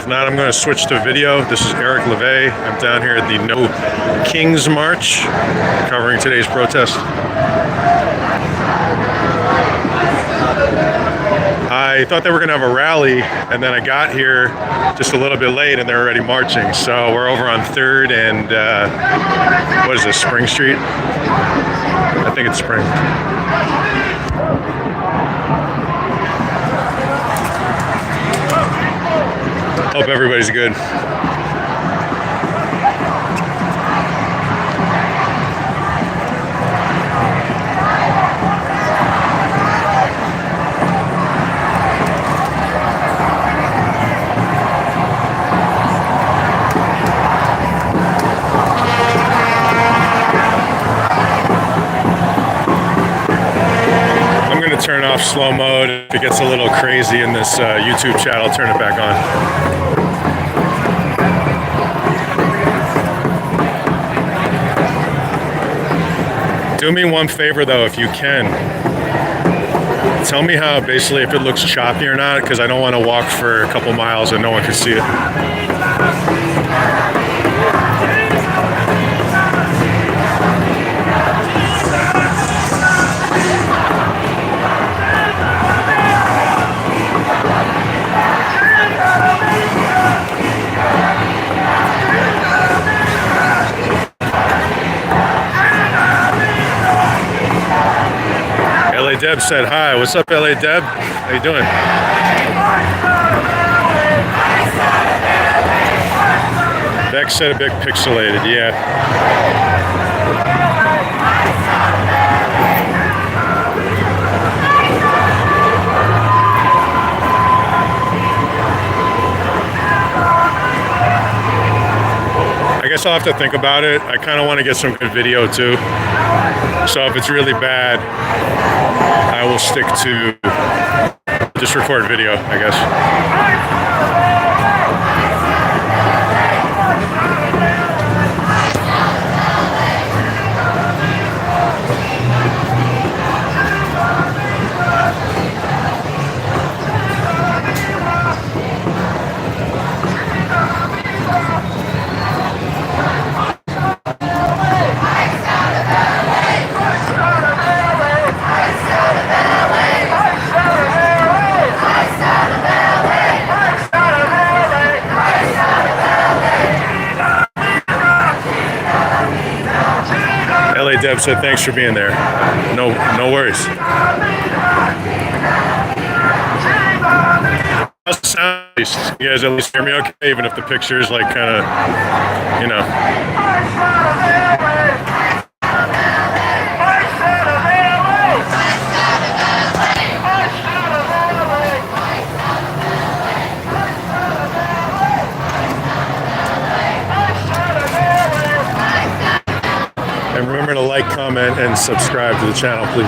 If not, I'm going to switch to video. This is Eric LeVay. I'm down here at the No Kings March, covering today's protest. I thought they were going to have a rally, and then I got here just a little bit late, and they're already marching. So we're over on 3rd and, what is this, Spring Street? I think it's Spring. Hope everybody's good. Turn off slow mode. If it gets a little crazy in this YouTube chat, I'll turn it back on. Do me one favor though, if you can. Tell me how, basically, if it looks choppy or not, because I don't want to walk for a couple miles and no one can see it. Deb said hi. What's up, LA Deb? How you doing? Beck said a bit pixelated, yeah. I guess I'll have to think about it. I kind of want to get some good video too. So if it's really bad, I will stick to just record video, I guess. Deb said thanks for being there. No worries. You guys at least hear me okay, even if the picture is like kind of, you know. And remember to like, comment, and subscribe to the channel, please.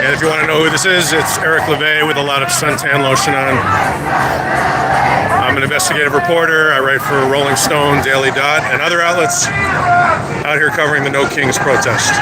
And if you want to know who this is, it's Eric LeVay with a lot of suntan lotion on. I'm an investigative reporter. I write for Rolling Stone, Daily Dot, and other outlets out here covering the No Kings protest.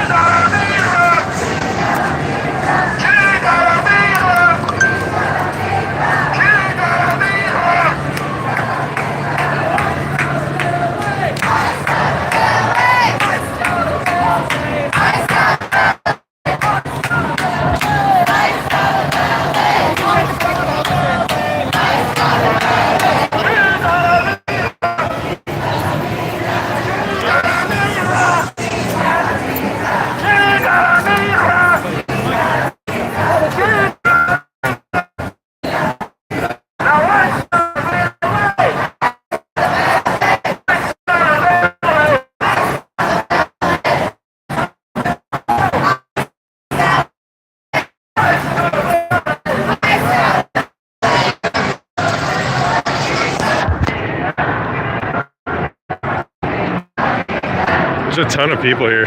There's a ton of people here.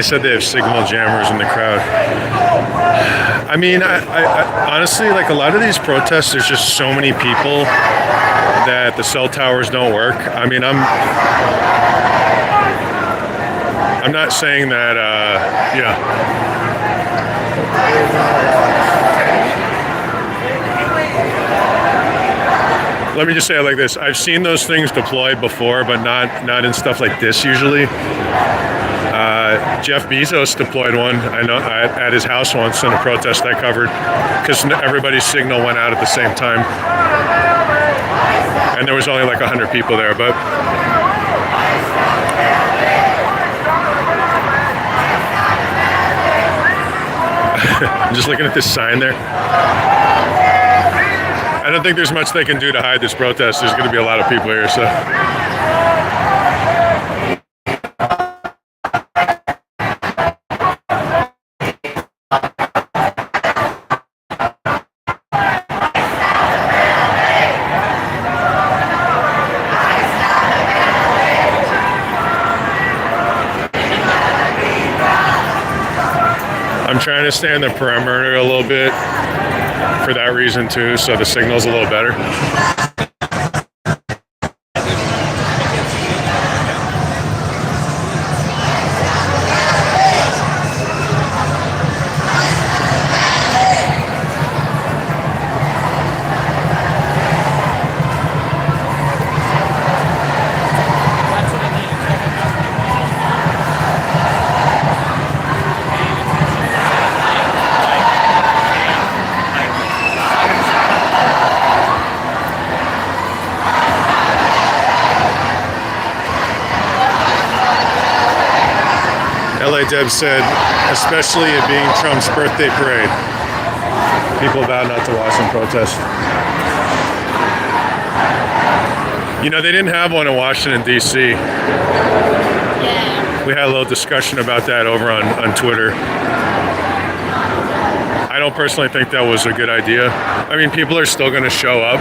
said they have signal jammers in the crowd. I mean, I honestly, like a lot of these protests, there's just so many people that the cell towers don't work. I mean, I'm not saying that, Let me just say it like this. I've seen those things deployed before, but not in stuff like this usually. Jeff Bezos deployed one, I know, at his house once in a protest I covered, because everybody's signal went out at the same time. And there was only like 100 people there, but I'm just looking at this sign there. I don't think there's much they can do to hide this protest. There's going to be a lot of people here, so. I'm trying to stay in the perimeter a little bit for that reason too, so the signal's a little better. LA Deb said, especially it being Trump's birthday parade, people vow not to watch and protest. You know, they didn't have one in Washington, D.C. We had a little discussion about that over on Twitter. I don't personally think that was a good idea. I mean, people are still going to show up.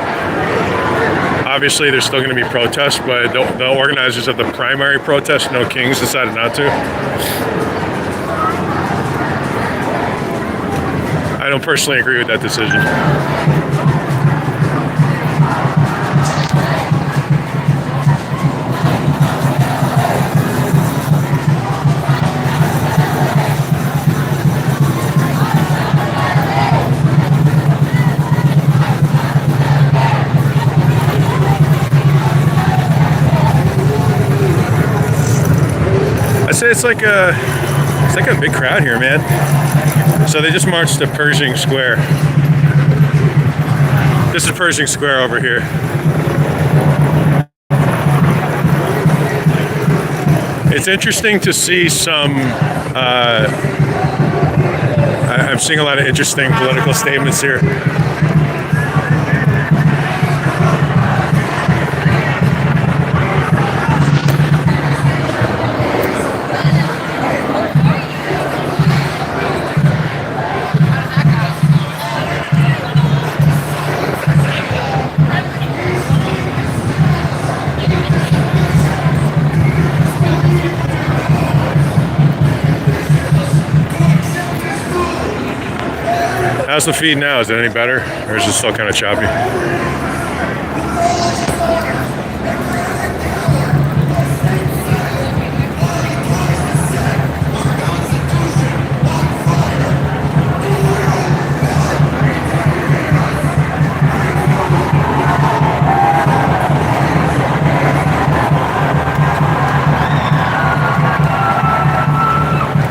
Obviously, there's still going to be protests, but the organizers of the primary protest, No Kings, decided not to. I don't personally agree with that decision. I'd say it's like a big crowd here, man. So they just marched to Pershing Square. This is Pershing Square over here. It's interesting to see some, I'm seeing a lot of interesting political statements here. How's the feed now? Is it any better? Or is it still kind of choppy?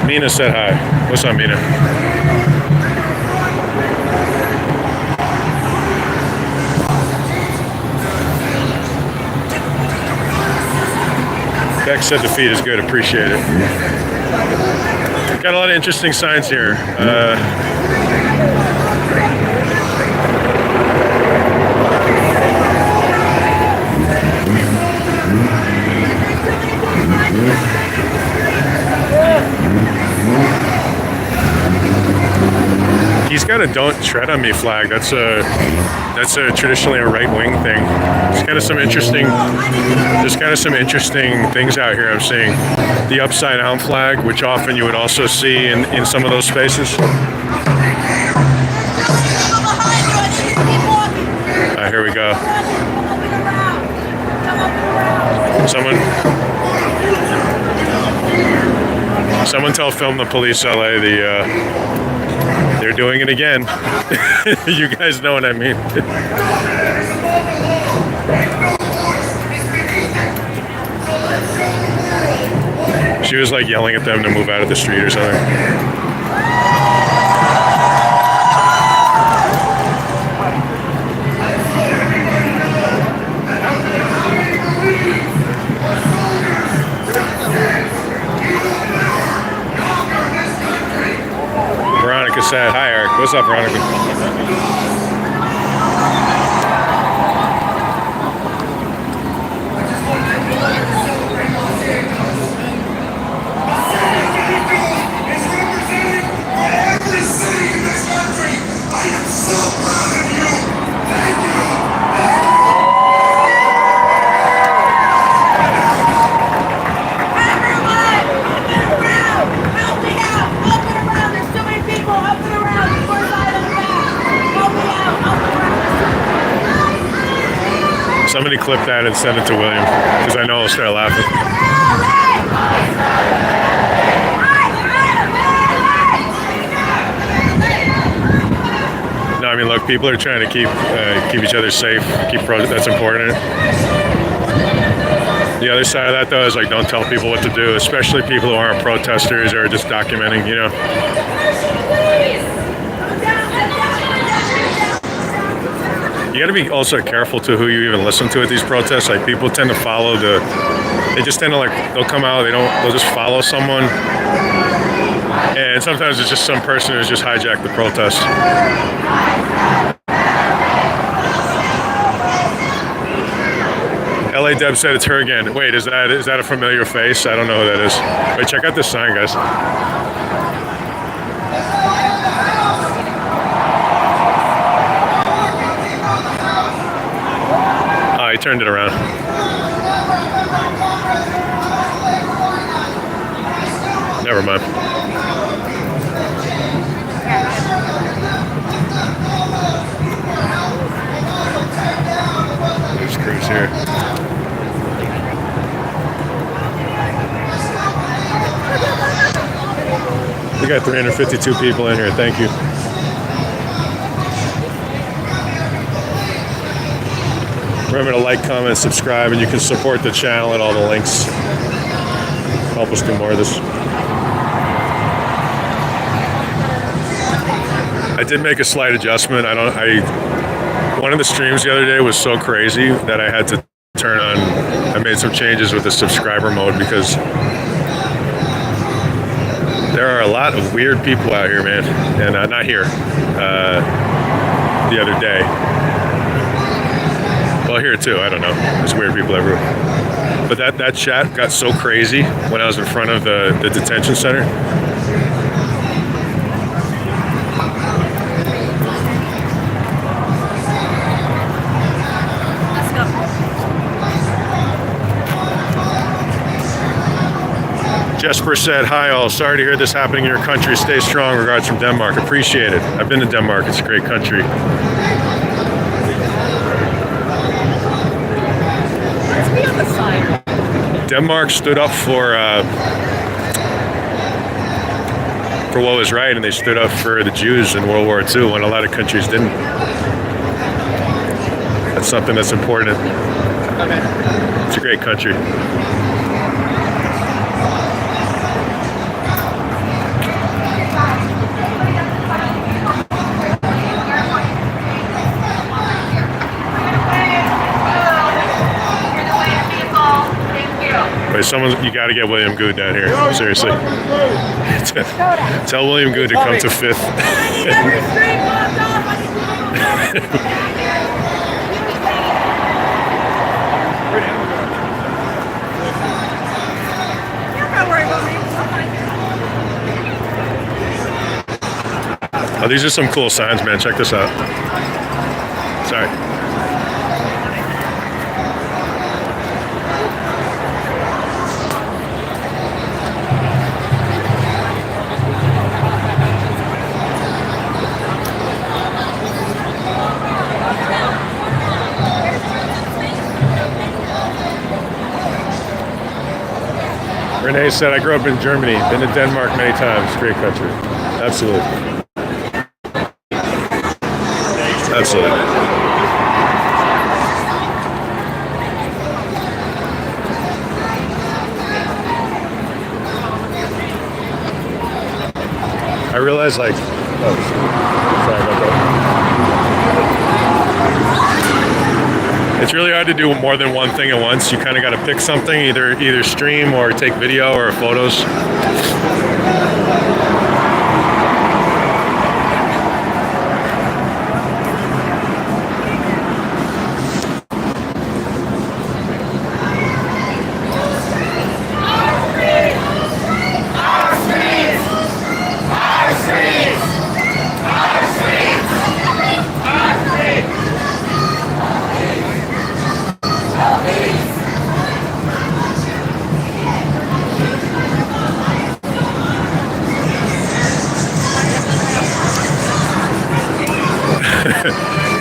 Mina said hi. What's up, Mina? Beck said the feed is good. Appreciate it. Got a lot of interesting signs here. He's got a "Don't Tread on Me" flag. That's a traditionally a right-wing thing. There's kind of some interesting things out here I'm seeing. The upside-down flag, which often you would also see in some of those spaces. Here we go. Someone tell Film the Police LA they're doing it again. You guys know what I mean. She was like yelling at them to move out of the street or something. Veronica said, "Hi Eric." What's up, Veronica? Somebody clip that and send it to William, because I know he'll start laughing. No, I mean, look, people are trying to keep each other safe, that's important. The other side of that, though, is like, don't tell people what to do, especially people who aren't protesters or just documenting, you know. You got to be also careful to who you even listen to at these protests. Like, people tend to follow they just tend to, like, they'll come out, they'll just follow someone. And sometimes it's just some person who's just hijacked the protest. LA Deb said it's her again. Wait, is that a familiar face? I don't know who that is. Wait, check out this sign, guys. He turned it around. Never mind. There's Cruz here. We got 352 people in here. Thank you. Remember to like, comment, subscribe, and you can support the channel at all the links. Help us do more of this. I did make a slight adjustment. One of the streams the other day was so crazy that I had to turn on. I made some changes with the subscriber mode because there are a lot of weird people out here, man. And not here. The other day. Well, here too, I don't know. There's weird people everywhere. But that chat got so crazy when I was in front of the detention center. Jesper said, "Hi all, sorry to hear this happening in your country. Stay strong. Regards from Denmark." Appreciate it. I've been to Denmark. It's a great country. Denmark stood up for what was right, and they stood up for the Jews in World War II when a lot of countries didn't. That's something that's important. It's a great country. Wait, you got to get William Good down here. Seriously. Tell William Good to come to 5th. Oh, these are some cool signs, man. Check this out. Sorry. Renee said, I grew up in Germany, been to Denmark many times, great country. Absolutely. Absolutely. I realized, like, oh, sorry about that. It's really hard to do more than one thing at once. You kind of got to pick something, either stream or take video or photos.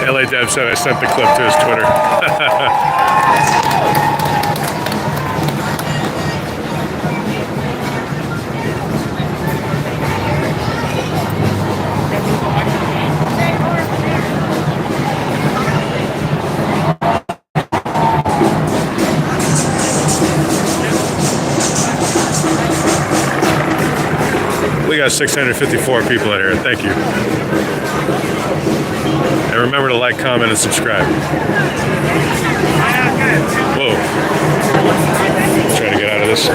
LA Dev said I sent the clip to his Twitter. We got 654 people in here. Thank you. And remember to like, comment, and subscribe. Whoa. Try to get out of this.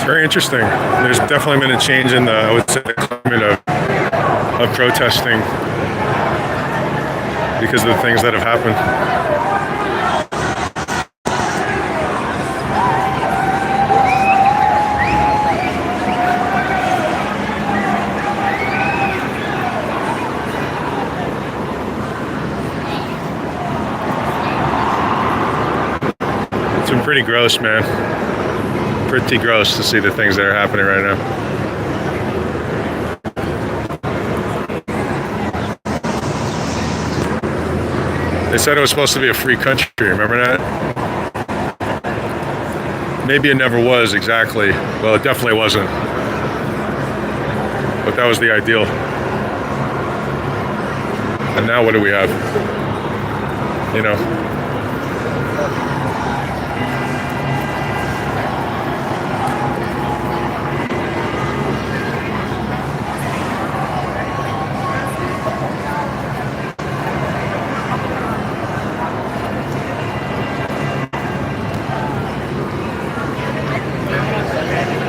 Very interesting. There's definitely been a change in the, I would say, climate of protesting because of the things that have happened. It's been pretty gross, man. Pretty gross to see the things that are happening right now. They said it was supposed to be a free country, remember that? Maybe it never was exactly. Well, it definitely wasn't. but that was the ideal. And now what do we have? You know,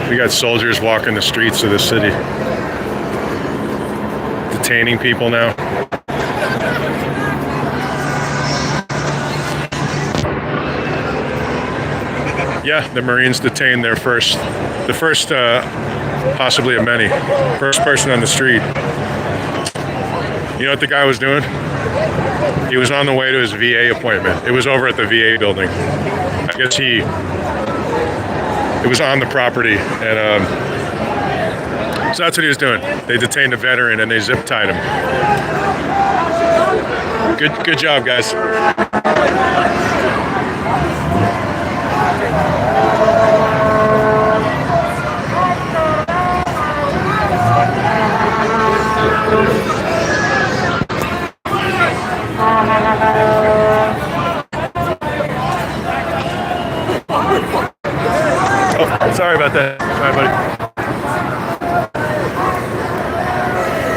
we got soldiers walking the streets of the city, detaining people now. Yeah, the Marines detained the first, possibly of many, first person on the street. You know what the guy was doing? He was on the way to his VA appointment. It was over at the VA building. I guess it was on the property, and so that's what he was doing. They detained a veteran and they zip tied him. Good job, guys. Oh, sorry about that. Sorry, buddy.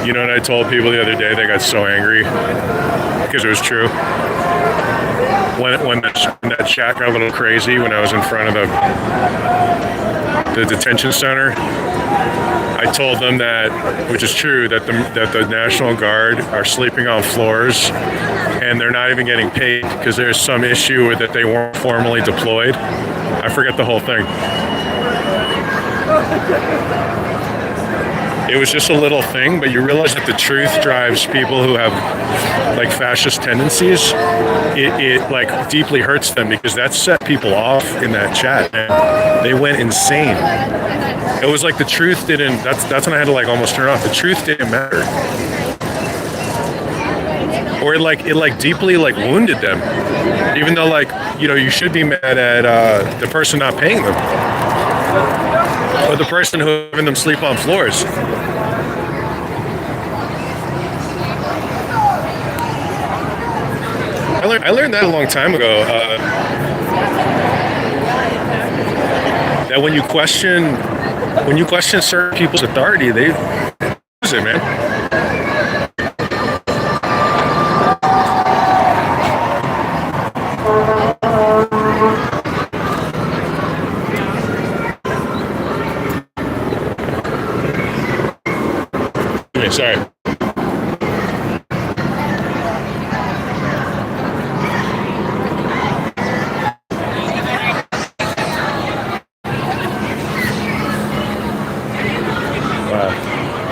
You know what I told people the other day? They got so angry because it was true. When that chat got a little crazy when I was in front of the detention center, I told them that, which is true, that the National Guard are sleeping on floors and they're not even getting paid because there's some issue with that they weren't formally deployed. I forget the whole thing. It was just a little thing, but you realize that the truth drives people who have like fascist tendencies. It like deeply hurts them because that set people off in that chat, and they went insane. It was like the truth didn't. That's when I had to like almost turn off. The truth didn't matter, or it deeply like wounded them, even though like you should be mad at the person not paying them. Or the person who having them sleep on floors. I learned that a long time ago. That when you question certain people's authority, they lose it, man. Sorry.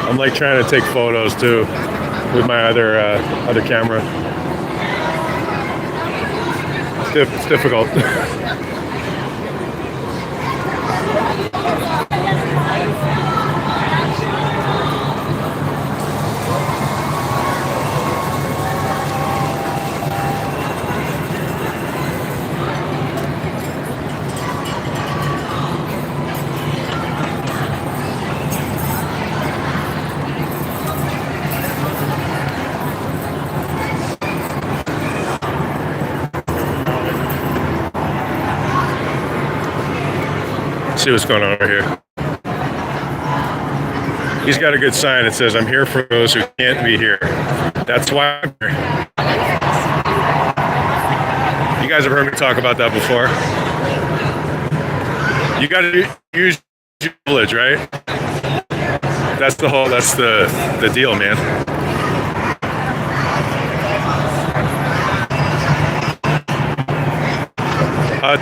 I'm like trying to take photos too with my other camera. It's difficult. See what's going on over here. He's got a good sign that says, "I'm here for those who can't be here." That's why I'm here. You guys have heard me talk about that before. You got to use your privilege, right? That's the deal, man.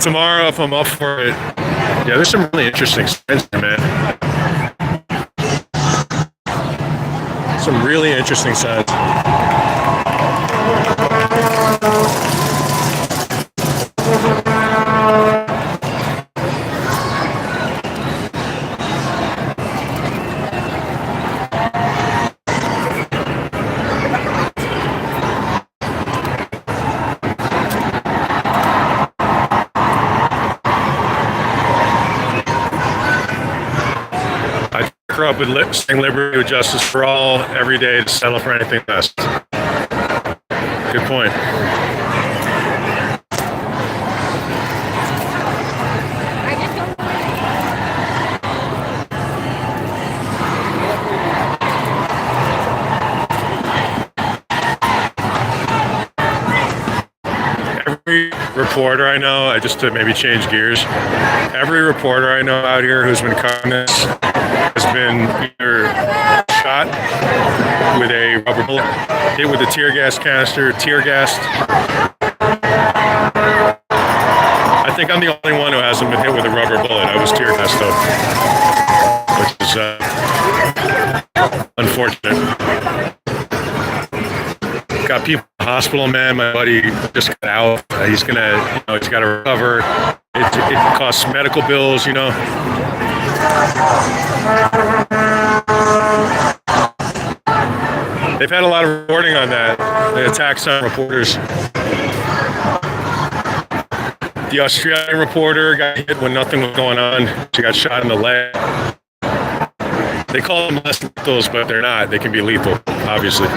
Tomorrow, if I'm up for it. Yeah, there's some really interesting signs here, man. Some really interesting signs. grew up with saying liberty with justice for all every day to settle for anything less. Good point. Every reporter I know, just to maybe change gears, every reporter I know out here who's been covering this has been either shot with a rubber bullet, hit with a tear gas canister, tear gassed. I think I'm the only one who hasn't been hit with a rubber bullet. I was tear gassed though, which is unfortunate. Got people in the hospital, man. My buddy just got out. He's got to recover. It costs medical bills, you know. They've had a lot of reporting on that. The attacks on reporters. The Australian reporter got hit when nothing was going on. She got shot in the leg. They call them less lethals, but they're not. They can be lethal, obviously.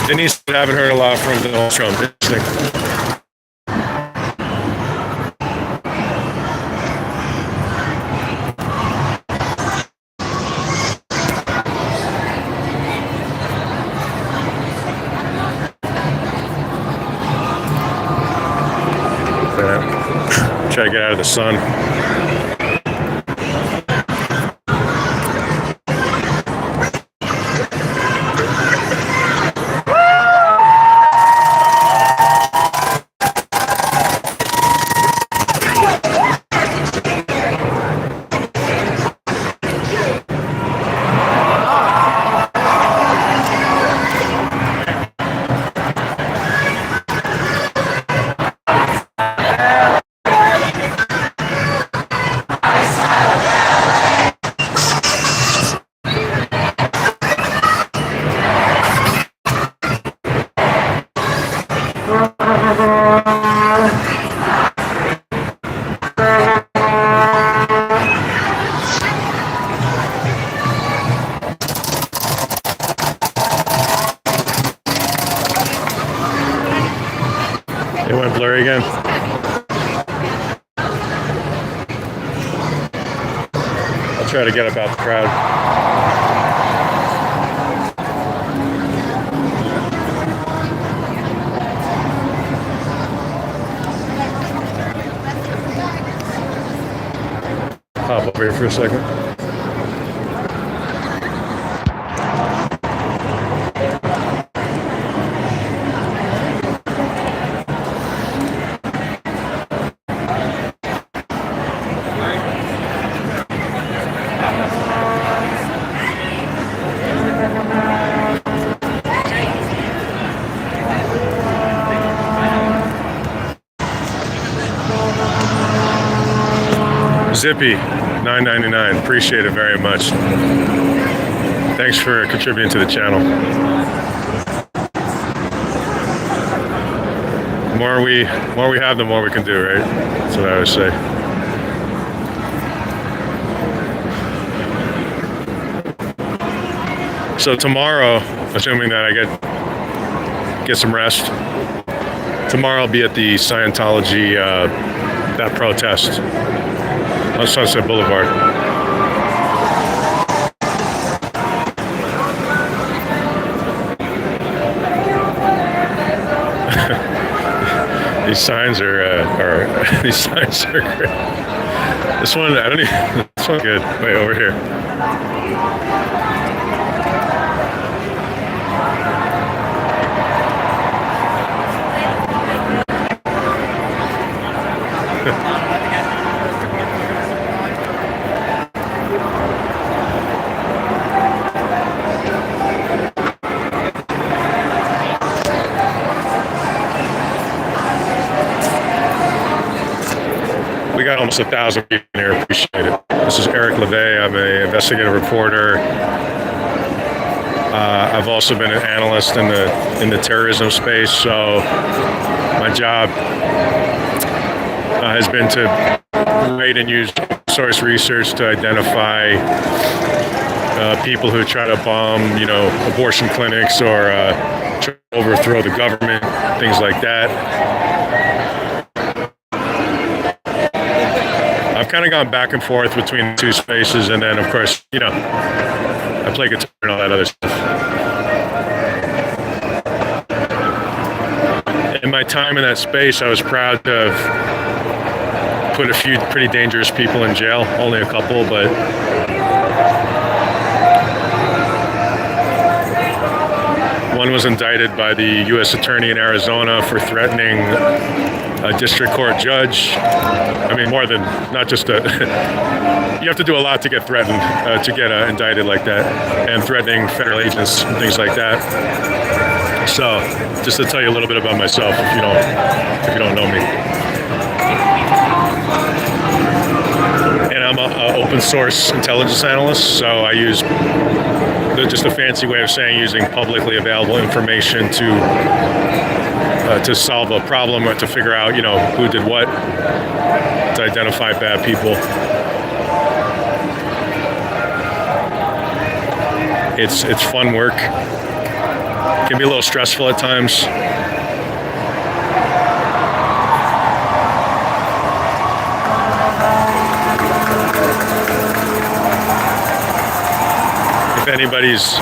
Denise, I haven't heard a lot from Donald Trump. Interesting. Try to get out of the sun. It went blurry again. I'll try to get up out the crowd. Hop over here for a second. Zippy, $9.99. Appreciate it very much. Thanks for contributing to the channel. The more we have, the more we can do, right? That's what I always say. So tomorrow, assuming that I get some rest, tomorrow I'll be at the Scientology that protest on Sunset Boulevard. These signs are great. This one, I don't even. This one's good. Wait, over here. We got almost 1,000 people in here. Appreciate it. This is Eric LeVay. I'm an investigative reporter. I've also been an analyst in the terrorism space. So my job has been to rate and use source research to identify people who try to bomb, abortion clinics or try to overthrow the government, things like that. I've kind of gone back and forth between the two spaces, and then, of course, I play guitar and all that other stuff. In my time in that space, I was proud to have put a few pretty dangerous people in jail, only a couple, but one was indicted by the U.S. Attorney in Arizona for threatening a district court judge. I mean, more than not just you have to do a lot to get threatened, to get indicted like that, and threatening federal agents and things like that. So, just to tell you a little bit about myself, if you don't know me. And I'm an open source intelligence analyst, so I use just a fancy way of saying using publicly available information to solve a problem or to figure out, who did what, to identify bad people. It's fun work. It can be a little stressful at times. If anybody's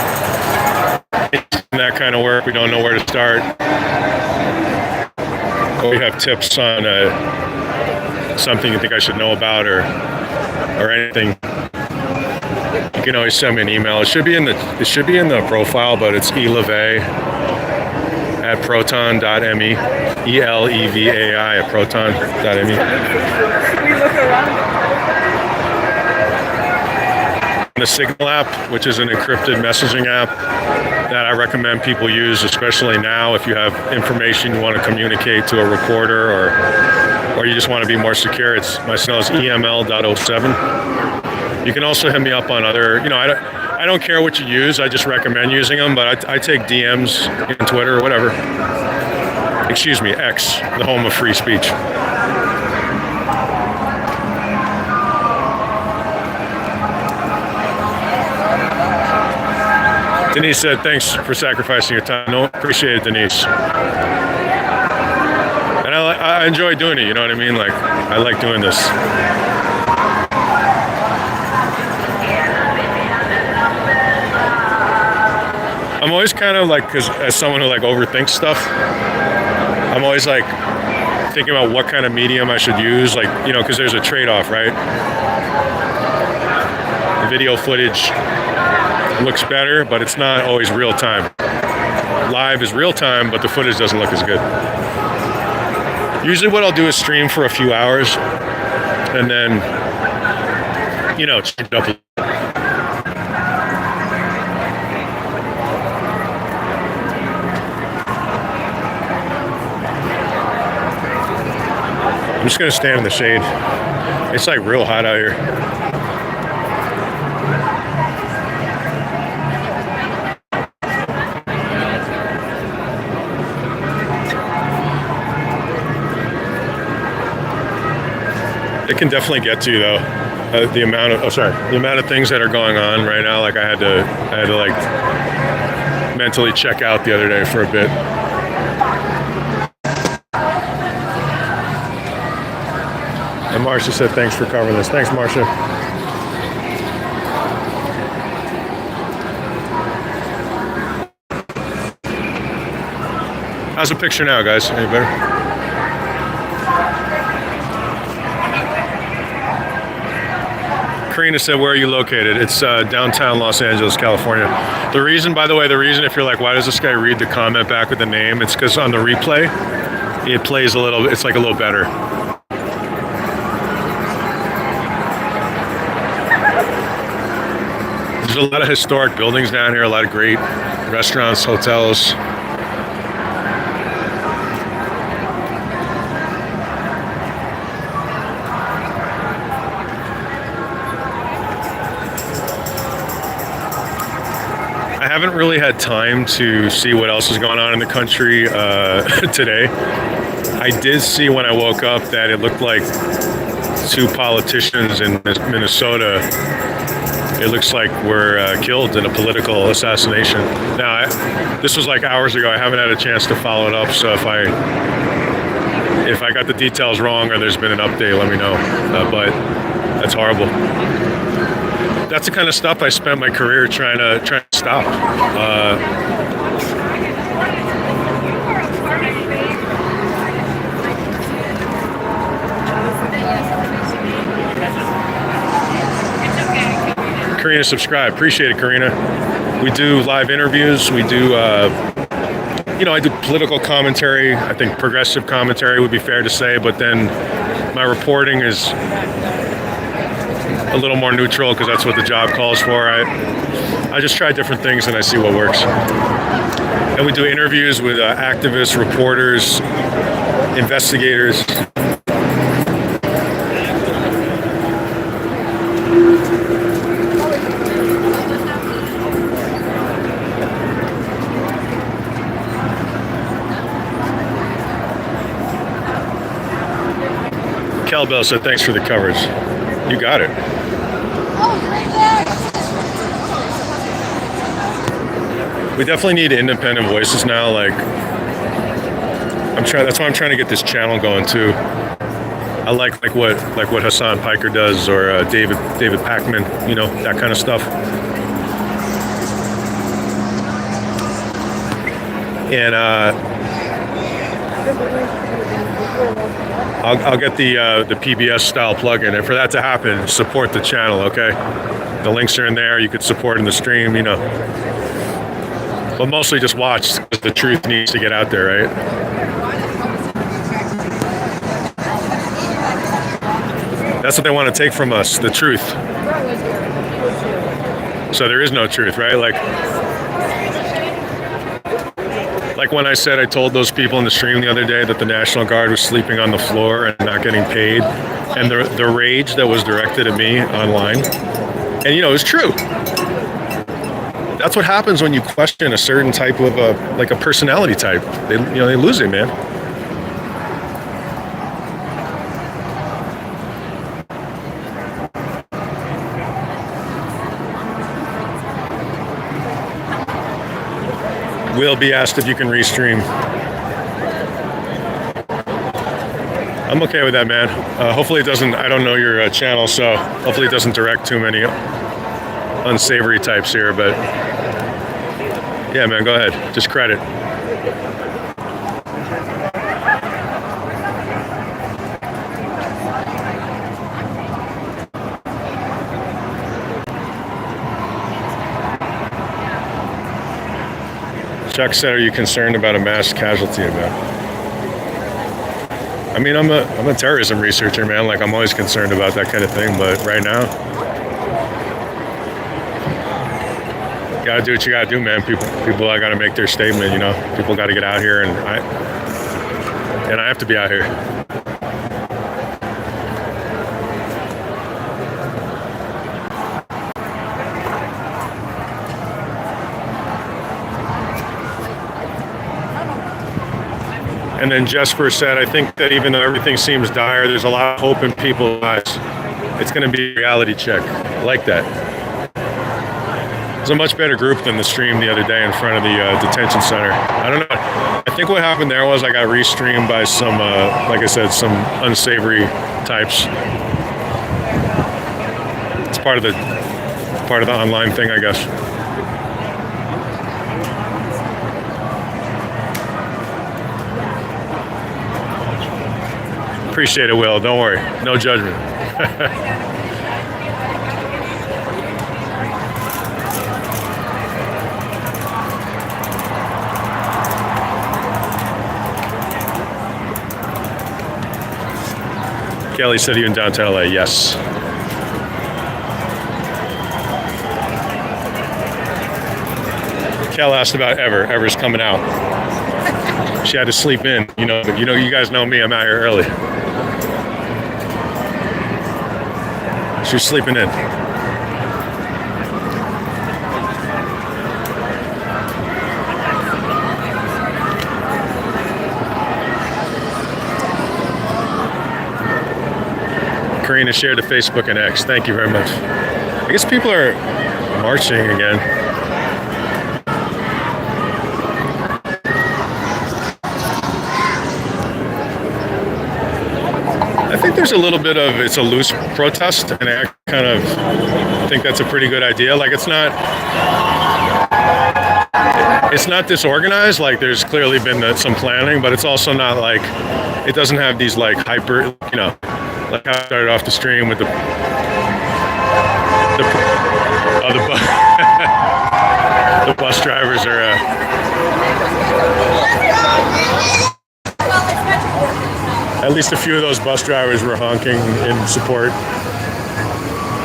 in that kind of work, we don't know where to start. Or we have tips on something you think I should know about or anything. You can always send me an email. It should be in the profile, but it's elevai@proton.me, elevai@proton.me. The Signal app, which is an encrypted messaging app that I recommend people use, especially now if you have information you want to communicate to a recorder or you just want to be more secure. My signal is EML.07. You can also hit me up on other, I don't care what you use, I just recommend using them, but I take DMs on Twitter or whatever. Excuse me, X, the home of free speech. Denise said, thanks for sacrificing your time. No, appreciate it, Denise. And I enjoy doing it, you know what I mean? Like, I like doing this. I'm always kind of like, because as someone who overthinks stuff, I'm always thinking about what kind of medium I should use, because there's a trade-off, right? The video footage looks better, but it's not always real time. Live is real time, but the footage doesn't look as good. Usually what I'll do is stream for a few hours and then, change it up. I'm just going to stand in the shade. It's real hot out here. It can definitely get to you though. The amount of things that are going on right now. I had to mentally check out the other day for a bit. And Marcia said, thanks for covering this. Thanks, Marcia. How's the picture now, guys? Any better? Karina said, where are you located? It's downtown Los Angeles, California. The reason, if you're like, why does this guy read the comment back with the name? It's because on the replay, it plays a little better. There's a lot of historic buildings down here, a lot of great restaurants, hotels. I haven't really had time to see what else is going on in the country today. I did see when I woke up that it looked like two politicians in Minnesota, it looks like were killed in a political assassination. Now, this was like hours ago. I haven't had a chance to follow it up, so if I got the details wrong or there's been an update, let me know. But that's horrible. That's the kind of stuff I spent my career trying to stop. Karina, subscribe. Appreciate it, Karina. We do live interviews. We do, I do political commentary. I think progressive commentary would be fair to say, but then my reporting is a little more neutral because that's what the job calls for. I just try different things and I see what works. And we do interviews with activists, reporters, investigators. Kelbell said, thanks for the coverage. You got it. We definitely need independent voices now. That's why I'm trying to get this channel going too. I like what Hassan Piker does, or David Pakman, that kind of stuff. And I'll get the PBS style plugin, and for that to happen, support the channel, okay? The links are in there. You could support in the stream, but mostly just watch because the truth needs to get out there, right? That's what they want to take from us, the truth. So there is no truth, right? Like when I said, I told those people in the stream the other day that the National Guard was sleeping on the floor and not getting paid, and the rage that was directed at me online, and it was true. That's what happens when you question a certain type of a personality type. They lose it, man. Will be asked if you can restream. I'm okay with that, man. Hopefully it doesn't, I don't know your channel, so hopefully it doesn't direct too many unsavory types here, but yeah, man, go ahead. Just credit. Chuck said, are you concerned about a mass casualty event? I mean, I'm a terrorism researcher, man. I'm always concerned about that kind of thing, but right now, gotta do what you gotta do, man. People gotta make their statement, People gotta get out here, and I have to be out here. And then Jesper said, I think that even though everything seems dire, there's a lot of hope in people's eyes. It's going to be a reality check. I like that. It's a much better group than the stream the other day in front of the detention center. I don't know. I think what happened there was I got restreamed by some, like I said, some unsavory types. It's part of the online thing, I guess. Appreciate it, Will. Don't worry. No judgment. Kelly said, you in downtown LA? Yes. Kel asked about Ever. Ever's coming out. She had to sleep in. You guys know me. I'm out here early. She was sleeping in. screen and share to Facebook and X. Thank you very much. I guess people are marching again. I think there's a little bit of, it's a loose protest, and I kind of think that's a pretty good idea. Like, it's not disorganized. Like, there's clearly been some planning, but it's also not like, it doesn't have these like hyper, you know, like how I started off the stream with the bus drivers are at least a few of those bus drivers were honking in support.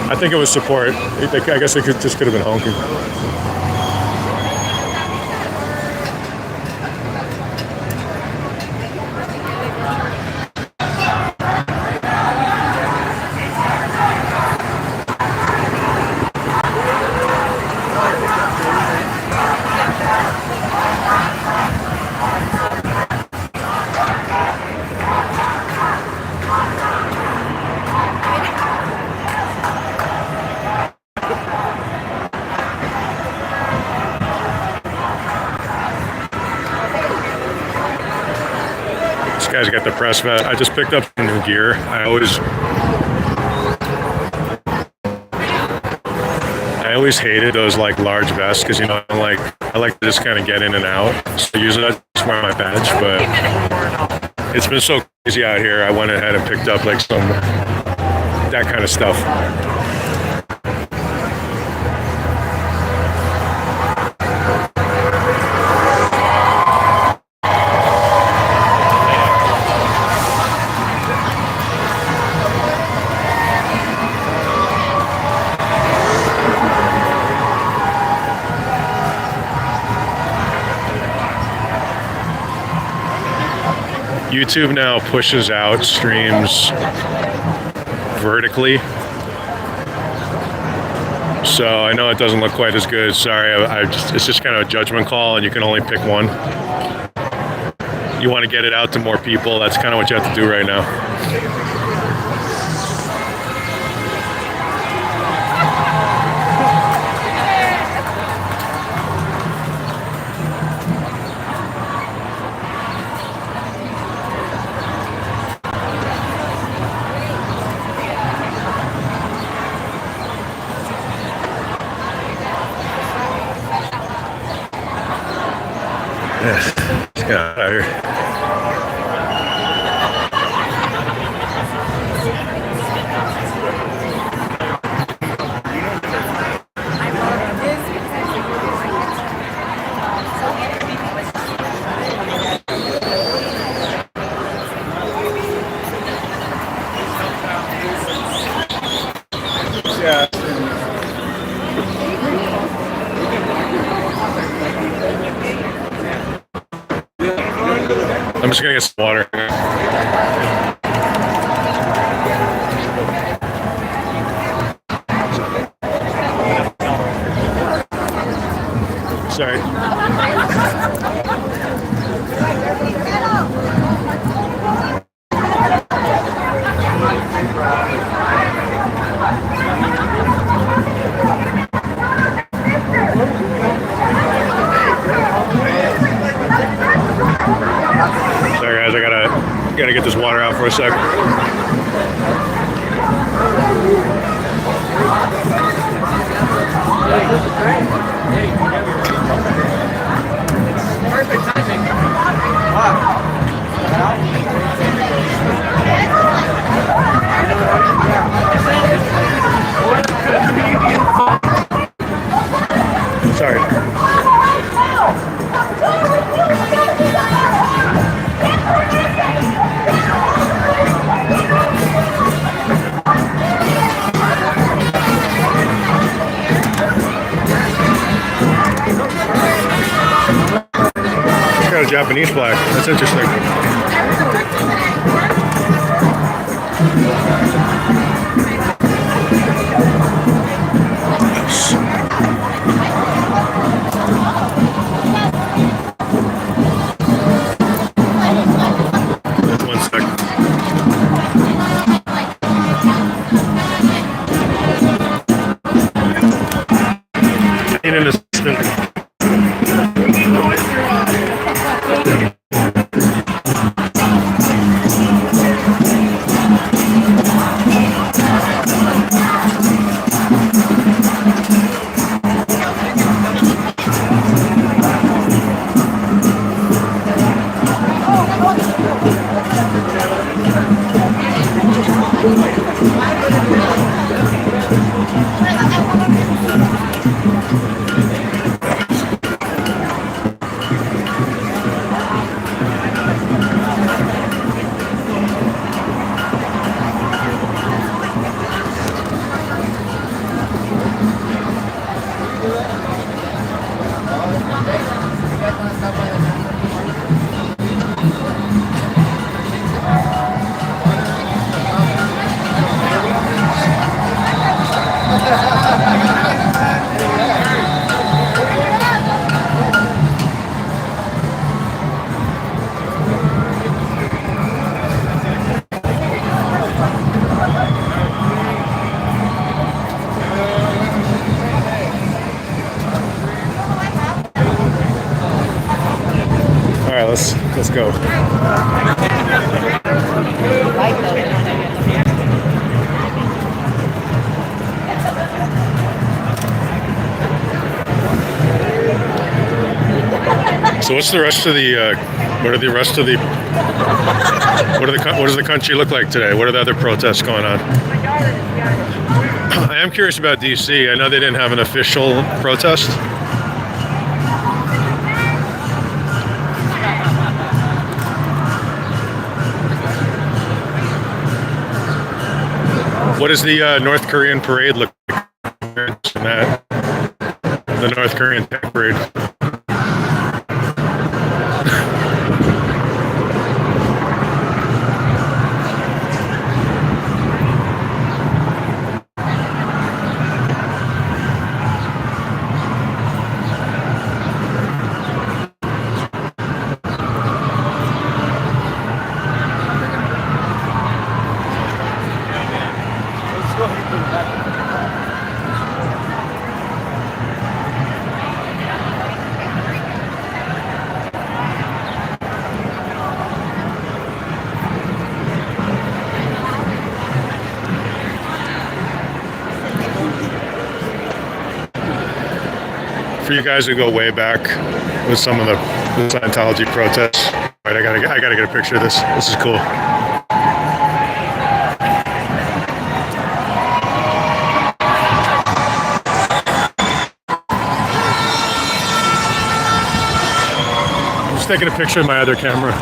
I think it was support. I guess it could have been honking. Guys got the press vest. I just picked up some new gear. I always hated those like large vests because, you know, I like to just kind of get in and out. So usually I just wear my badge, but it's been so crazy out here. I went ahead and picked up like some that kind of stuff. YouTube now pushes out streams vertically, so I know it doesn't look quite as good. Sorry, it's just kind of a judgment call, and you can only pick one. You want to get it out to more people. That's kind of what you have to do right now. Yes, let's get out of here. Yeah. I'm just gonna get some water. Sorry. Sorry guys, I gotta get this water out for a sec. Perfect timing. Sorry. Got a Japanese flag. That's interesting. One sec. Need an assistant. All right, let's go. So what's the rest of the? What are the rest of the? What does the country look like today? What are the other protests going on? I am curious about DC. I know they didn't have an official protest. What does the North Korean parade look like? The North Korean tank parade. For you guys who go way back with some of the Scientology protests, right? I gotta get a picture of this. This is cool. I'm just taking a picture with my other camera.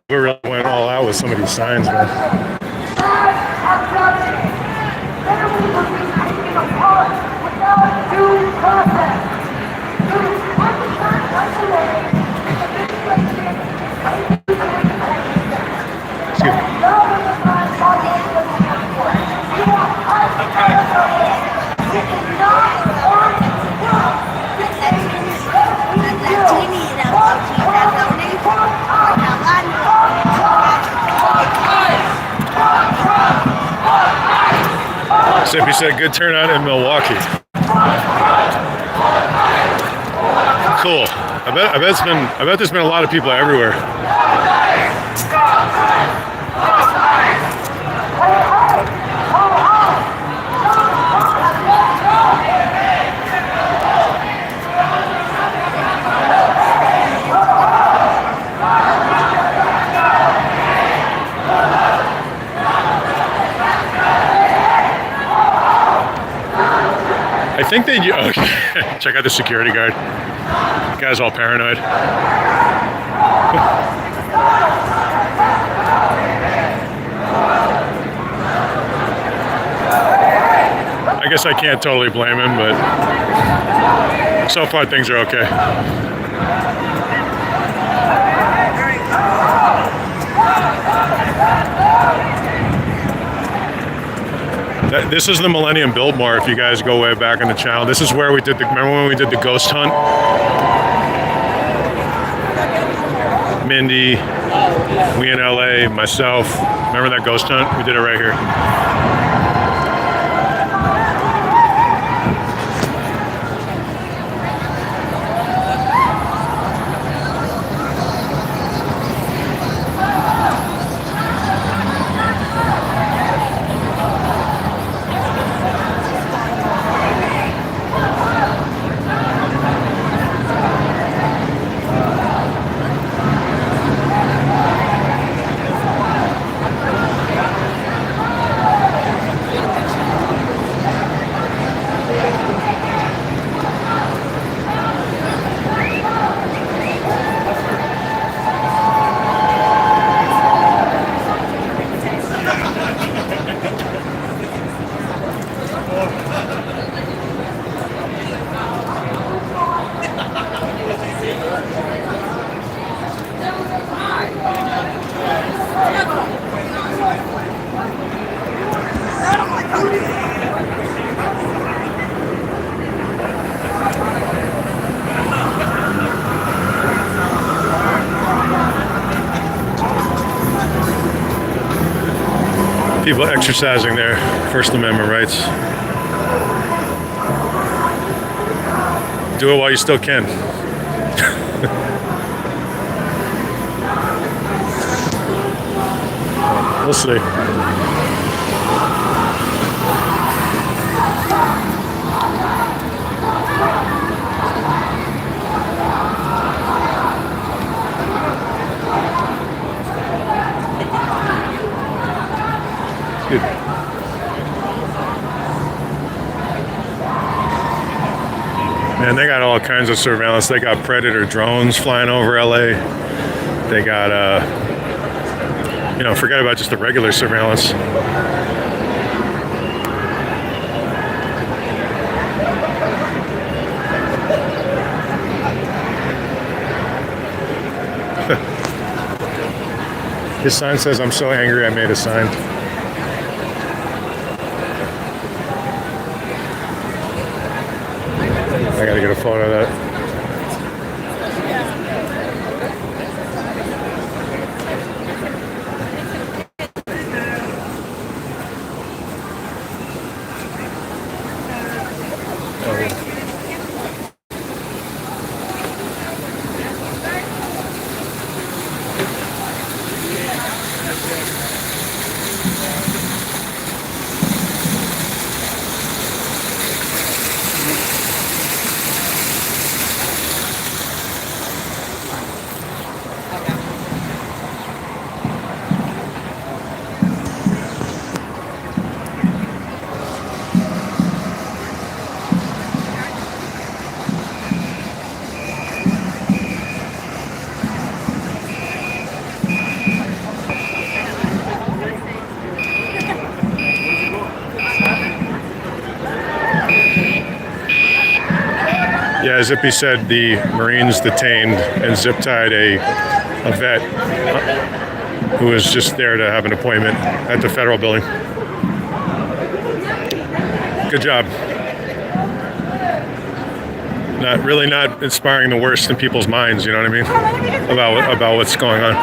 We really went all out with some of these signs, man. Sippy said, good turnout in Milwaukee. Cool. I bet there's been a lot of people everywhere. think they... Okay. Check out the security guard. The guy's all paranoid. I guess I can't totally blame him, but so far things are okay. This is the Millennium Biltmore, if you guys go way back in the channel. This is where we did the... Remember when we did the ghost hunt? Mindy, we in LA, myself. Remember that ghost hunt? We did it right here. People exercising their First Amendment rights. Do it while you still can. We'll see. Good. Man, they got all kinds of surveillance. They got Predator drones flying over LA. They got, you know, forget about just the regular surveillance. His sign says, "I'm so angry I made a sign." I gotta get a photo of that. Yeah, Zippy said the Marines detained and zip-tied a vet who was just there to have an appointment at the federal building. Good job. Not inspiring the worst in people's minds, you know what I mean? About what's going on.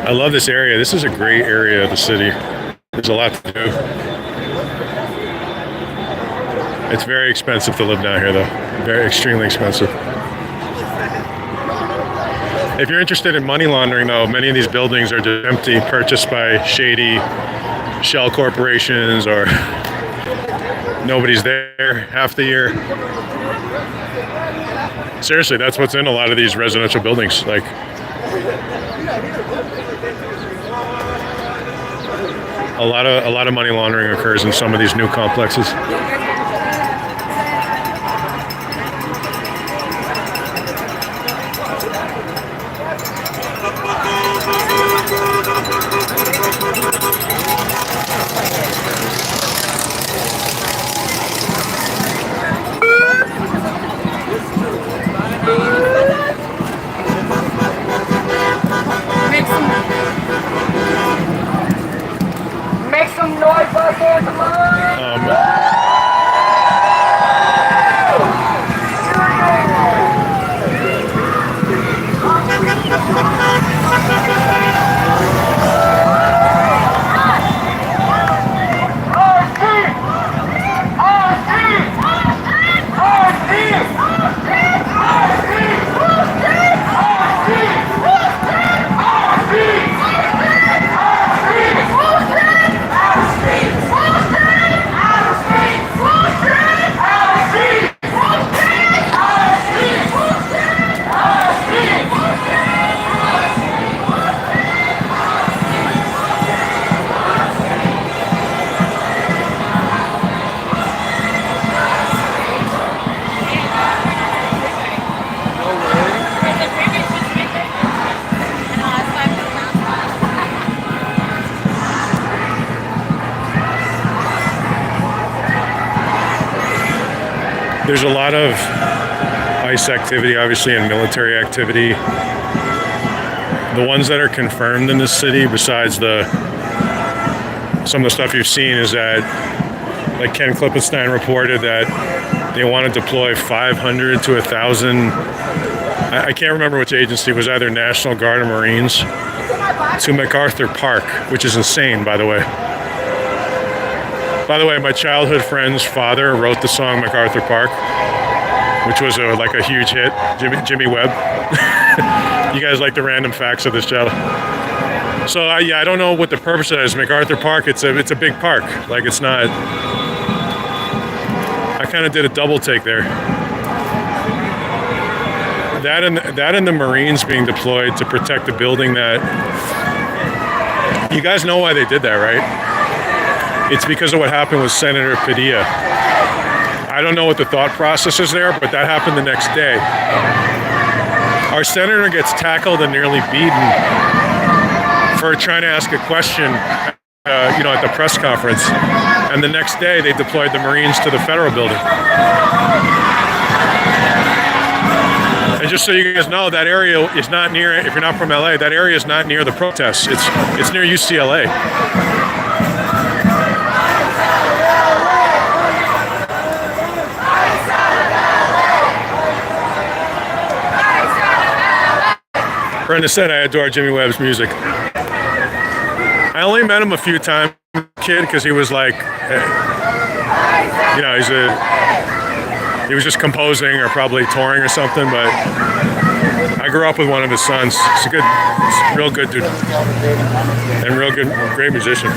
I love this area. This is a great area of the city. There's a lot to do. It's very expensive to live down here, though. Very, extremely expensive. If you're interested in money laundering, though, many of these buildings are just empty, purchased by shady shell corporations, or nobody's there half the year. Seriously, that's what's in a lot of these residential buildings. Like, a lot of money laundering occurs in some of these new complexes. Make some noise for the There's a lot of ICE activity, obviously, and military activity. The ones that are confirmed in this city, besides some of the stuff you've seen, is that, like Ken Klippenstein reported, that they want to deploy 500 to 1,000. I can't remember which agency. It was either National Guard or Marines to MacArthur Park, which is insane, by the way. By the way, my childhood friend's father wrote the song MacArthur Park, which was like a huge hit. Jimmy Webb. You guys like the random facts of this channel. So yeah, I don't know what the purpose of it is. MacArthur Park, it's a big park. Like, it's not. I kind of did a double take there. That and the Marines being deployed to protect the building that. You guys know why they did that, right? It's because of what happened with Senator Padilla. I don't know what the thought process is there, but that happened the next day. Our senator gets tackled and nearly beaten for trying to ask a question, at the press conference. And the next day, they deployed the Marines to the federal building. And just so you guys know, that area is not near. If you're not from LA, that area is not near the protests. It's near UCLA. Brenda said I adore Jimmy Webb's music. I only met him a few times, kid, because he was like, he was just composing or probably touring or something. But I grew up with one of his sons. He's a real good dude, and great musician.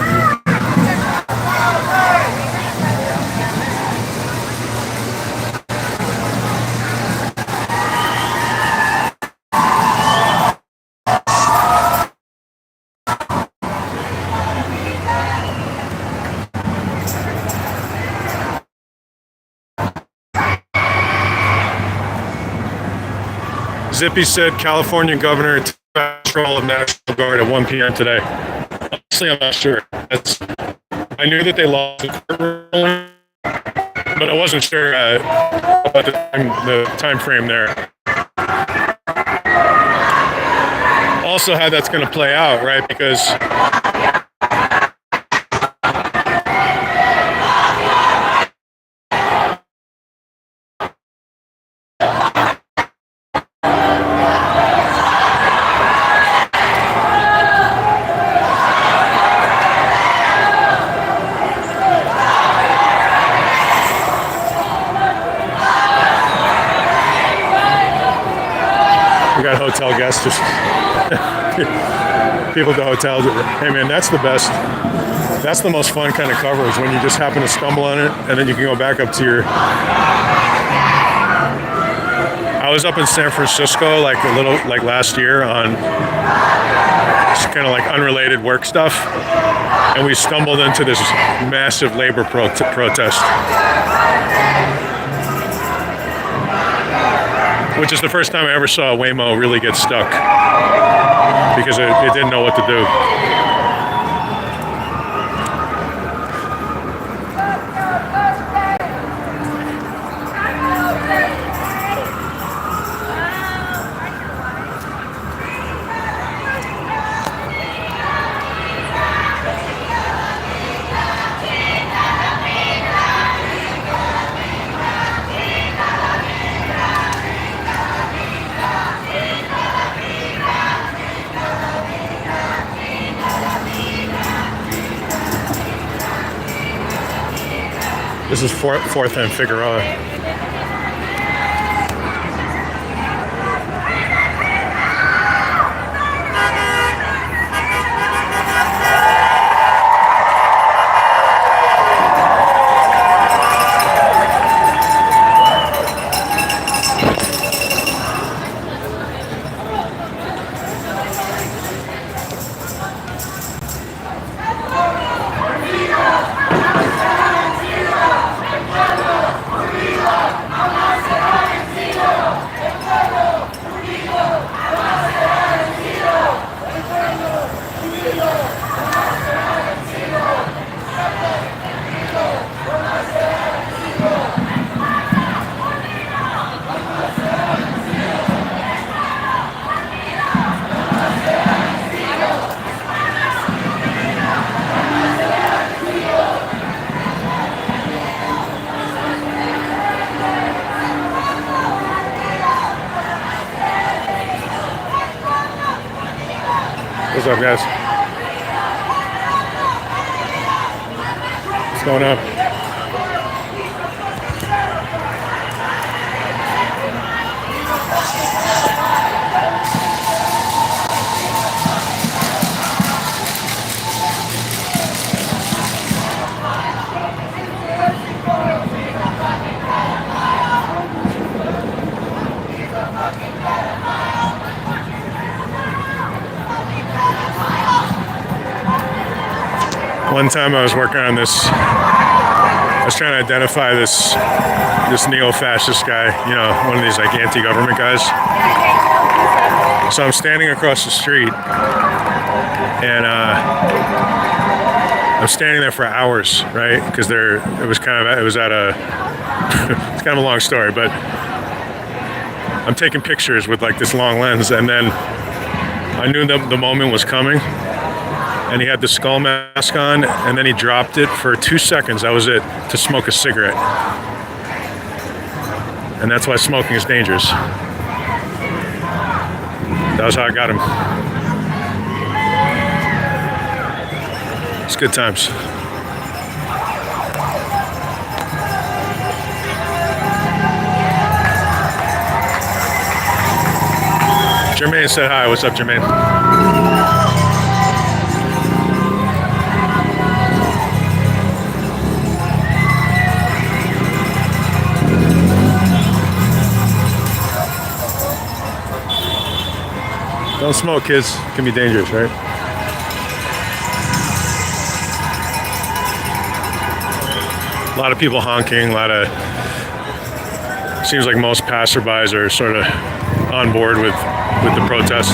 Zippy said California governor took control of National Guard at 1 p.m. today. Honestly, I'm not sure. I knew that they lost the court ruling, but I wasn't sure about the time frame there. Also, how that's going to play out, right? Because got hotel guests, just people at the hotel. Hey man, that's the best. That's the most fun kind of coverage, when you just happen to stumble on it and then you can go back up to your. I was up in San Francisco like last year on just kind of like unrelated work stuff, and we stumbled into this massive labor protest, which is the first time I ever saw Waymo really get stuck because it didn't know what to do. This is Fourth and Figueroa. What's up, guys? What's going on? One time I was working on this, I was trying to identify this neo-fascist guy, you know, one of these like anti-government guys. So I'm standing across the street, and I'm standing there for hours, right? Because it was at a, it's kind of a long story, but I'm taking pictures with like this long lens, and then I knew the moment was coming. And he had the skull mask on, and then he dropped it for 2 seconds. That was it, to smoke a cigarette. And that's why smoking is dangerous. That was how I got him. It's good times. Jermaine said hi. What's up, Jermaine? Don't smoke, kids. It can be dangerous, right? A lot of people honking, seems like most passerbys are sort of on board with the protest.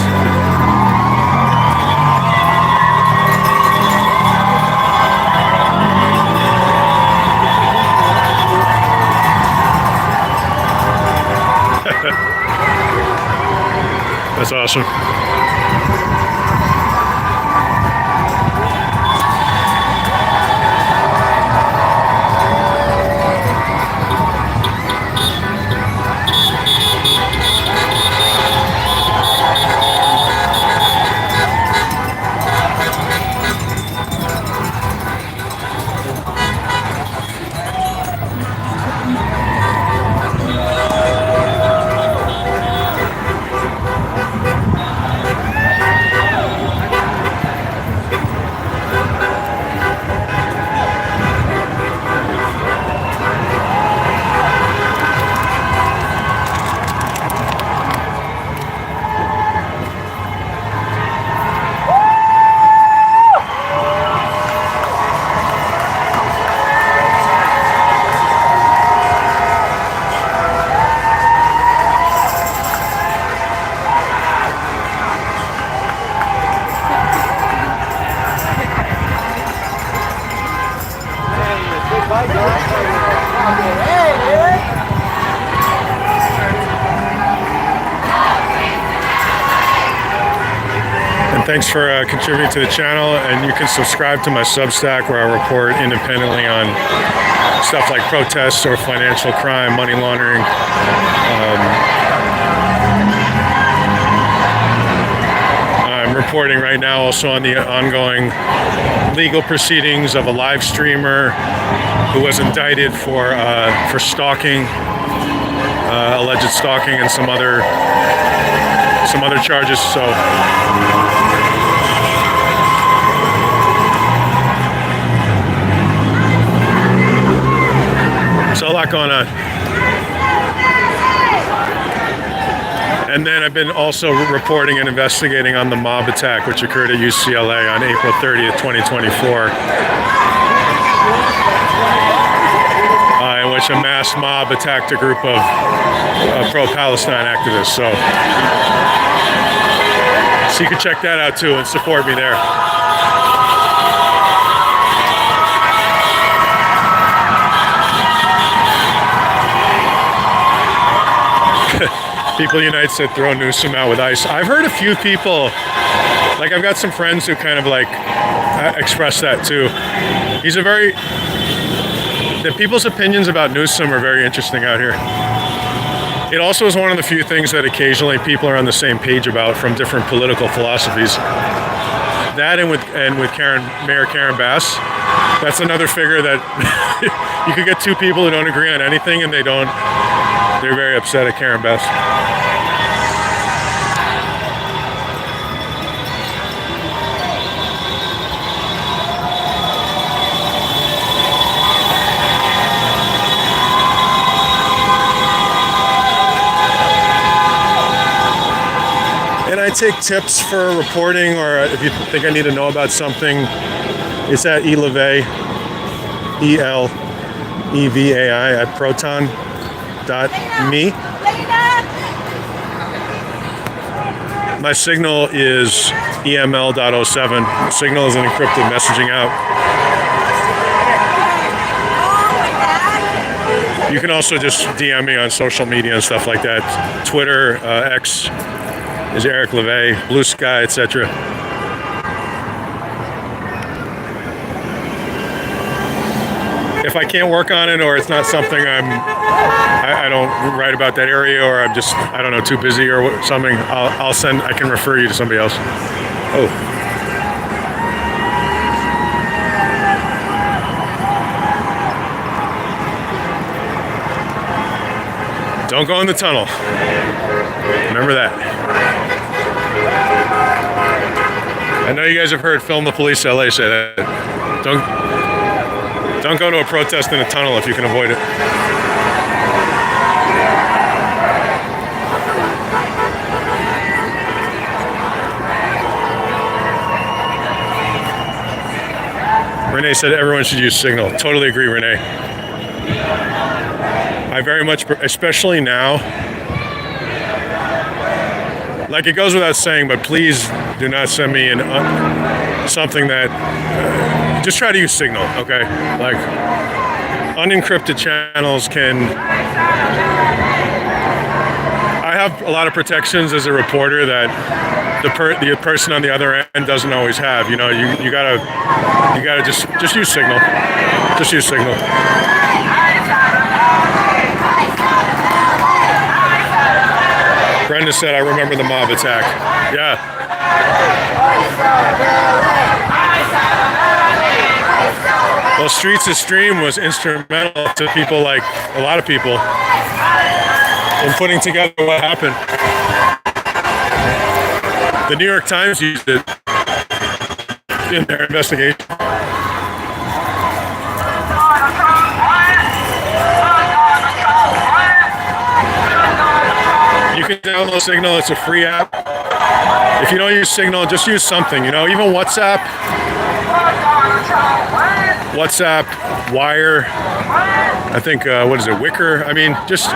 That's awesome. And thanks for contributing to the channel. And you can subscribe to my Substack where I report independently on stuff like protests or financial crime, money laundering. I'm reporting right now also on the ongoing legal proceedings of a live streamer who was indicted for stalking, alleged stalking, and some other charges. So a lot going on. And then I've been also reporting and investigating on the mob attack which occurred at UCLA on April 30th, 2024, in which a mass mob attacked a group of pro-Palestine activists. So you can check that out too and support me there. People Unite said throw Newsom out with ICE. I've heard a few people, like I've got some friends who kind of like express that too. The people's opinions about Newsom are very interesting out here. It also is one of the few things that occasionally people are on the same page about from different political philosophies. That and with Mayor Karen Bass, that's another figure that you could get two people who don't agree on anything and they're very upset at Karen Bass. And I take tips for reporting, or if you think I need to know about something, it's at elevai, ELEVAI at proton.me. My signal is EML.07. Signal is an encrypted messaging app. You can also just DM me on social media and stuff like that. Twitter, X is Eric LeVay, Blue Sky, etc. If I can't work on it, or it's not something I don't write about that area, or I'm just, I don't know, too busy or something, I can refer you to somebody else. Oh. Don't go in the tunnel. Remember that. I know you guys have heard Film the Police LA say that. Don't go to a protest in a tunnel if you can avoid it. Renee said everyone should use Signal. Totally agree, Renee. I very much, especially now, like it goes without saying, but please do not send me something that, just try to use Signal, okay? Like, unencrypted channels I have a lot of protections as a reporter that the person on the other end doesn't always have. You know, you gotta just use Signal. Just use Signal. Brenda said, I remember the mob attack. Yeah. Well, Streets of Stream was instrumental to people, like a lot of people, in putting together what happened. The New York Times used it in their investigation. You can download Signal, it's a free app. If you don't use Signal, just use something, you know, even WhatsApp, Wire, I think, what is it, Wicker? I mean, just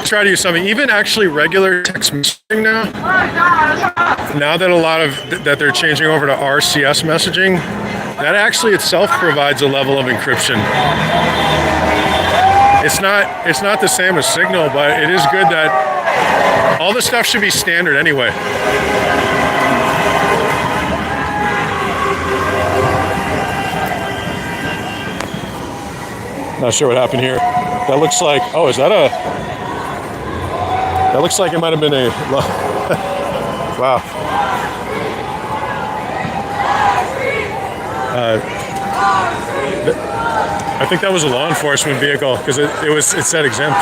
try to use something. Even actually regular text messaging now that a lot of, that they're changing over to RCS messaging, That actually itself provides a level of encryption. It's not the same as Signal, but it is good that all this stuff should be standard anyway. Not sure what happened here. That looks like, oh, is that a, that looks like it might have been a, wow. I think that was a law enforcement vehicle because it said exempt.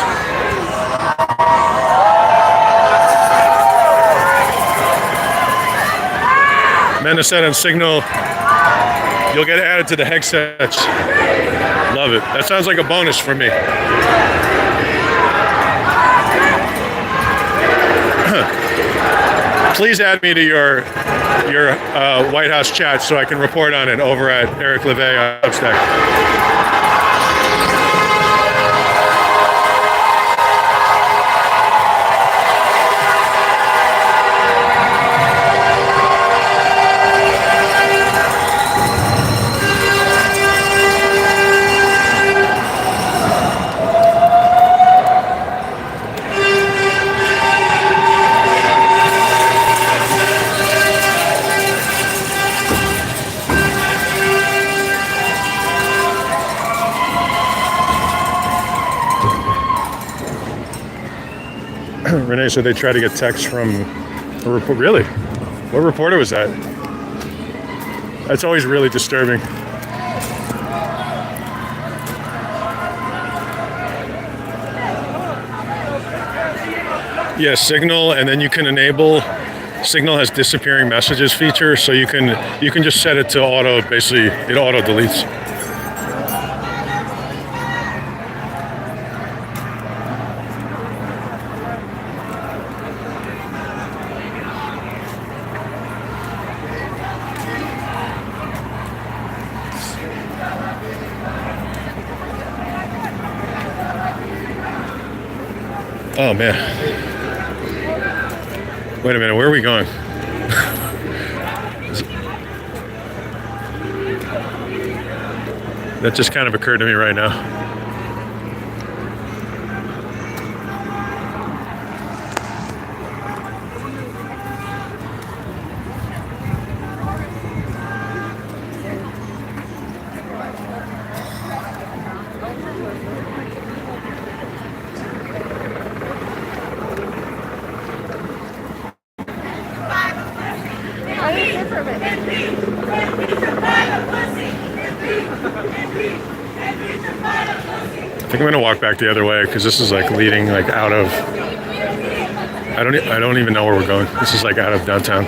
Amanda said on Signal, you'll get added to the headsets. Love it. That sounds like a bonus for me. Please add me to your White House chat so I can report on it over at Eric Levay on Substack. Renee said they tried to get text from a report. Really? What reporter was that? That's always really disturbing. Yeah, Signal, and then you can enable. Signal has disappearing messages feature, so you can just set it to auto. Basically, it auto deletes. Oh man. Wait a minute, where are we going? That just kind of occurred to me right now. I think I'm gonna walk back the other way because this is like leading like out of. I don't even know where we're going. This is like out of downtown.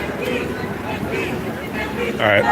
All right.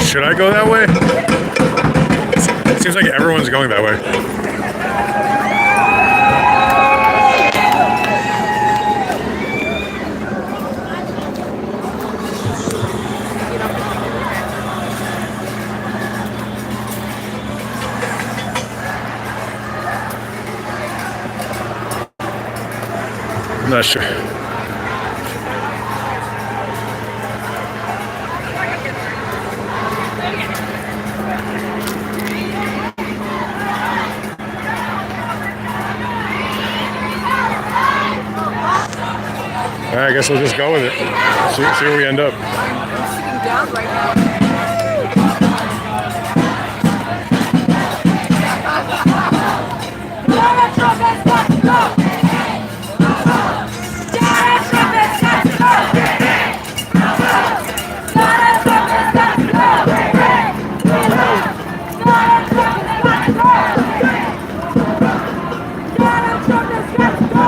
Should I go that way? It seems like everyone's going that way. I'm not sure. All right, I guess we'll just go with it. See where we end up. Sitting down right now. Donald Trump has got to go! Donald Trump has got to go! Donald Trump has got to go! Donald Trump has got to go! Donald Trump has got to go! Donald Trump has got to go! Donald Trump has got to go!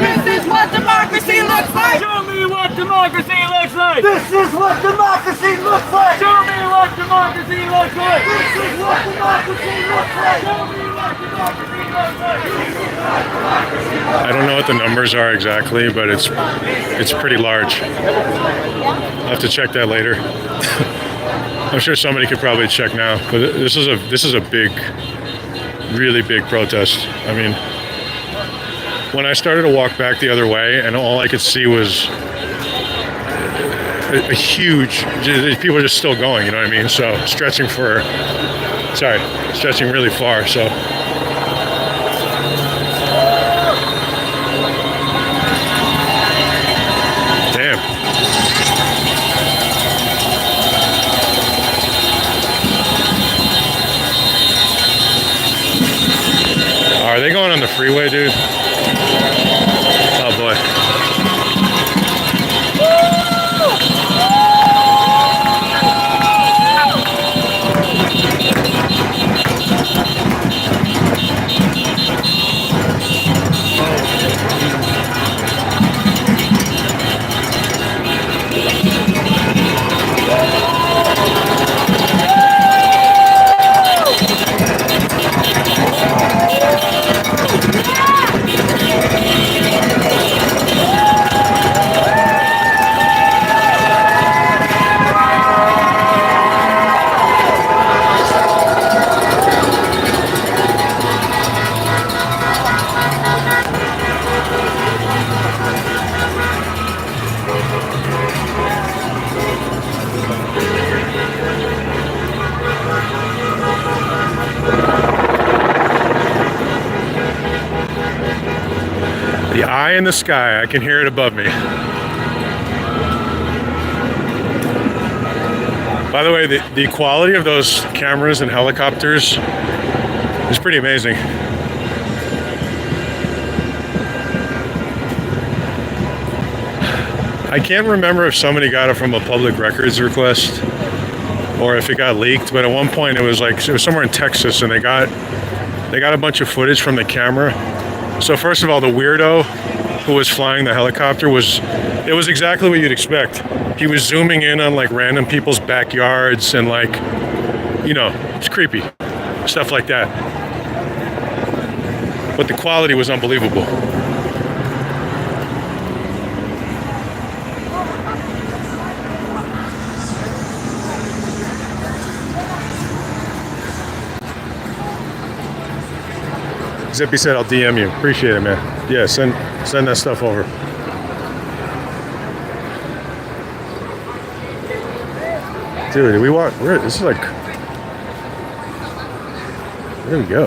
This is what democracy looks like! Show me what democracy looks like! This is what democracy looks like! Show me what democracy looks like! This is what democracy looks like! Show me what democracy looks like! I don't know what the numbers are exactly, but it's pretty large. I'll have to check that later. I'm sure somebody could probably check now, but this is a big, really big protest. I mean, when I started to walk back the other way, and all I could see was a huge, people are just still going, you know what I mean? So stretching really far, so. Damn. Are they going on the freeway, dude? Oh boy. The eye in the sky, I can hear it above me. By the way, the quality of those cameras and helicopters is pretty amazing. I can't remember if somebody got it from a public records request or if it got leaked, but at one point it was somewhere in Texas, and they got a bunch of footage from the camera. So first of all, the weirdo who was flying the helicopter was exactly what you'd expect. He was zooming in on like random people's backyards and like, you know, it's creepy. Stuff like that. But the quality was unbelievable. Zippy said I'll DM you. Appreciate it, man. Yeah, send that stuff over. Dude, we walk. This is like. Where do we go?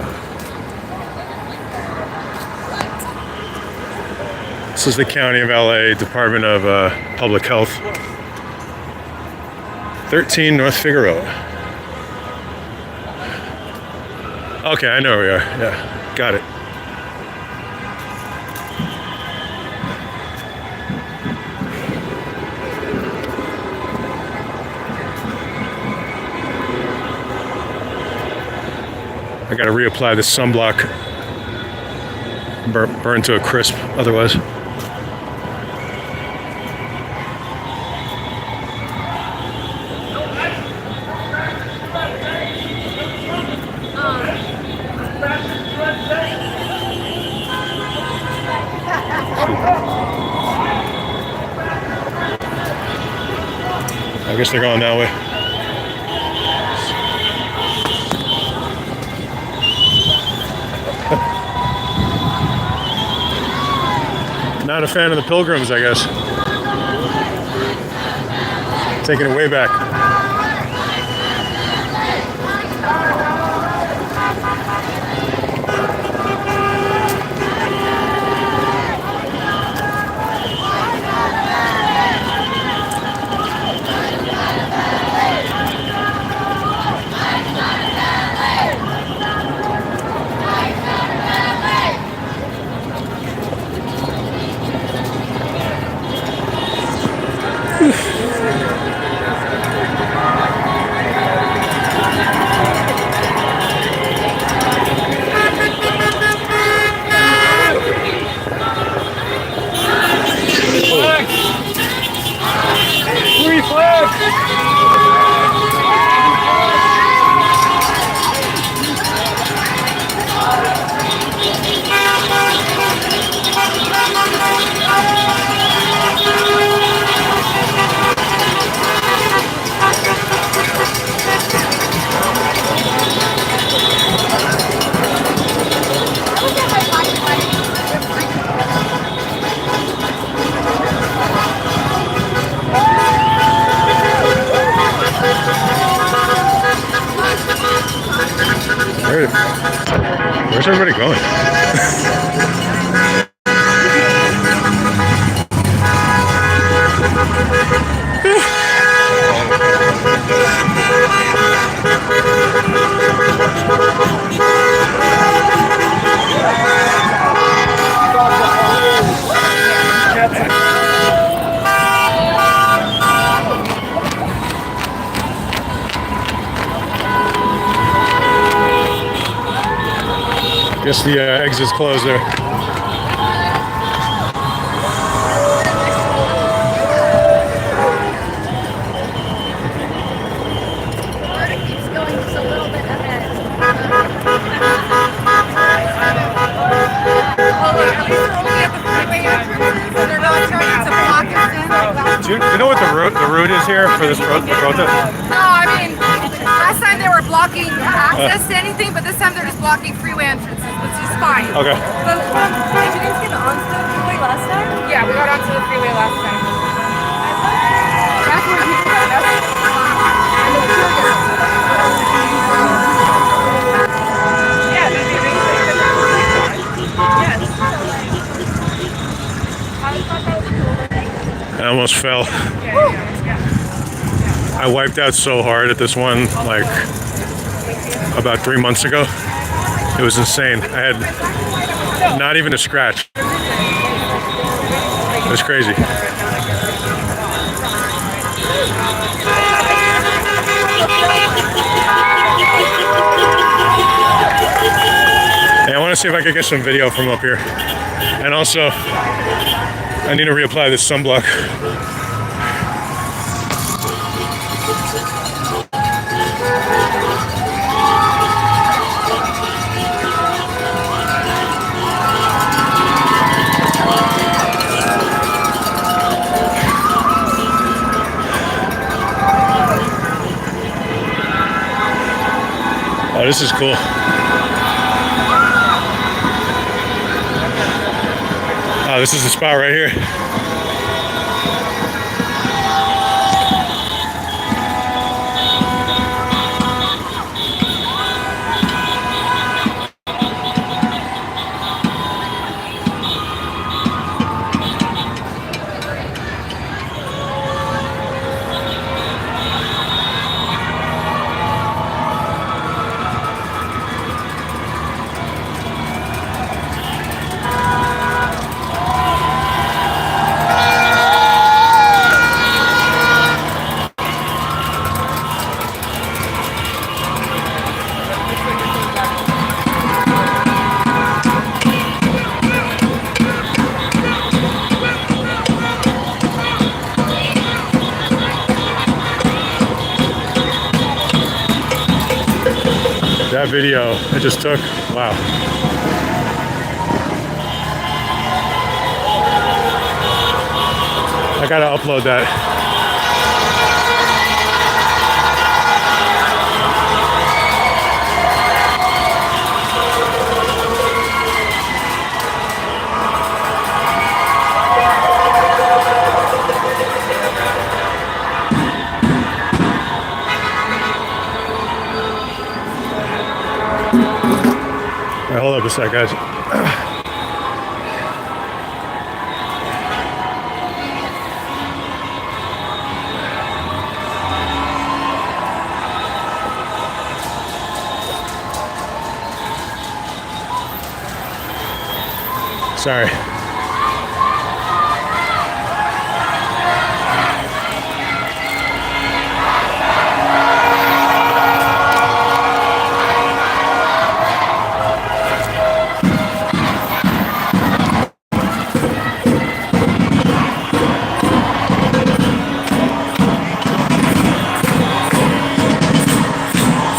This is the County of LA Department of Public Health. 13 North Figueroa. Okay, I know where we are. Yeah, got it. I gotta reapply this sunblock. Burn to a crisp otherwise. I guess they're going that way. Not a fan of the Pilgrims, I guess. Taking it way back. Free flag! Where's everybody going? Guess the exit's closed there. Keeps going just a little bit ahead. Do you know what the route is here for this protest? No, I mean, last time they were blocking access to anything, but this time they're just blocking freeway entrances, which is fine. Okay. But did you guys get onto the freeway last time? Yeah, we got onto the freeway last time. That's where people got arrested. Yeah, that'd be amazing. Yes. I almost fell. I wiped out so hard at this one, like about 3 months ago. It was insane. I had not even a scratch. It was crazy. Hey, I want to see if I could get some video from up here. And also, I need to reapply this sunblock. Oh, this is cool. Oh, this is the spot right here. that video I just took. Wow. I gotta upload that. All right, hold up a sec, guys. Sorry.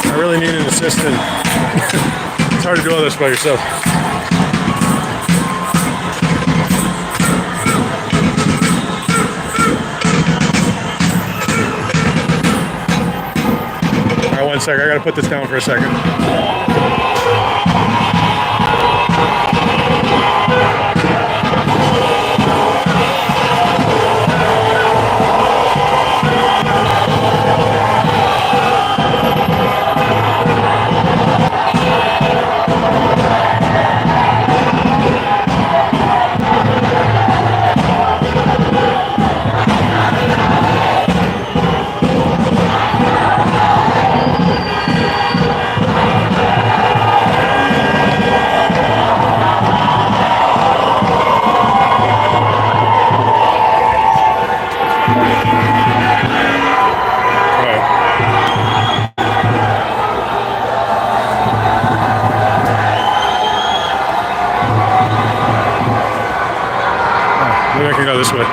I really need an assistant. It's hard to do all this by yourself. All right, one sec. I gotta put this down for a second. Maybe I can go this way.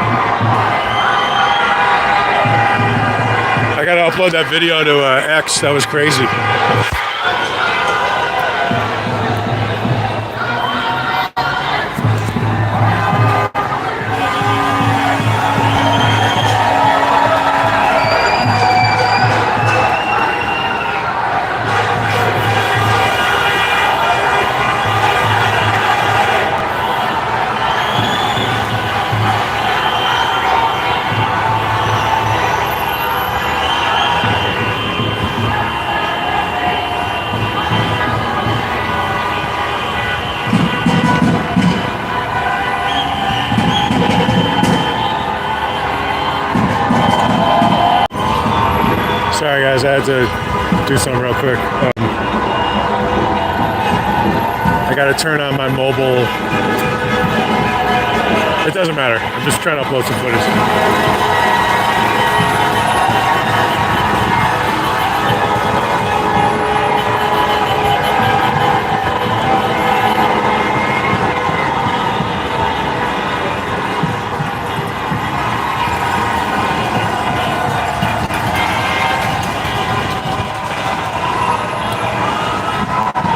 I gotta upload that video to X. That was crazy. Sorry guys, I had to do something real quick. I gotta turn on my mobile. It doesn't matter. I'm just trying to upload some footage.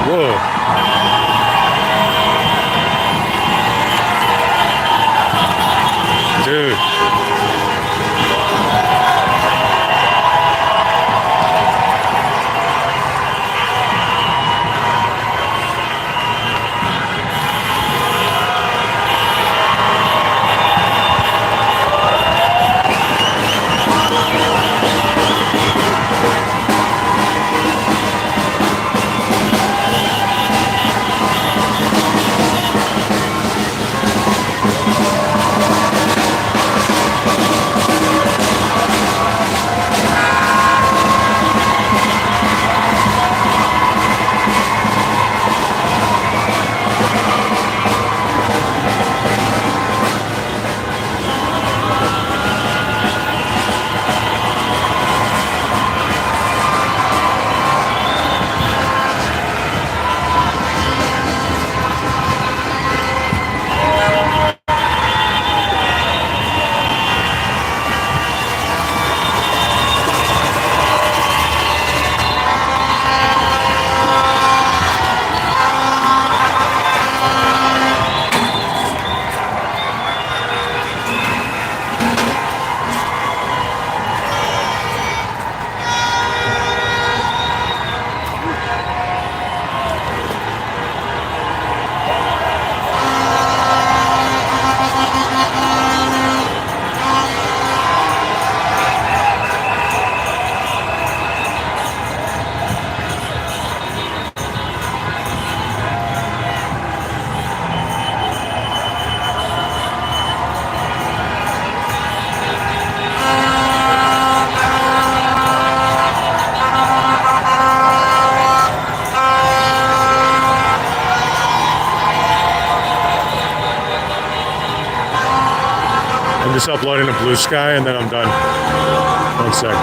Whoa. Dude. I'm just uploading to Blue Sky and then I'm done. One sec.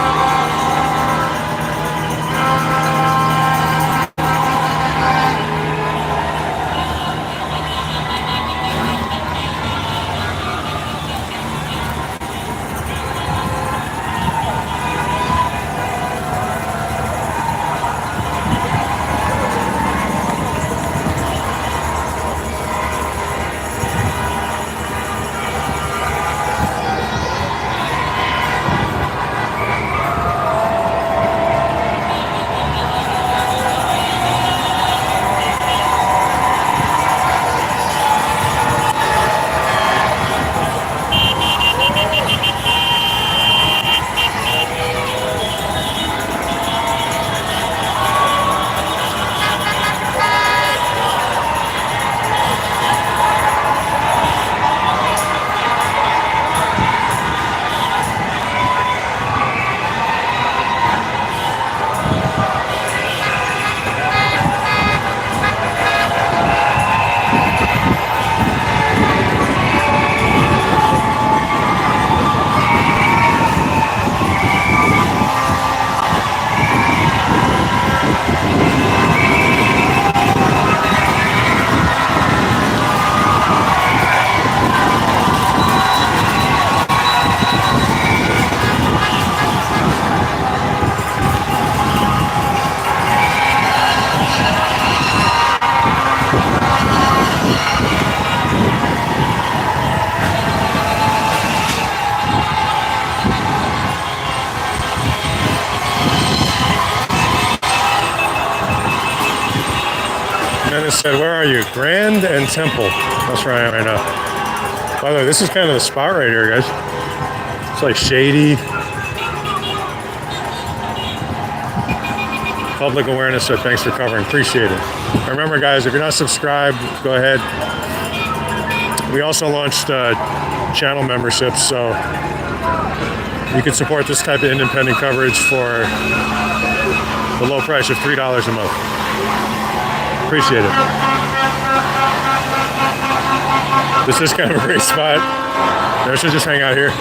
Dennis said, where are you? Grand and Temple. That's where I am right now. By the way, this is kind of the spot right here, guys. It's like Shady. Public awareness, so thanks for covering. Appreciate it. Remember, guys, if you're not subscribed, go ahead. We also launched channel memberships, so you can support this type of independent coverage for the low price of $3 a month. Appreciate it. This is kind of a great spot. I should just hang out here.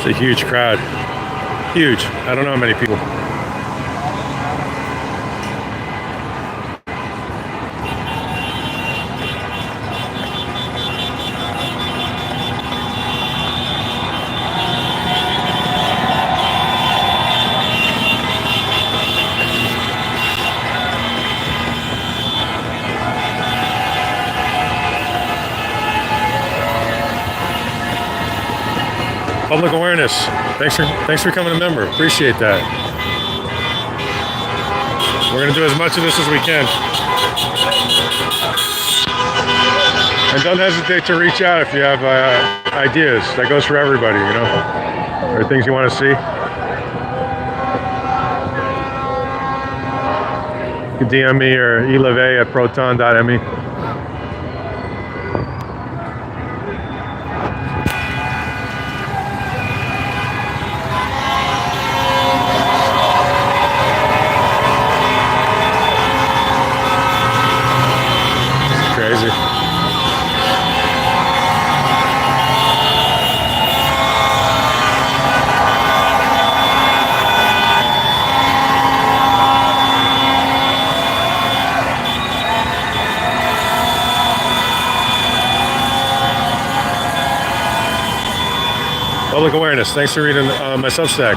It's a huge crowd. Huge. I don't know how many people. Public awareness. Thanks for becoming a member. Appreciate that. We're gonna do as much of this as we can. And don't hesitate to reach out if you have ideas. That goes for everybody, you know, or things you want to see. You can DM me or eleve@proton.me. Public awareness. Thanks for reading my Substack.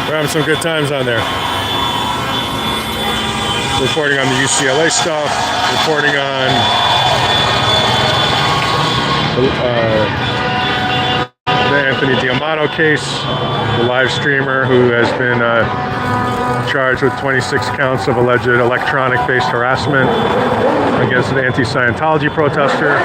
We're having some good times on there. Reporting on the UCLA stuff. Reporting on the Anthony D'Amato case, the live streamer who has been charged with 26 counts of alleged electronic-based harassment against an anti-Scientology protester.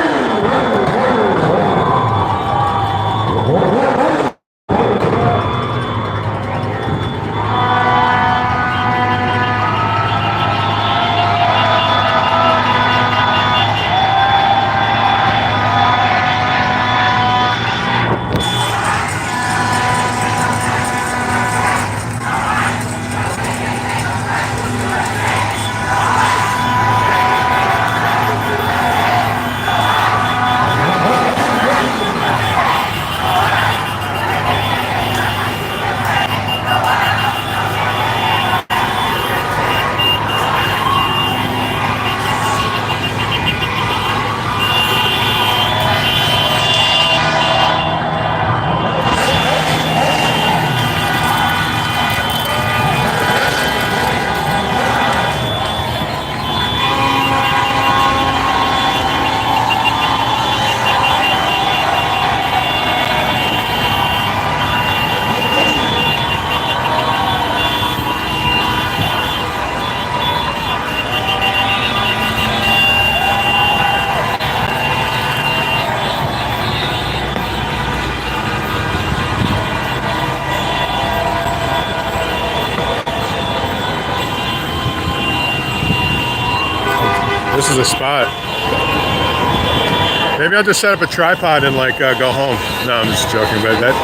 This is a spot. Maybe I'll just set up a tripod and like go home. No, I'm just joking, but that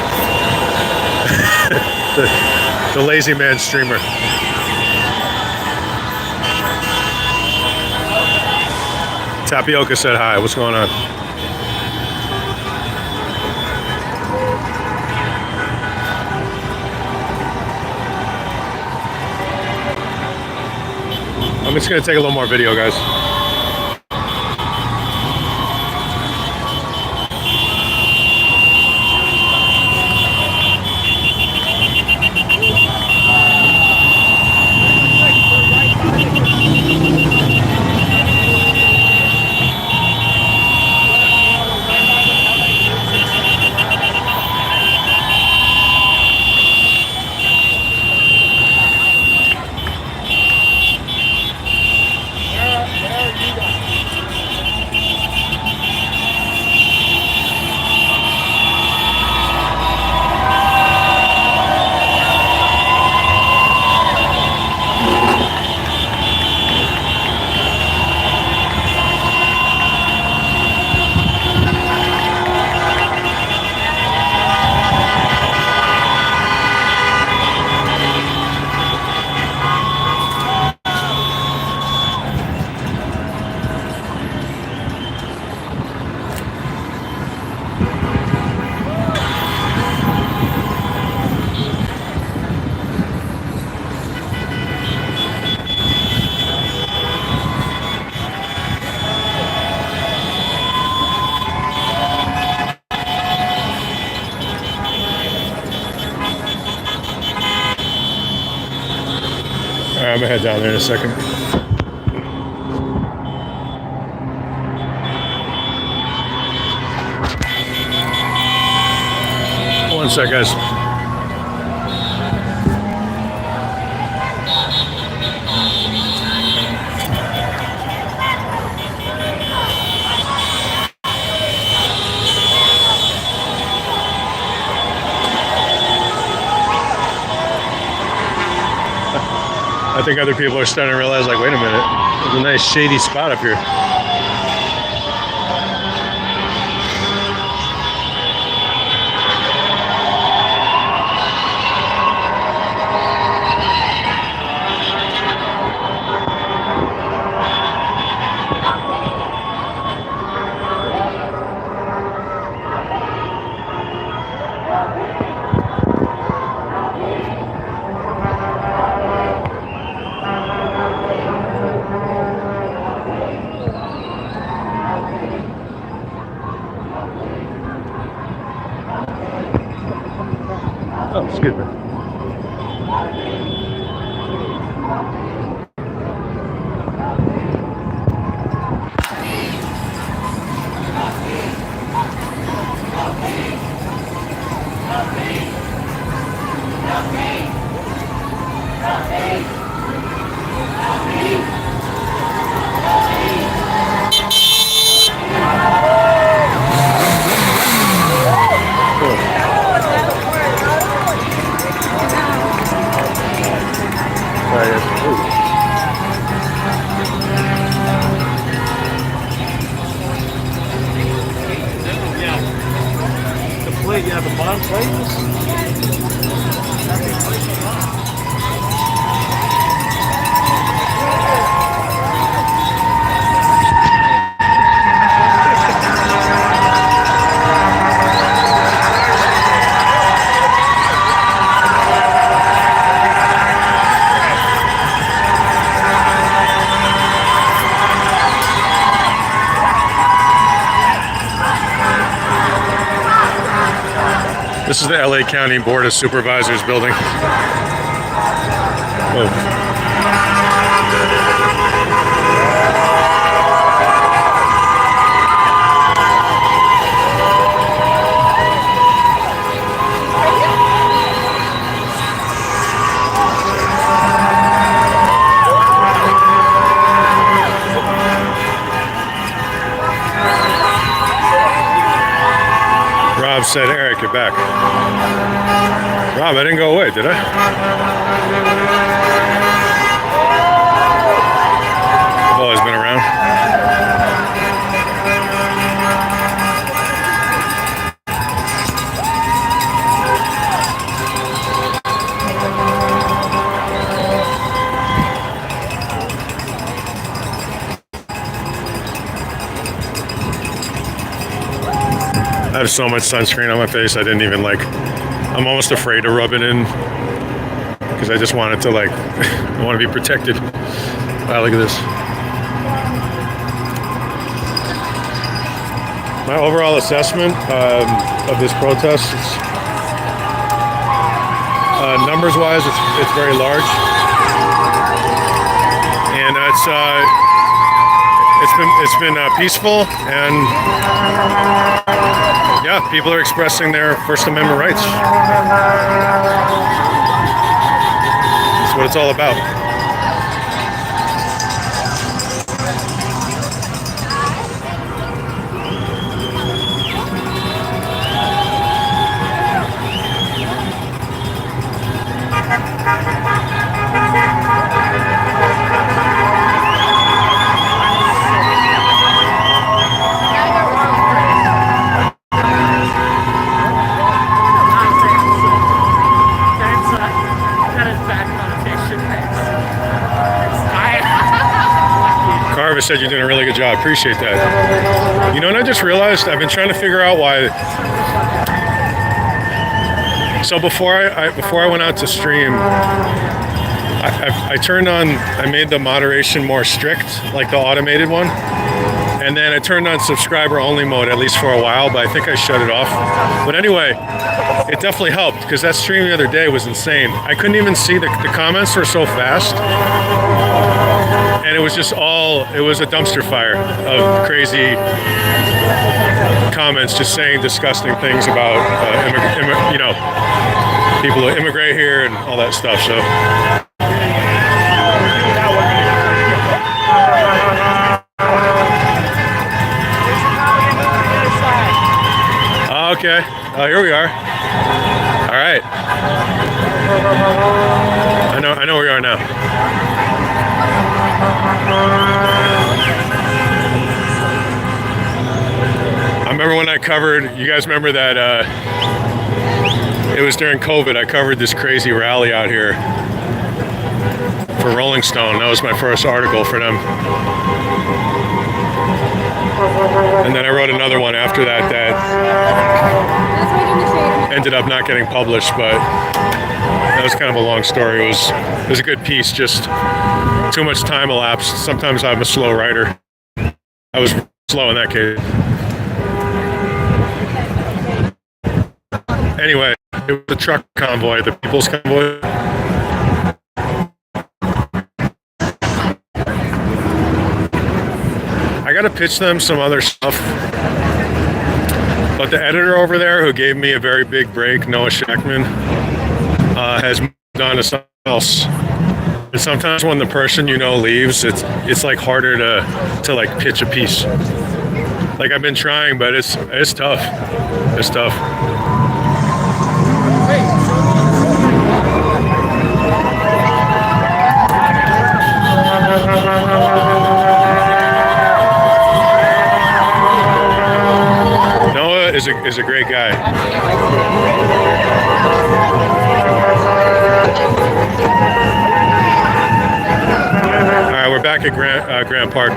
the lazy man streamer. Tapioca said hi. What's going on? I'm just gonna take a little more video, guys. I'm gonna head down there in a second. One sec, guys. I think other people are starting to realize, like, wait a minute, there's a nice shady spot up here. The plate, yeah, the bottom plate. This is the LA County Board of Supervisors building. Oh. Rob said, Eric, you're back. Rob, I didn't go away, did I? I've always been around. I have so much sunscreen on my face, I didn't even I'm almost afraid to rub it in because I just want it to I want to be protected. Wow, look at this. My overall assessment of this protest, numbers wise, it's very large. And it's been peaceful, and yeah, people are expressing their First Amendment rights. That's what it's all about. Carver said you're doing a really good job. Appreciate that. You know, and I just realized I've been trying to figure out why. So before I went out to stream, I turned on. I made the moderation more strict, like the automated one, and then I turned on subscriber only mode at least for a while. But I think I shut it off. But anyway, it definitely helped because that stream the other day was insane. I couldn't even see the comments were so fast. And it was just it was a dumpster fire of crazy comments just saying disgusting things about, people who immigrate here and all that stuff. So. Okay. Oh, here we are. All right. I know where we are now. I remember when I covered, you guys remember that it was during COVID, I covered this crazy rally out here for Rolling Stone. That was my first article for them. And then I wrote another one after that ended up not getting published, but that was kind of a long story. It was a good piece, just too much time elapsed. Sometimes I'm a slow writer. I was slow in that case. Anyway, it was the truck convoy, the People's Convoy. I gotta pitch them some other stuff. But the editor over there, who gave me a very big break, Noah Shackman, has moved on to something else. And sometimes when the person you know leaves, it's like harder to like pitch a piece. Like I've been trying, but it's tough. It's tough. Noah is a great guy. All right, we're back at Grant Park,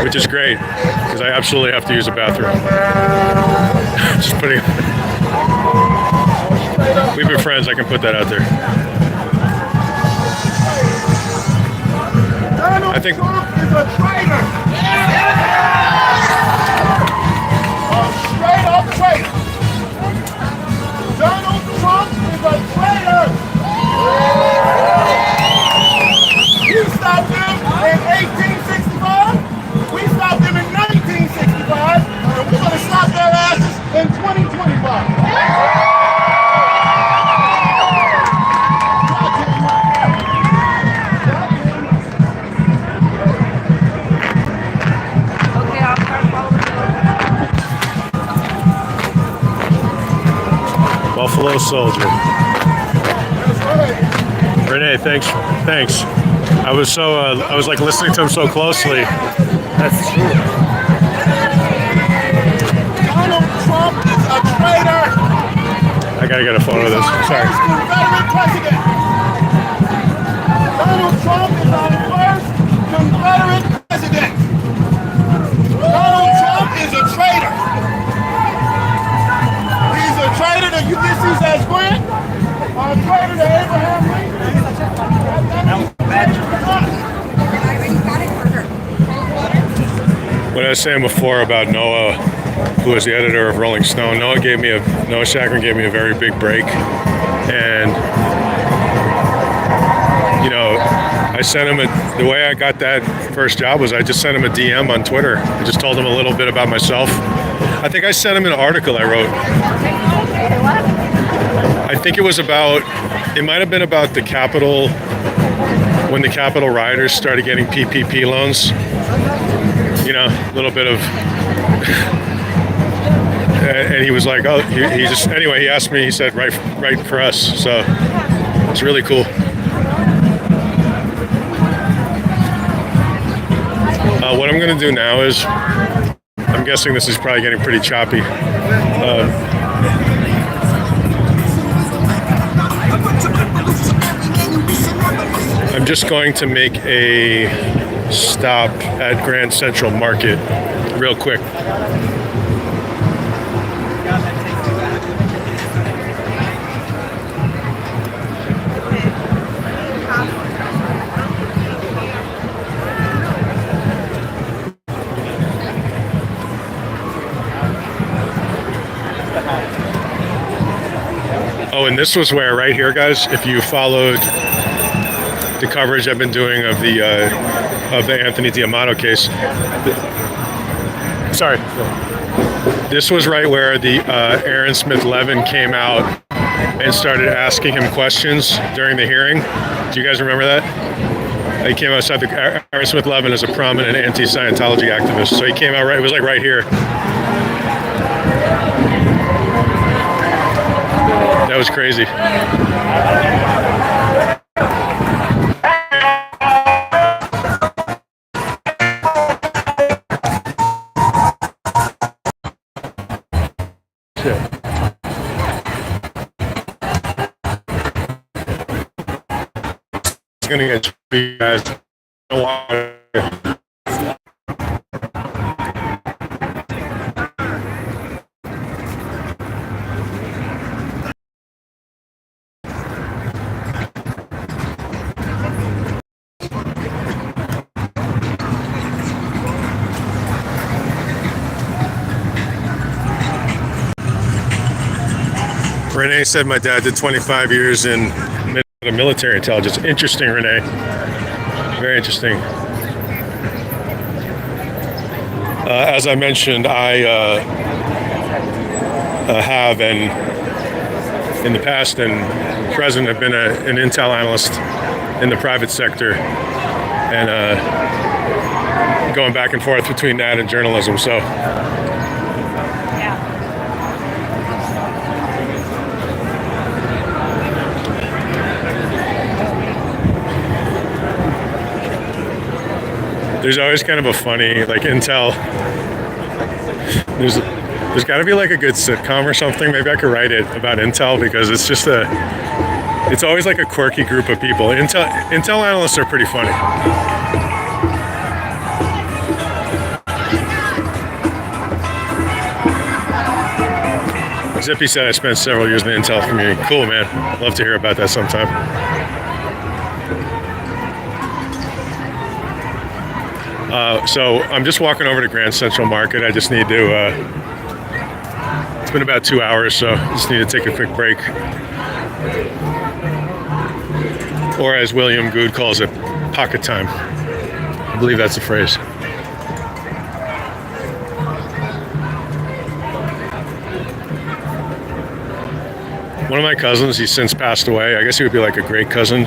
which is great because I absolutely have to use a bathroom. Just putting. We've been friends. I can put that out there. I think. Straight up traitor. Donald Trump is a traitor. You stopped him in 1865. We stopped him in 1965, and we're going to stop their asses in 2025. Buffalo Soldier. Renee, thanks. I was like listening to him so closely. That's true. Donald Trump is a traitor. I gotta get a photo of this. Sorry. Confederate president. Donald Trump is our first Confederate president. Donald Trump is a traitor. He's a traitor to Ulysses S. Grant, a traitor to Abraham Lincoln. What I was saying before about Noah, who was the editor of Rolling Stone, Noah Shackman gave me a very big break, and you know, I sent him the way I got that first job was I just sent him a DM on Twitter. I just told him a little bit about myself. I think I sent him an article I wrote. I think it might have been about the Capitol, when the Capitol rioters started getting PPP loans. You know, a little bit of, and he was like, oh, he just, anyway, he asked me, he said, write for us. So it's really cool. What I'm going to do now is, I'm guessing this is probably getting pretty choppy. I'm just going to make a stop at Grand Central Market real quick. Oh, and this was where, right here, guys, if you followed the coverage I've been doing of the Anthony D'Amato case. Sorry. This was right where the Aaron Smith Levin came out and started asking him questions during the hearing. Do you guys remember that? He came outside. Aaron Smith Levin is a prominent anti-Scientology activist, so he came out right. It was like right here. That was crazy. It's gonna get you guys. Renee said my dad did 25 years in military intelligence. Interesting, Renee. Very interesting. As I mentioned, I have and in the past and present have been an intel analyst in the private sector, and going back and forth between that and journalism. So there's always kind of a funny, like, intel. There's got to be like a good sitcom or something. Maybe I could write it about intel, because it's just it's always like a quirky group of people. Intel analysts are pretty funny. Zippy said I spent several years in the intel community. Cool, man. Love to hear about that sometime. So I'm just walking over to Grand Central Market. I just need to, it's been about 2 hours, so I just need to take a quick break. Or as William Good calls it, pocket time. I believe that's the phrase. One of my cousins, he's since passed away. I guess he would be like a great cousin.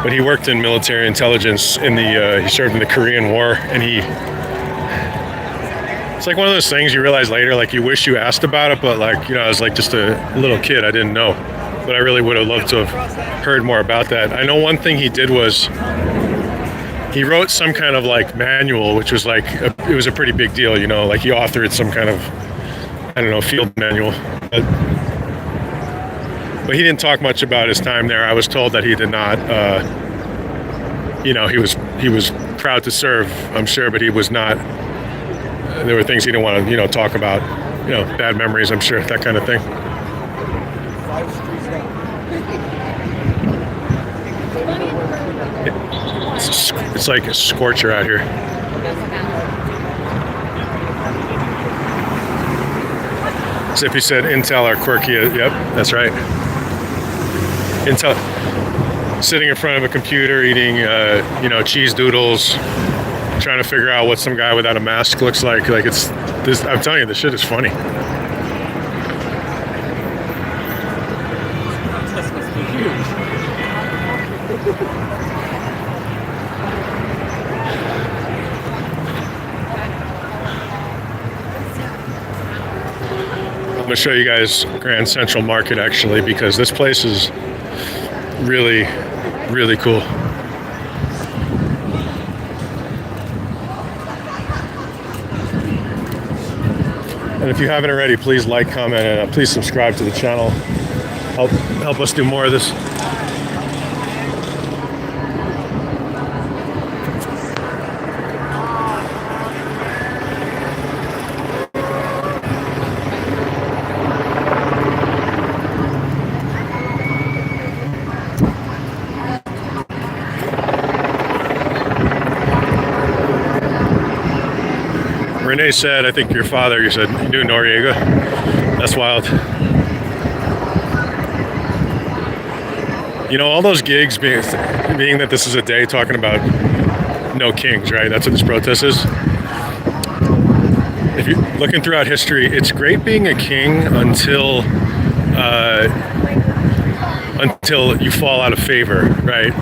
But he worked in military intelligence in he served in the Korean War, and it's like one of those things you realize later, like you wish you asked about it, but like, I was like just a little kid, I didn't know. But I really would have loved to have heard more about that. I know one thing he did was he wrote some kind of like manual, which was like, it was a pretty big deal, like he authored some kind of, I don't know, field manual. But he didn't talk much about his time there. I was told that he did not, he was proud to serve, I'm sure, but he was not, there were things he didn't want to, talk about, bad memories, I'm sure, that kind of thing. It's like a scorcher out here. Zippy said Intel are quirky. Yep, that's right. Intel, sitting in front of a computer eating, cheese doodles, trying to figure out what some guy without a mask looks like. Like it's this. I'm telling you, this shit is funny. I'm gonna show you guys Grand Central Market actually, because this place is really, really cool. And if you haven't already, please like, comment, and please subscribe to the channel. Help us do more of this. Renee said, I think your father, you said, knew Noriega. That's wild. All those gigs, being that this is a day talking about no kings, right? That's what this protest is. If you're looking throughout history, it's great being a king until you fall out of favor, right?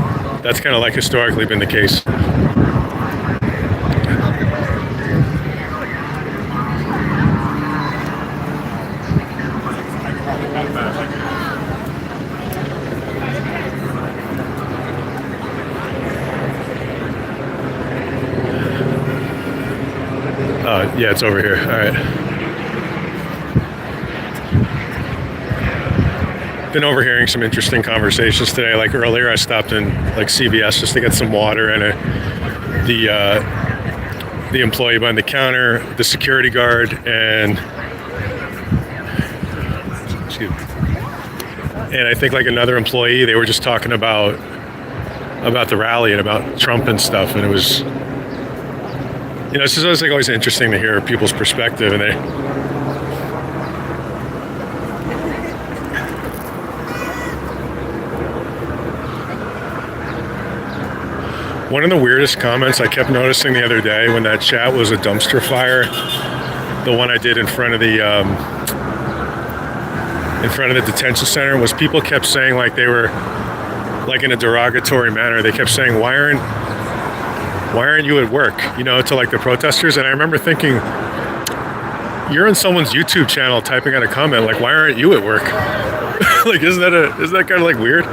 That's kind of like historically been the case. Yeah, it's over here. All right. Been overhearing some interesting conversations today. Like earlier, I stopped in like CVS just to get some water, and the employee behind the counter, the security guard, and I think like another employee. They were just talking about the rally and about Trump and stuff, and it was. It's just always interesting to hear people's perspective, and One of the weirdest comments I kept noticing the other day when that chat was a dumpster fire, the one I did in front of the detention center, was people kept saying like they were like in a derogatory manner. They kept saying, why aren't you at work? You know, to like the protesters. And I remember thinking, you're on someone's YouTube channel typing out a comment like, why aren't you at work? Like, isn't that kind of like weird?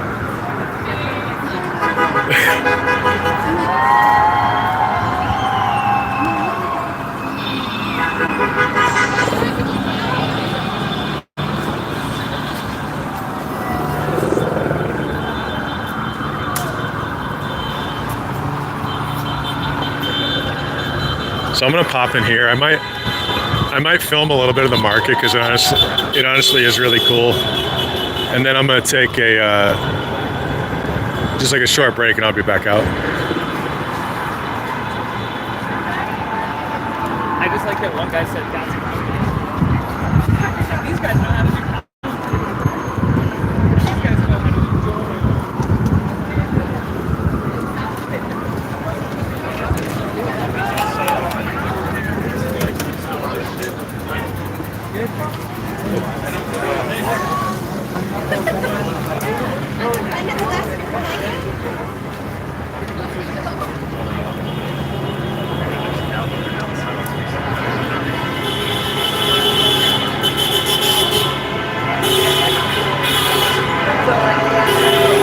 So I'm gonna pop in here. I might film a little bit of the market because it honestly is really cool. And then I'm gonna take a just like a short break, and I'll be back out. I just like that one guy said, "That's these guys know how to do." These guys know how to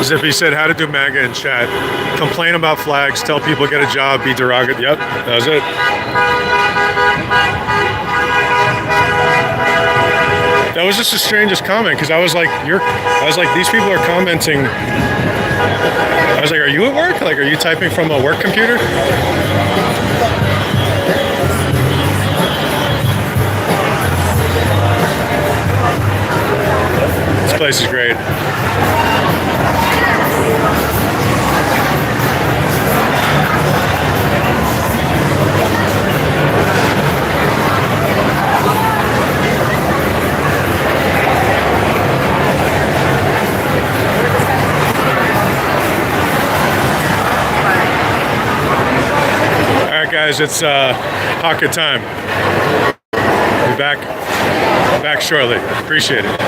Zippy said, how to do MAGA in chat. Complain about flags, tell people get a job, be derogatory. Yep, that was it. That was just the strangest comment because I was like, these people are commenting. I was like, are you at work? Like, are you typing from a work computer? This place is great. Guys, it's pocket time. Be back shortly. Appreciate it.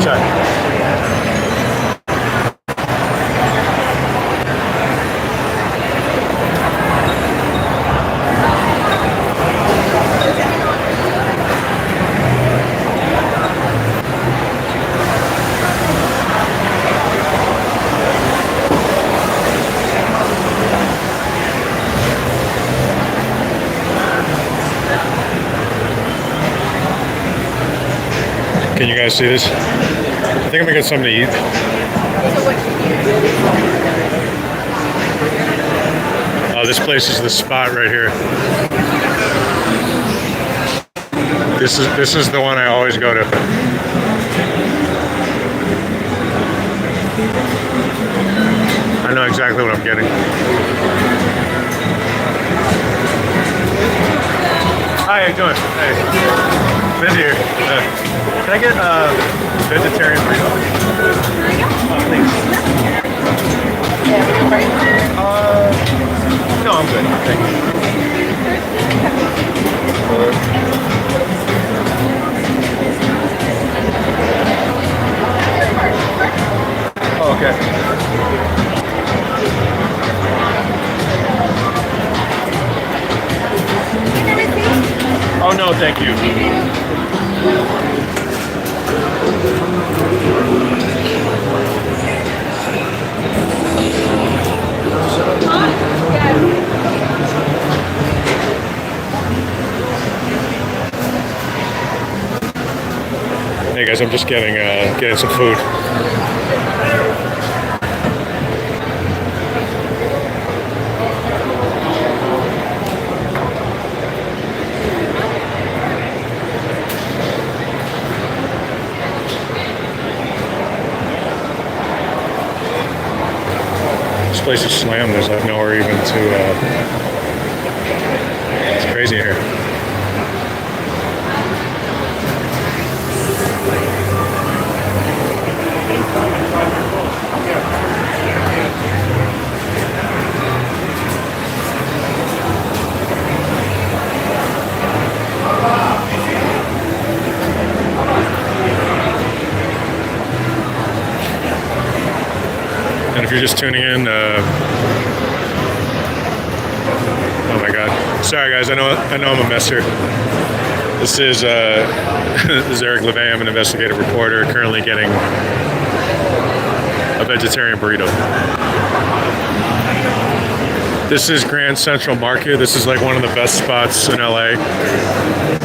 Check. Can you guys see this? I think I'm gonna get something to eat. Oh, this place is the spot right here. This is the one I always go to. I know exactly what I'm getting. Hi, how you doing? Hey. Busy here. Can I get a vegetarian burrito? Oh, thanks. No, I'm good. Thank you. Oh, okay. Oh, no, thank you. Hey guys, I'm just getting some food. This place is slammed. There's like nowhere even to. It's crazy here. you're just tuning in, oh my God, sorry guys, I know I'm a mess here. This is this is Eric LeVay. I'm an investigative reporter, currently getting a vegetarian burrito. This is Grand Central Market. This is like one of the best spots in LA.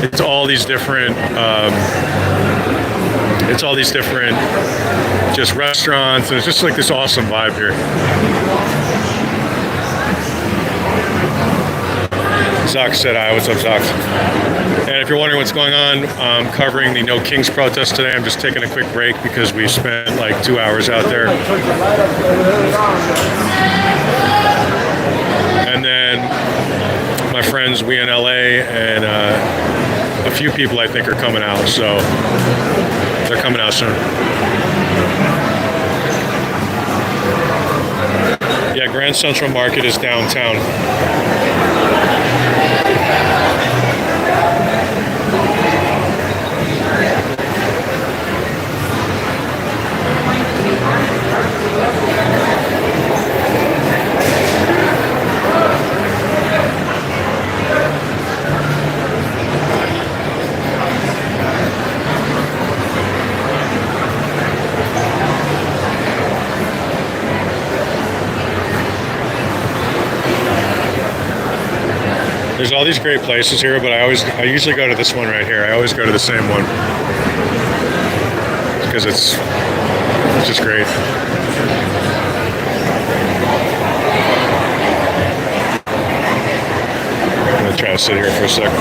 It's all these different just restaurants, and it's just like this awesome vibe here. Zox said hi. What's up, Zox? And if you're wondering what's going on, I'm covering the No Kings protest today. I'm just taking a quick break because we spent like 2 hours out there. And then my friends, we in LA, and a few people I think are coming out, so they're coming out soon. Yeah, Grand Central Market is downtown. There's all these great places here, but I usually go to this one right here. I always go to the same one because it's just great. I'm gonna try to sit here for a second.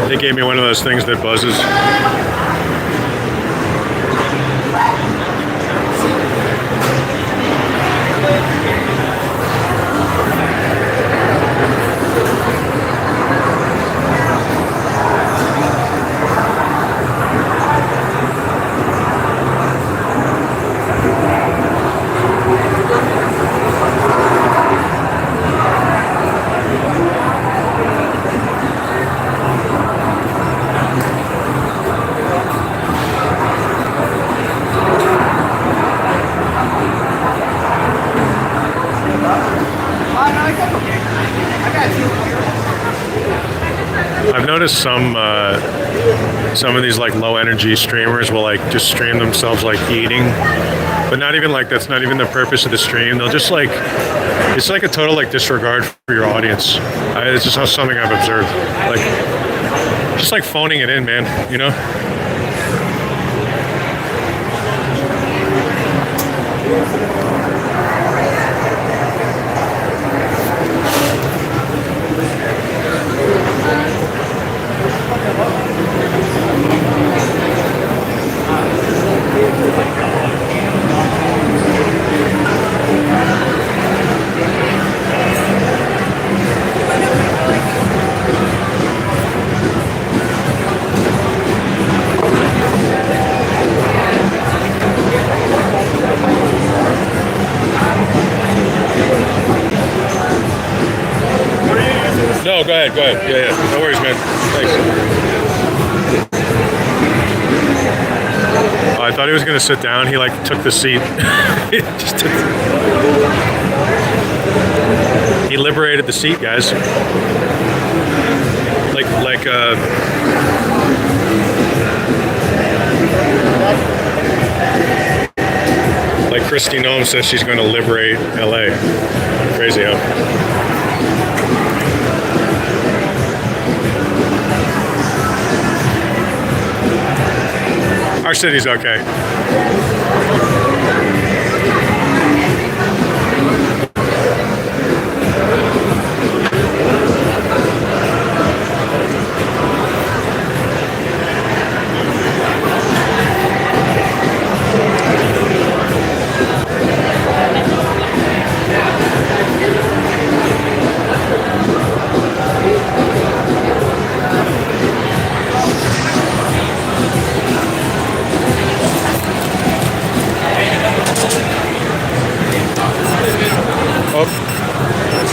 They gave me one of those things that buzzes. I've noticed some of these like low energy streamers will like just stream themselves like eating, but not even like that's not even the purpose of the stream. They'll just like, it's like a total like disregard for your audience. It's just something I've observed, like just like phoning it in, man, you know. No, go ahead. Yeah. No worries, man. Thanks. Oh, I thought he was gonna sit down. He like took the seat. He liberated the seat, guys. Like Christy Nome says she's going to liberate LA. Crazy, huh? Our city's okay.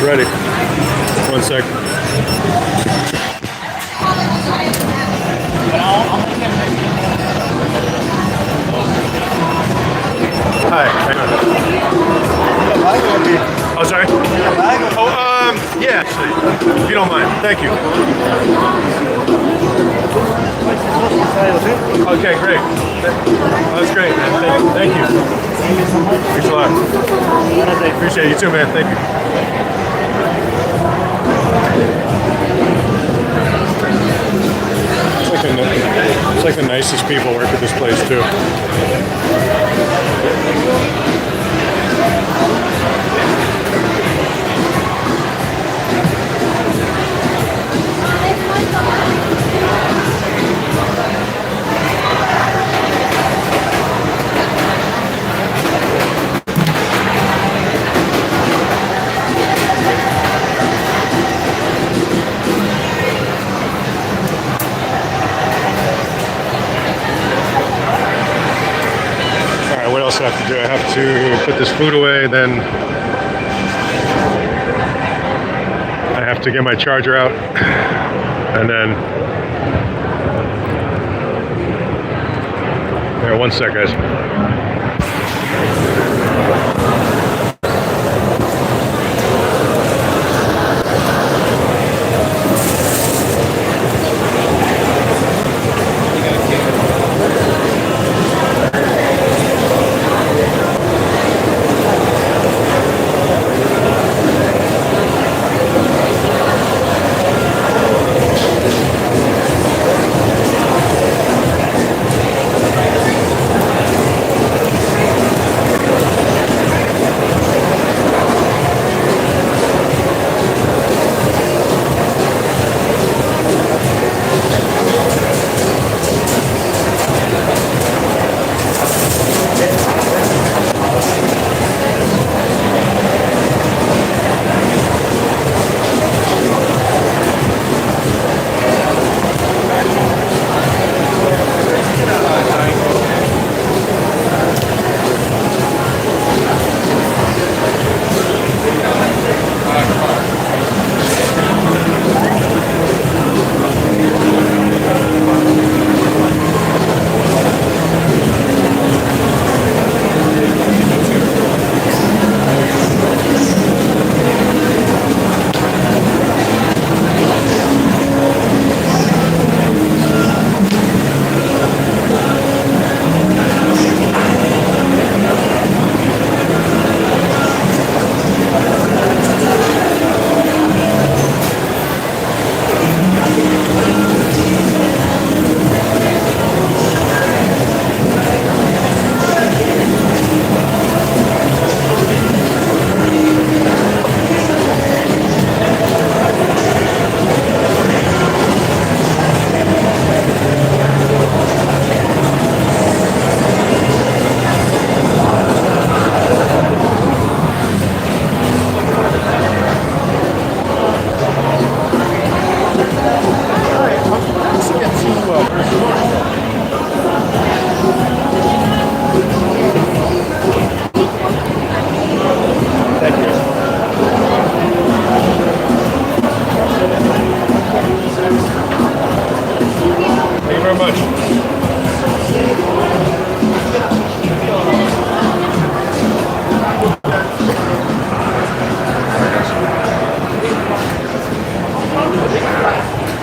ready. One sec. Hi. Hang on. Oh, sorry. Oh, yeah, actually, if you don't mind. Thank you. Okay, great. That's great, man. Thank you. Thanks a lot. Appreciate it. You too, man. Thank you. It's like the nicest people work at this place, too. What else do I have to do? I have to put this food away, then I have to get my charger out, and then, yeah, one sec, guys.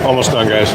Almost done, guys.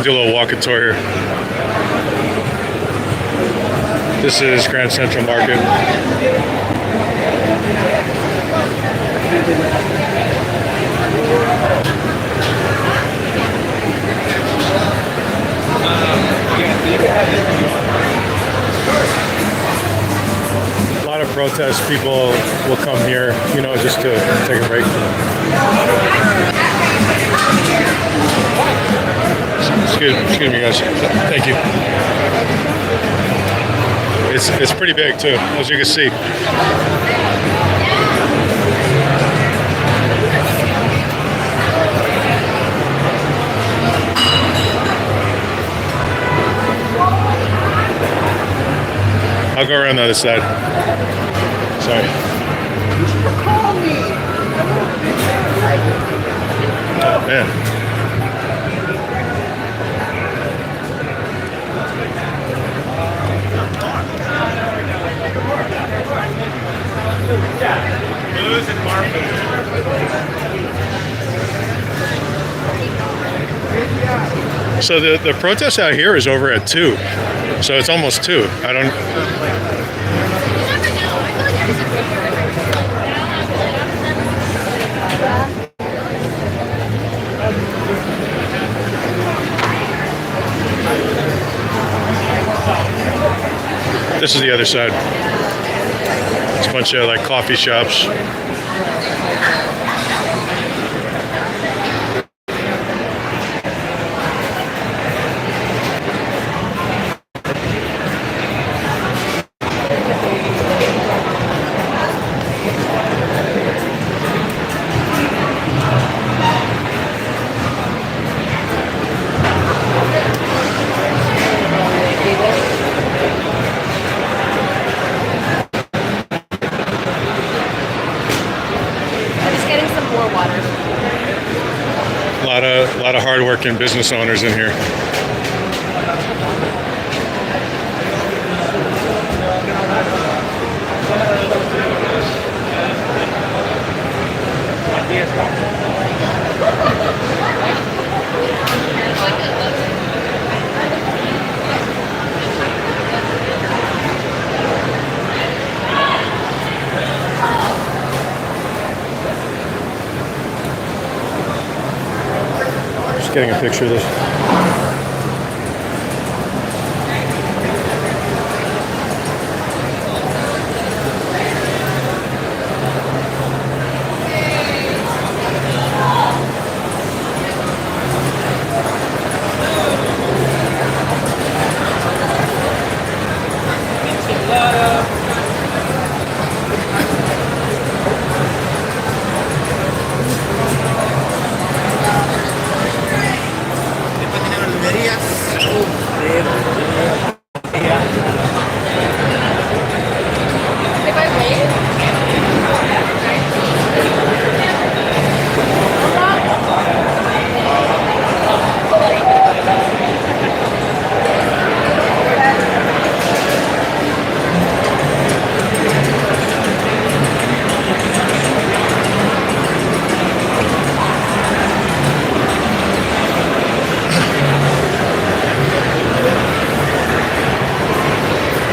do a little walking tour here. This is Grand Central Market. A lot of protest people will come here, you know, just to take a break. Excuse me, guys. Thank you. It's pretty big too, as you can see. I'll go around the other side. Sorry. Oh, man. So the protest out here is over at 2. So it's almost 2. I don't. This is the other side. It's a bunch of like coffee shops. A lot of hard-working business owners in here. Getting a picture of this.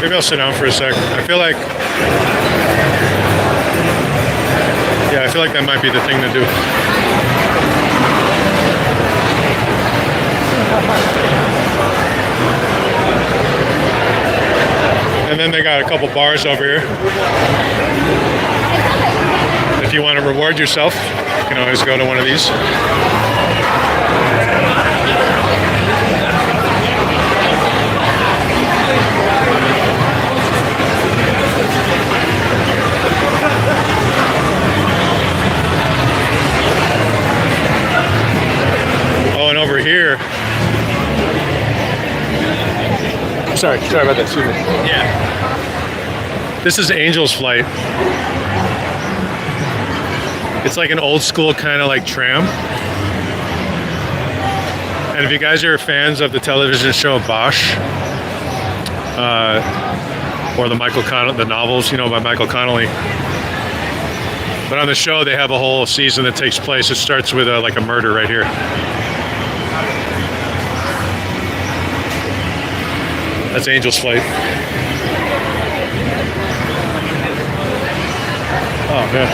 Maybe I'll sit down for a sec. I feel like that might be the thing to do. And then they got a couple bars over here. If you want to reward yourself, you can always go to one of these. Oh, and over here. Sorry about that. Excuse me. Yeah. This is Angel's Flight. It's like an old school kind of like tram. And if you guys are fans of the television show Bosch, or the novels, by Michael Connelly. But on the show, they have a whole season that takes place. It starts with like a murder right here. That's Angel's flight. Oh man.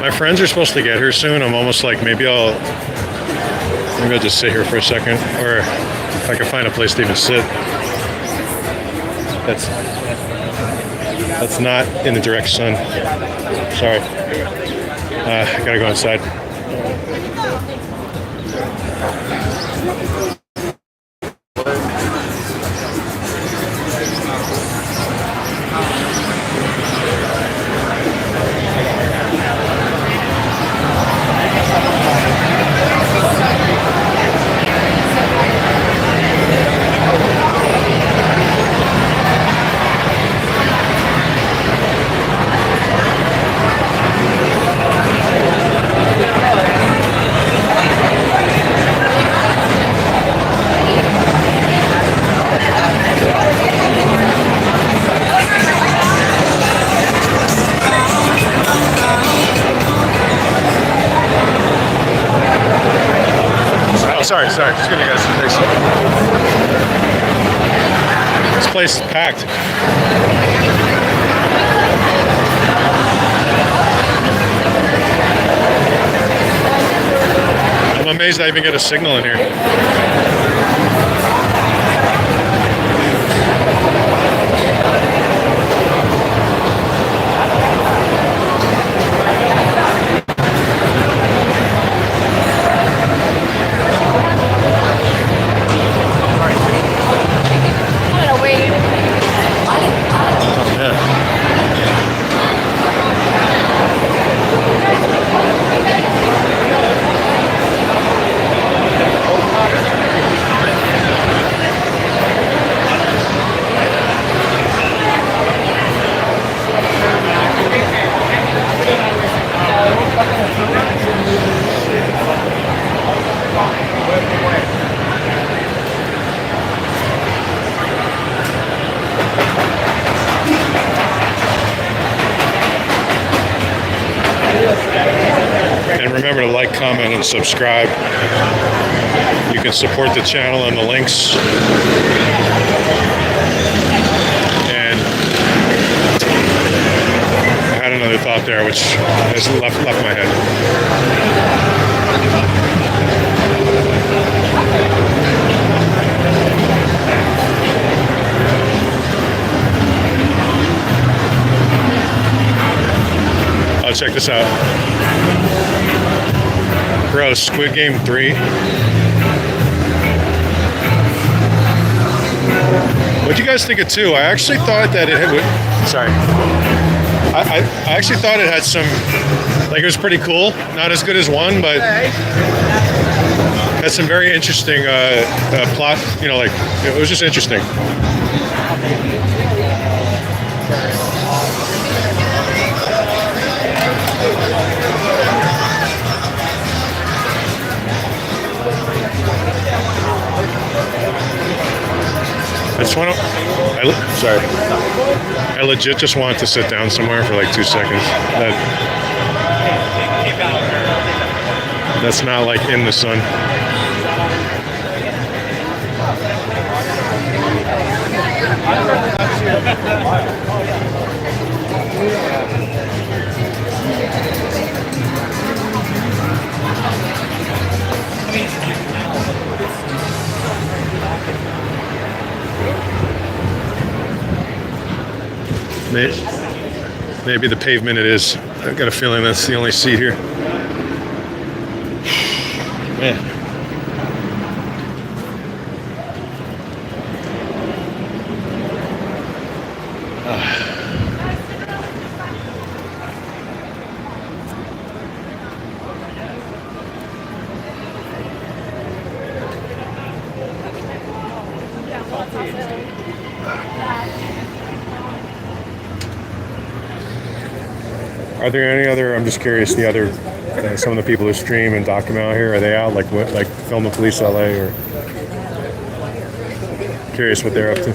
My friends are supposed to get here soon. I'm almost like maybe I'll just sit here for a second, or if I can find a place to even sit. That's not in the direct sun. Sorry. I gotta go inside. Sorry. Just kidding, guys. Thanks. This place is packed. I'm amazed I even get a signal in here. And remember to like, comment, and subscribe. You can support the channel on the links. And I had another thought there which has left my head. Oh, check this out. Bro, Squid Game 3. What'd you guys think of 2? I actually thought that it had... Sorry. I actually thought it had some... Like, it was pretty cool. Not as good as 1, but... Had some very interesting plot. You know, like, it was just interesting. I just want to, I legit just wanted to sit down somewhere for like 2 seconds. That's not like in the sun. Maybe the pavement it is. I've got a feeling that's the only seat here. Man. Are there any other, I'm just curious, the other some of the people who stream and document out here, are they out like what, like Film the Police LA, or curious what they're up to?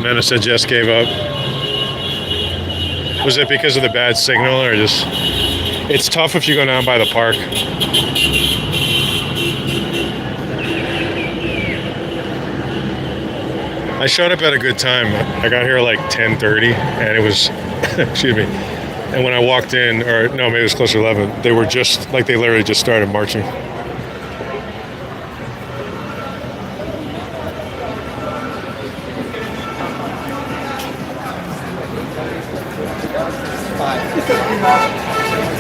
Menace just gave up. Was it because of the bad signal, or just? It's tough if you go down by the park. I showed up at a good time. I got here like 10:30, and it was, excuse me. And when I walked in, or no, maybe it was closer to 11. They were just like they literally just started marching.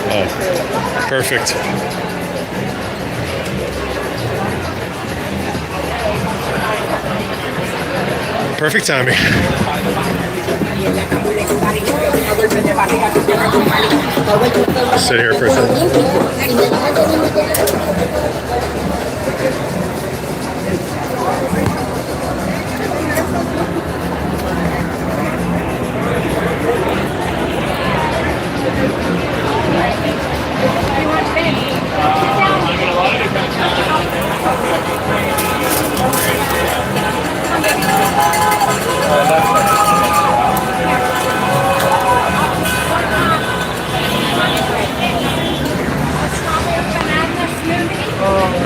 Oh, perfect. Perfect timing. Sit here for a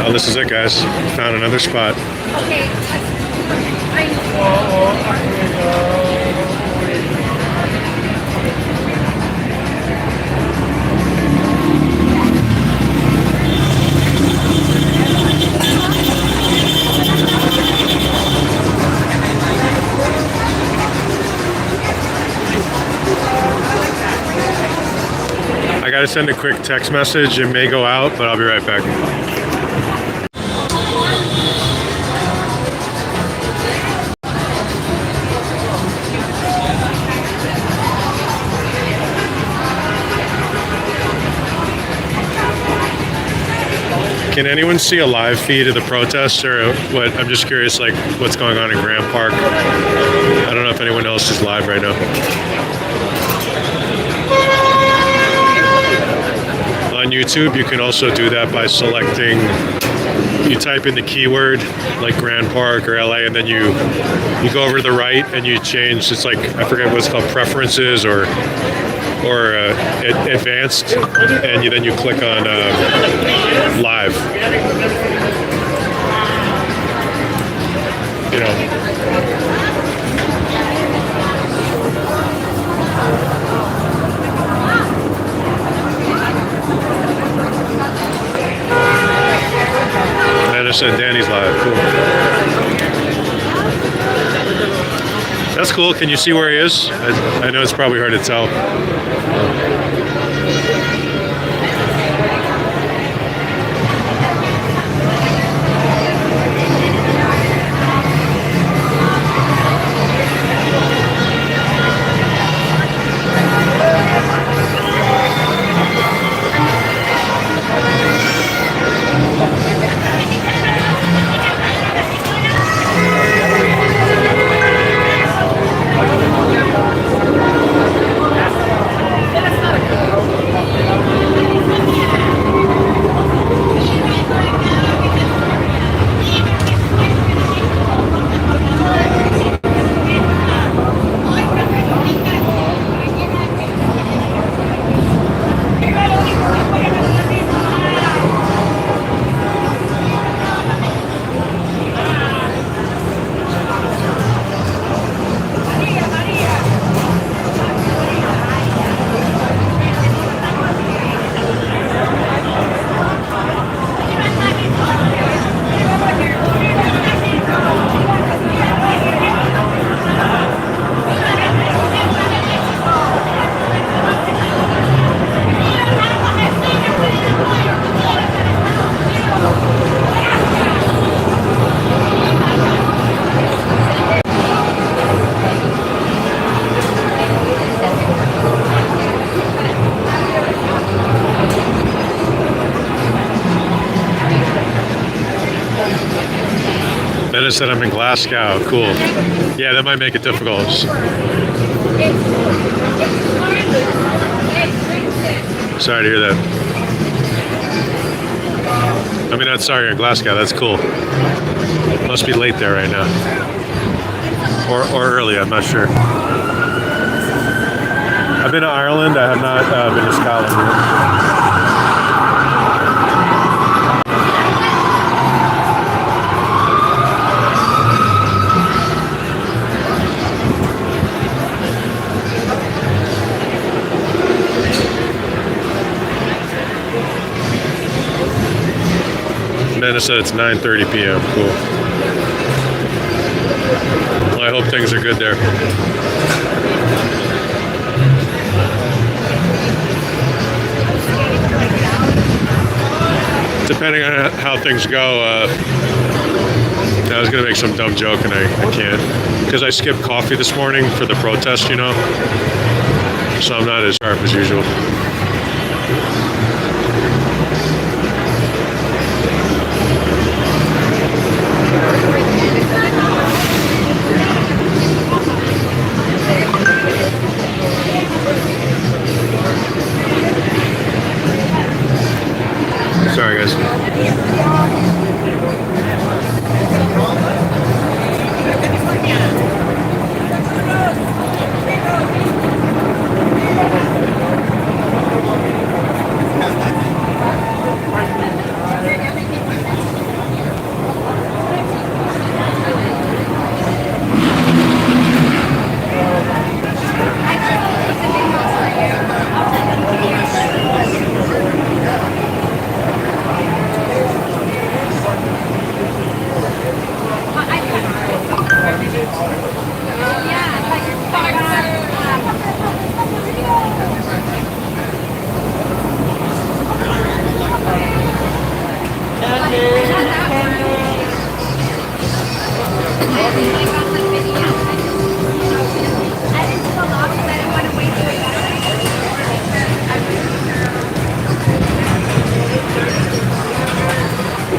Oh, this is it, guys. Found another spot. Okay. I gotta send a quick text message. It may go out, but I'll be right back. Can anyone see a live feed of the protests, or what? I'm just curious, like what's going on in Grant Park. I don't know if anyone else is live right now. On YouTube, you can also do that by selecting, you type in the keyword like Grand Park or LA, and then you go over to the right and you change, it's like, I forget what it's called, preferences or advanced, and then you click on live. You know. Menace and Danny's live. Cool. That's cool. Can you see where he is? I know it's probably hard to tell. Amanda said I'm in Glasgow. Cool. Yeah, that might make it difficult. Sorry to hear that. I mean, not sorry, you're in Glasgow. That's cool. Must be late there right now. Or early, I'm not sure. I've been to Ireland. I have not been to Scotland yet. Amanda said it's 9:30 p.m. Cool. Well, I hope things are good there. Depending on how things go, I was gonna make some dumb joke and I can't, because I skipped coffee this morning for the protest, you know. So I'm not as sharp as usual. Sorry, guys.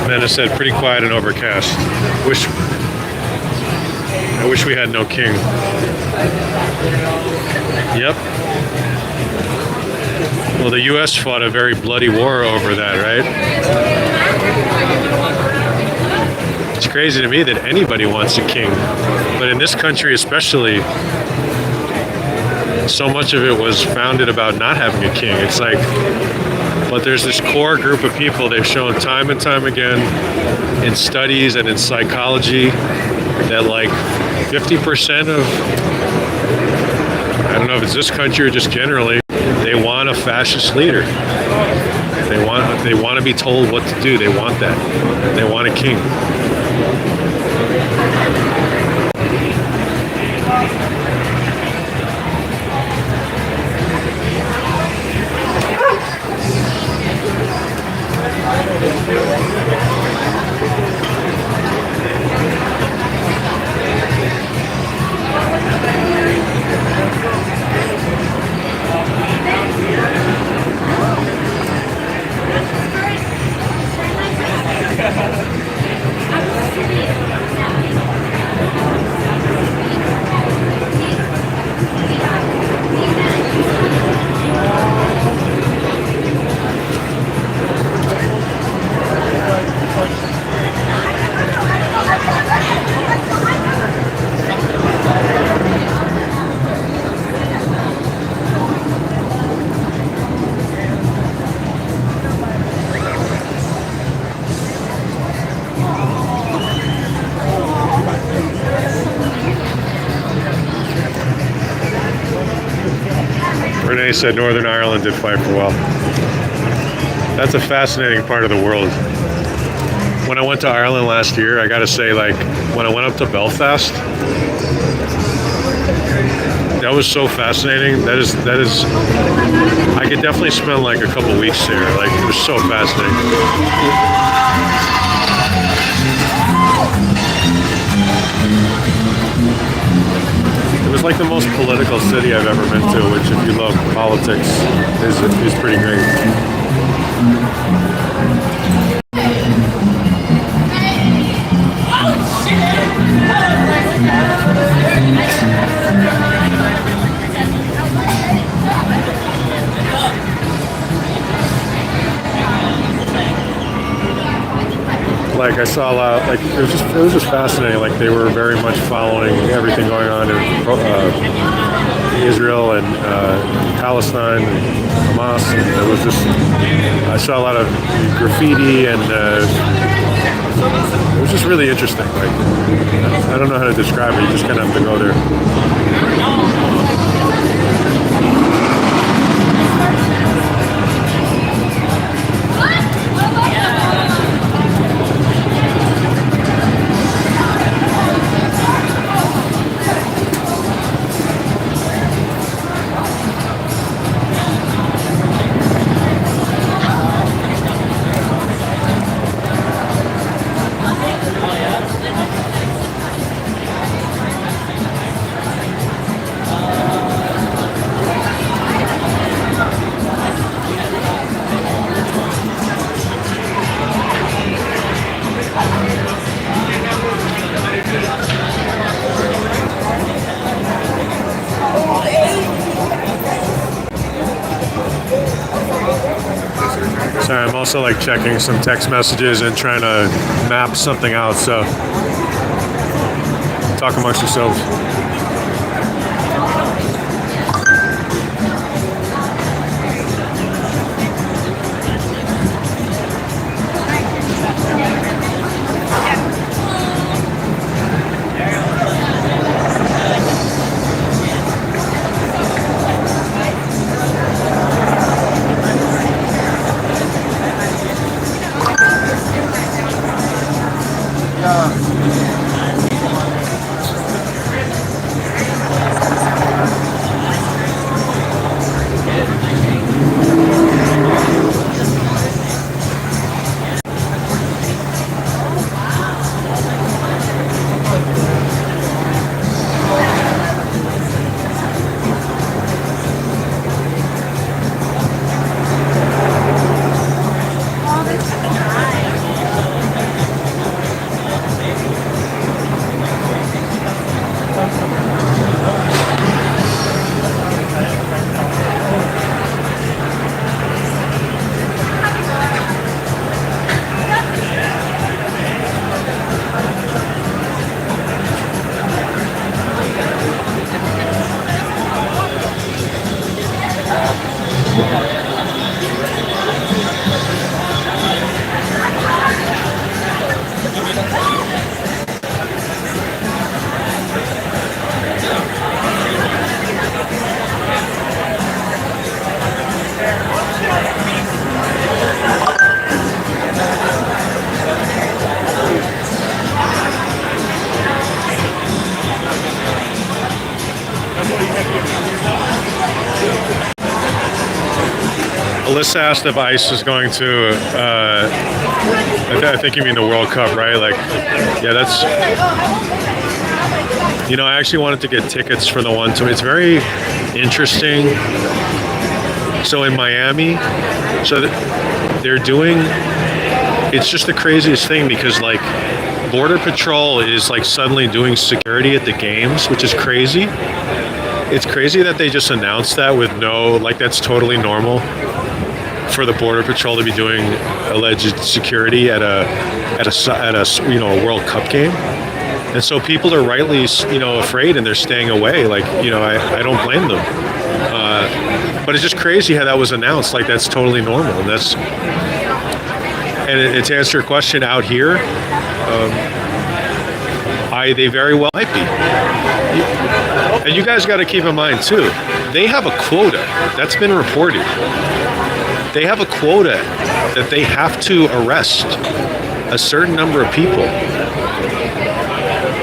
Amanda said pretty quiet and overcast. I wish we had no king. Yep. Well, the U.S. fought a very bloody war over that, right? It's crazy to me that anybody wants a king. But in this country especially, so much of it was founded about not having a king. It's like, but there's this core group of people they've shown time and time again in studies and in psychology that like 50% of, I don't know if it's this country or just generally, they want a fascist leader. They want to be told what to do. They want that. They want a king. Renee said Northern Ireland did fight for a while. That's a fascinating part of the world. When I went to Ireland last year, I gotta say, like, when I went up to Belfast, that was so fascinating. That is, I could definitely spend like a couple weeks there. Like, it was so fascinating. It was like the most political city I've ever been to, which, if you love politics, is pretty great. Oh, shit! like I saw a lot. Like it was just fascinating. Like they were very much following everything going on in Israel and Palestine and Hamas. And it was just I saw a lot of graffiti and it was just really interesting. Like I don't know how to describe it. You just kind of have to go there. Sorry, I'm also like checking some text messages and trying to map something out. So talk amongst yourselves. Alyssa asked if ICE is going to, I think you mean the World Cup, right? Like, yeah, that's, you know, I actually wanted to get tickets for the one too. It's very interesting. So in Miami, so they're doing, it's just the craziest thing because like Border Patrol is like suddenly doing security at the games, which is crazy. It's crazy that they just announced that with no, like that's totally normal for the Border Patrol to be doing alleged security at a you know a World Cup game, and so people are rightly afraid and they're staying away. Like I don't blame them, but it's just crazy how that was announced. Like that's totally normal, and that's to answer your question out here, they very well might be. And you guys got to keep in mind too, they have a quota that's been reported. They have a quota that they have to arrest a certain number of people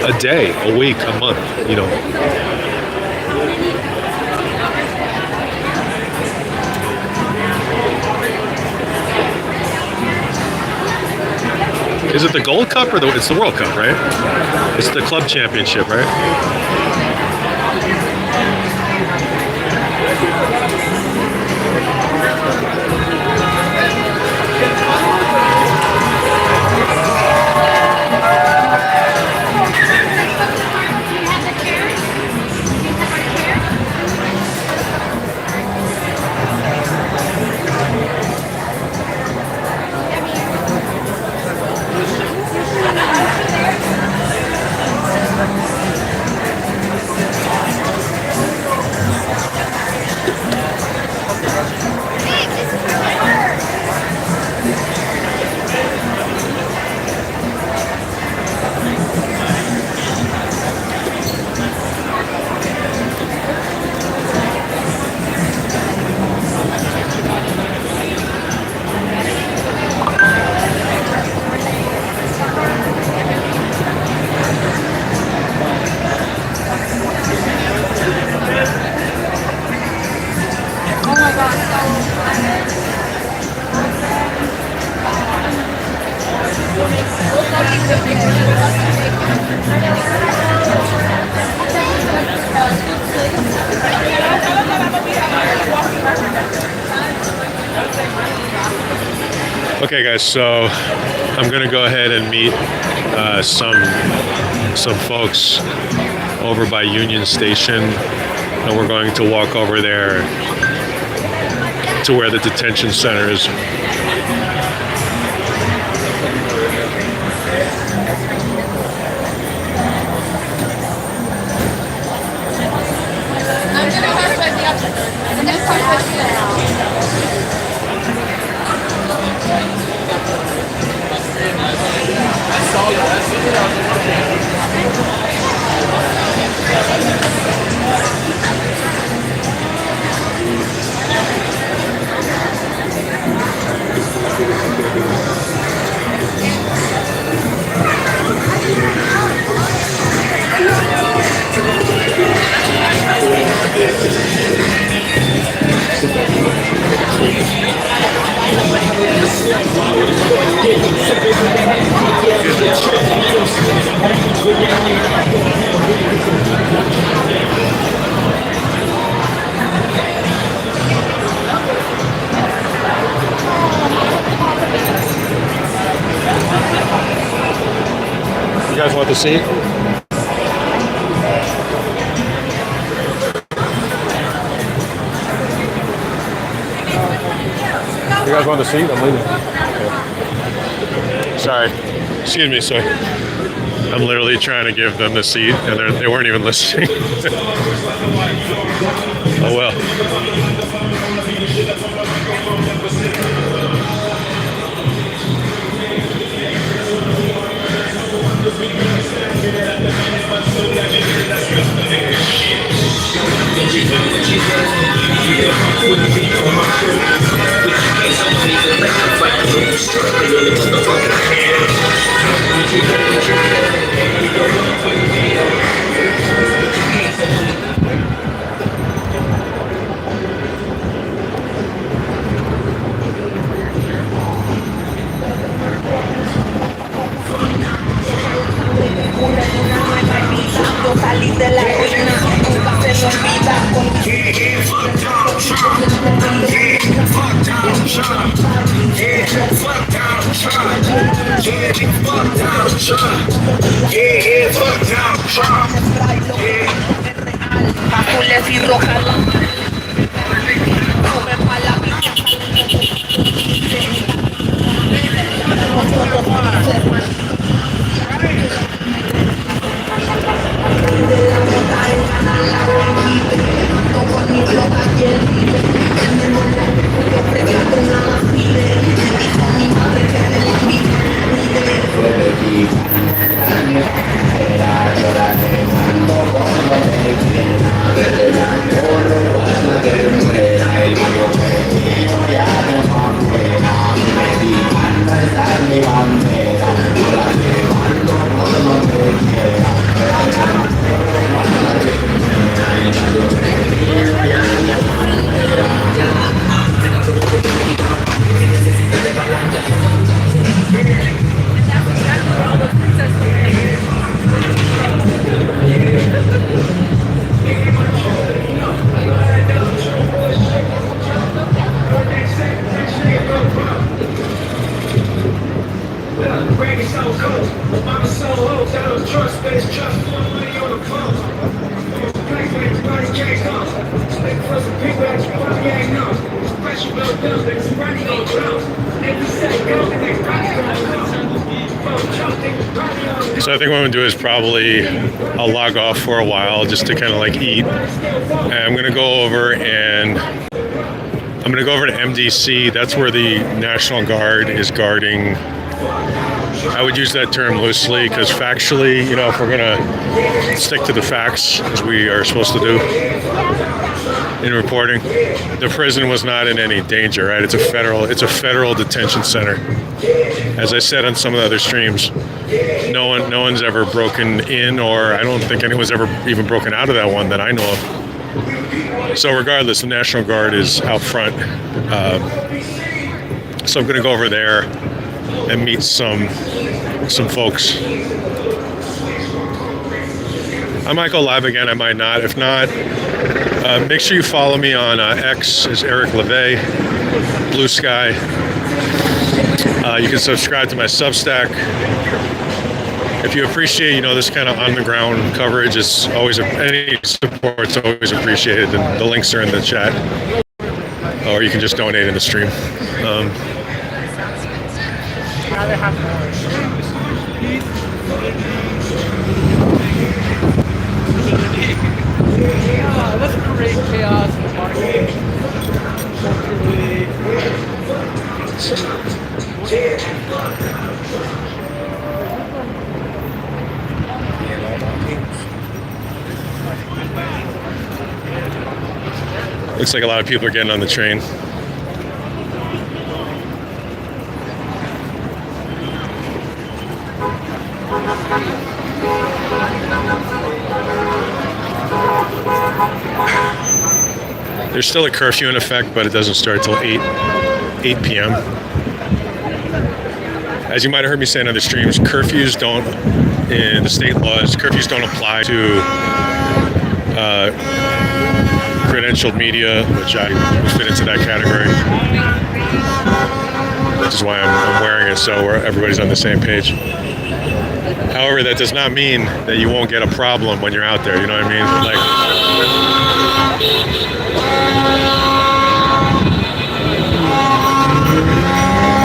a day, a week, a month, Is it the Gold Cup or it's the World Cup, right? It's the club championship, right? Okay, guys, so I'm gonna go ahead and meet some folks over by Union Station, and we're going to walk over there to where the detention center is. You guys want the seat? You guys want the seat? I'm leaving. Okay. Sorry. Excuse me, sir. I'm literally trying to give them the seat, and they weren't even listening. Oh well. Azules y rojas. So I think what I'm gonna do is probably I'll log off for a while just to kind of like eat. And I'm gonna go over to MDC. That's where the National Guard is guarding. I would use that term loosely because factually, you know, if we're gonna stick to the facts as we are supposed to do in reporting, the prison was not in any danger, right? It's a federal detention center. As I said on some of the other streams, no one's ever broken in, or I don't think anyone's ever even broken out of that one that I know of. So regardless, the National Guard is out front. So I'm going to go over there and meet some folks. I might go live again. I might not. If not, make sure you follow me on X is Eric LeVay, Blue Sky. You can subscribe to my Substack. If you appreciate, this kind of on-the-ground coverage, is always any support's always appreciated. The links are in the chat, or you can just donate in the stream. Let's create chaos in the market. Looks like a lot of people are getting on the train. There's still a curfew in effect, but it doesn't start till 8 p.m. As you might have heard me say in other streams, curfews don't, in the state laws, curfews don't apply to credentialed media, which I would fit into that category, which is why I'm wearing it, so everybody's on the same page. However, that does not mean that you won't get a problem when you're out there, you know what I mean?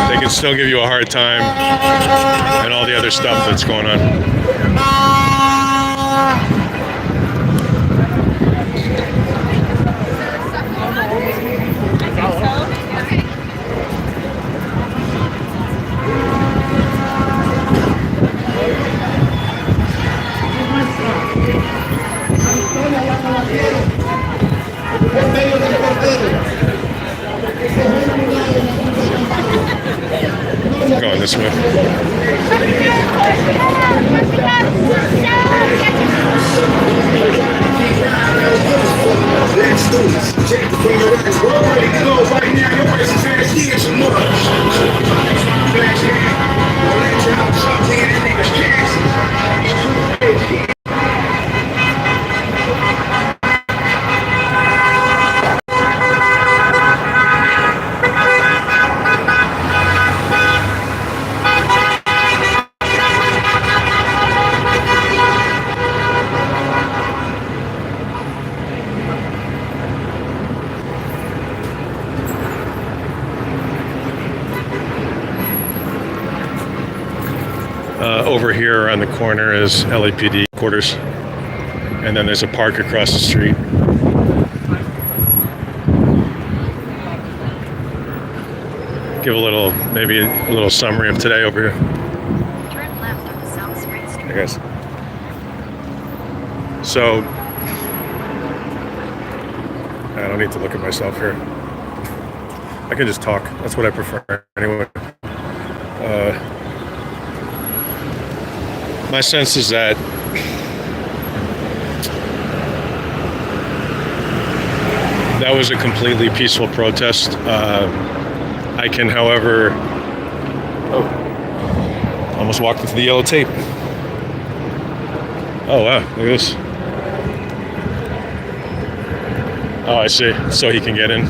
They can still give you a hard time and all the other stuff that's going on. Going this way. Over here on the corner is LAPD quarters, and then there's a park across the street. Give maybe a little summary of today over here. Turn left on the South Street. I guess. So, I don't need to look at myself here. I can just talk. That's what I prefer anyway. My sense is that that was a completely peaceful protest. I can, however, almost walked into the yellow tape. Oh wow, look at this. Oh, I see. So he can get in.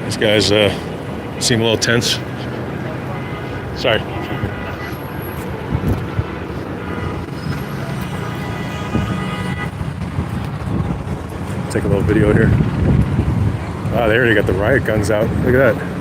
These guys seem a little tense. Sorry. Take a little video here. Ah, they already got the riot guns out. Look at that.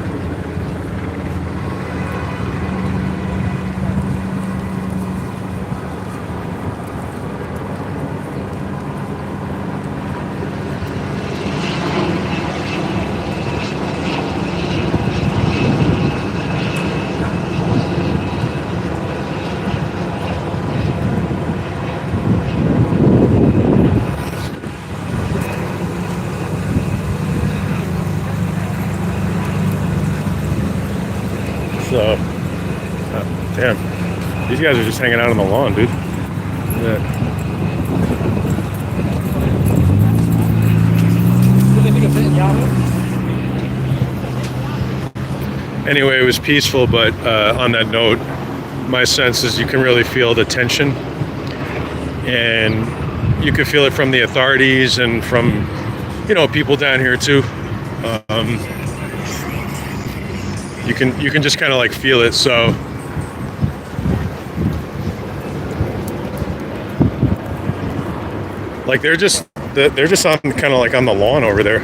So, damn, these guys are just hanging out on the lawn, dude. Yeah. Anyway, it was peaceful, but on that note, my sense is you can really feel the tension, and you can feel it from the authorities and from, people down here too. You can just kind of like feel it. So like they're just on kind of like on the lawn over there,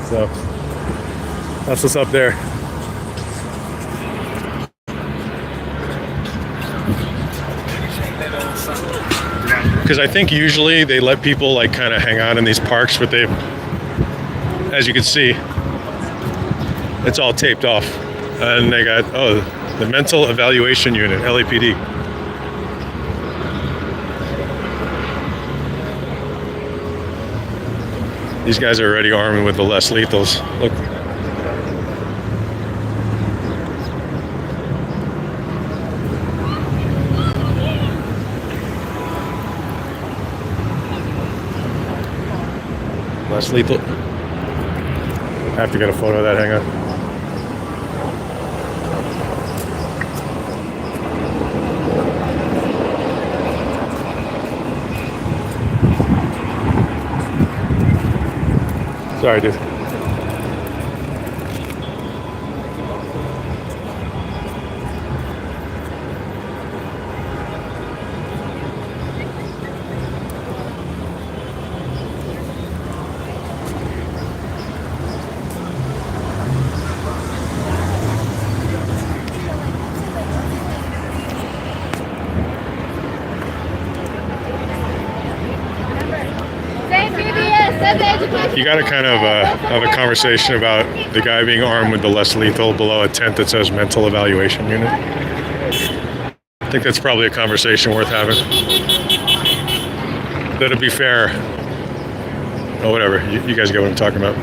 So that's what's up there. Because I think usually they let people like kind of hang out in these parks, but they, as you can see, it's all taped off. And they got, the Mental Evaluation Unit, LAPD. These guys are already armed with the less lethals. Look. Less lethal. I have to get a photo of that, hang on. Sorry, dude. You got to kind of have a conversation about the guy being armed with the less lethal below a tent that says Mental Evaluation Unit. I think that's probably a conversation worth having. That'd be fair. Oh, whatever. You guys get what I'm talking about.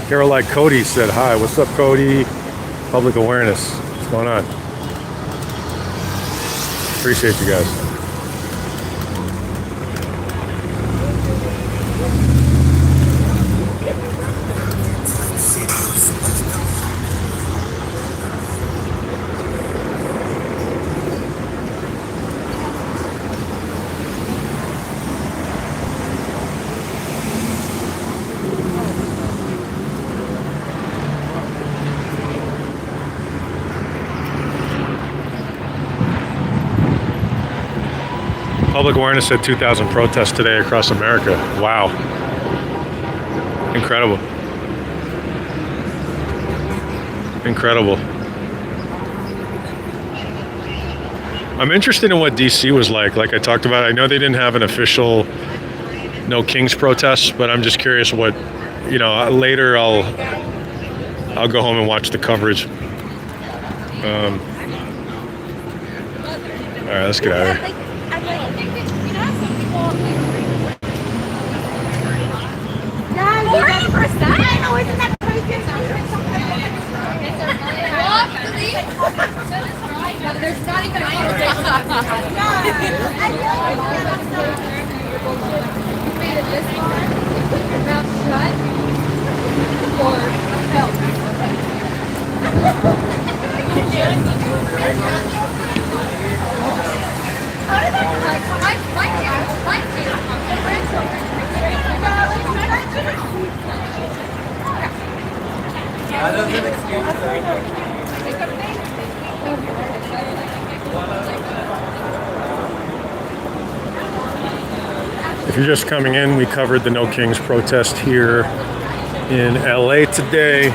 Caroline Cody said hi. What's up, Cody? Public awareness. What's going on? Appreciate you guys. Public awareness at 2,000 protests today across America. Wow. Incredible. Incredible. I'm interested in what DC was like I talked about. I know they didn't have an official No Kings protest, but I'm just curious what, later I'll go home and watch the coverage. All right, let's get out of here. There's not even That doesn't excuse If you're just coming in, we covered the No Kings protest here in LA today.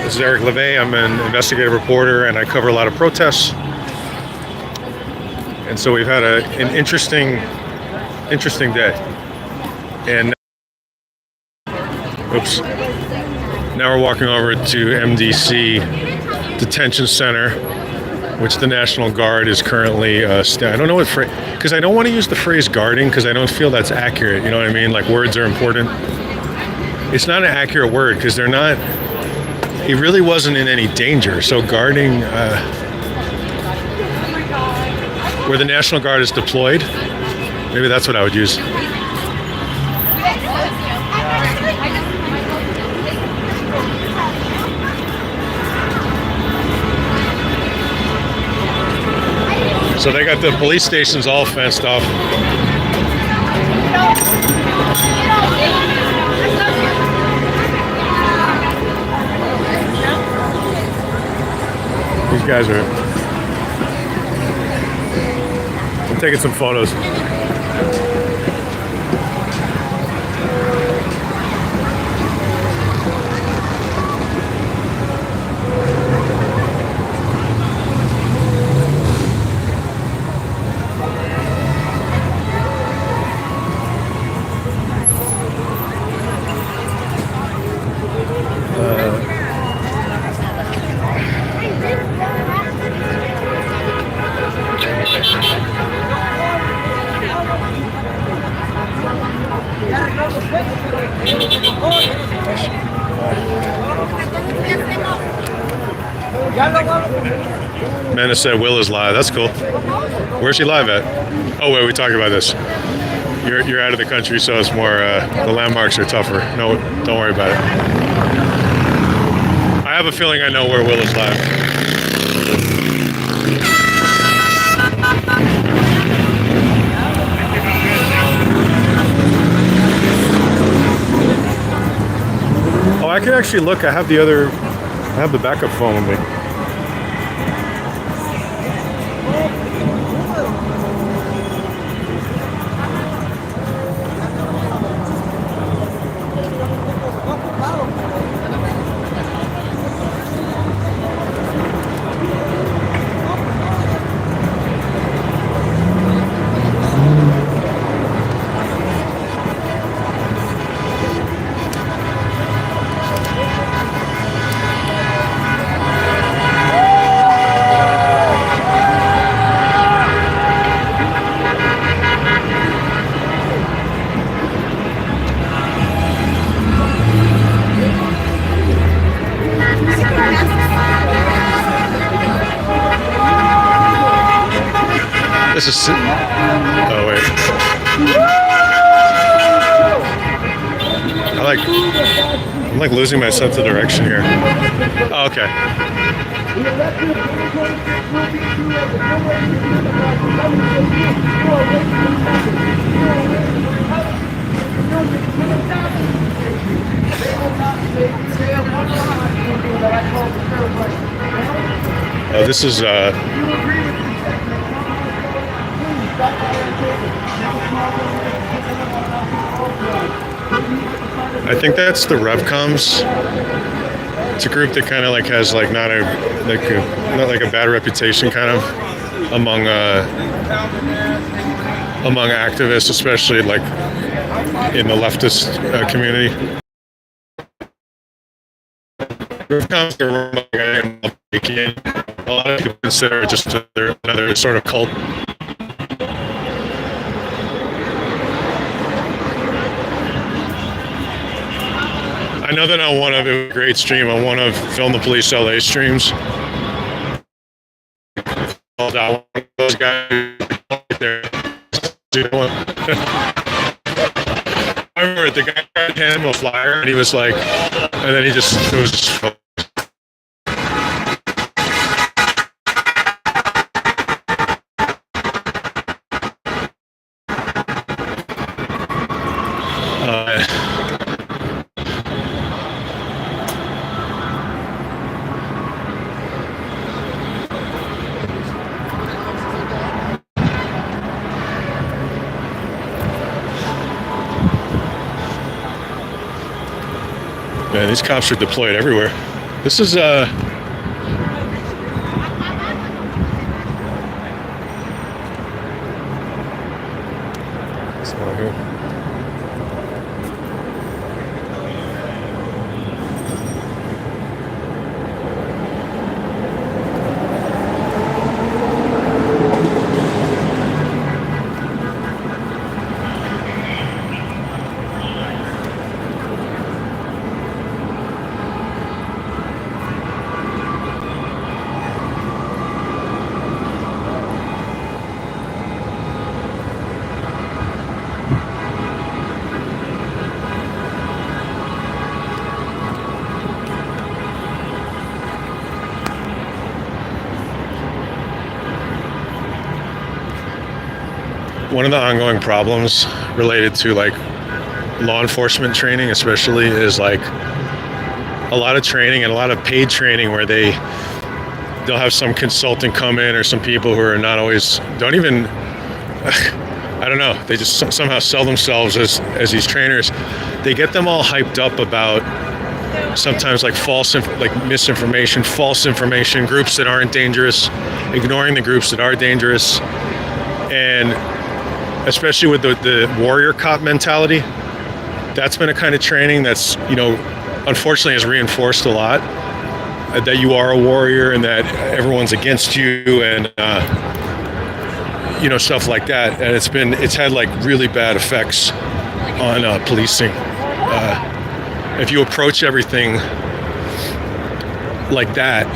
This is Eric LeVay. I'm an investigative reporter and I cover a lot of protests. And so we've had an interesting day. And oops. Now we're walking over to MDC Detention Center, which the National Guard is currently I don't know what phrase, because I don't want to use the phrase guarding because I don't feel that's accurate. You know what I mean? Like, words are important. It's not an accurate word because they're not, he really wasn't in any danger. So guarding, where the National Guard is deployed. Maybe that's what I would use. So they got the police stations all fenced off. These guys are taking some photos. Amanda said Will is live. That's cool. Where's she live at? Oh wait, we talked about this. You're out of the country, so it's more the landmarks are tougher. No, don't worry about it. I have a feeling I know where Will is live. Oh, I can actually look. I have the backup phone with me. This is. Oh wait. I'm like losing my sense of direction here. Oh, okay. Oh, this is I think that's the Revcoms. It's a group that kind of like has like not like a bad reputation kind of among activists, especially like in the leftist community. Revcoms are a lot of people consider it just another sort of cult. I know that on one of it, great stream, on one of Film the Police LA streams, called out one of those guys right there. I remember the guy handed him a flyer and he was like, and then it was just. Man, these cops are deployed everywhere. This is it's not here. one of the ongoing problems related to like law enforcement training, especially, is like a lot of training and a lot of paid training where they'll have some consultant come in or some people who are not always don't even I don't know, they just somehow sell themselves as these trainers. They get them all hyped up about sometimes like misinformation, false information, groups that aren't dangerous, ignoring the groups that are dangerous. And especially with the warrior cop mentality, that's been a kind of training that's, unfortunately has reinforced a lot that you are a warrior and that everyone's against you and, stuff like that. And it's had like really bad effects on policing. If you approach everything like that,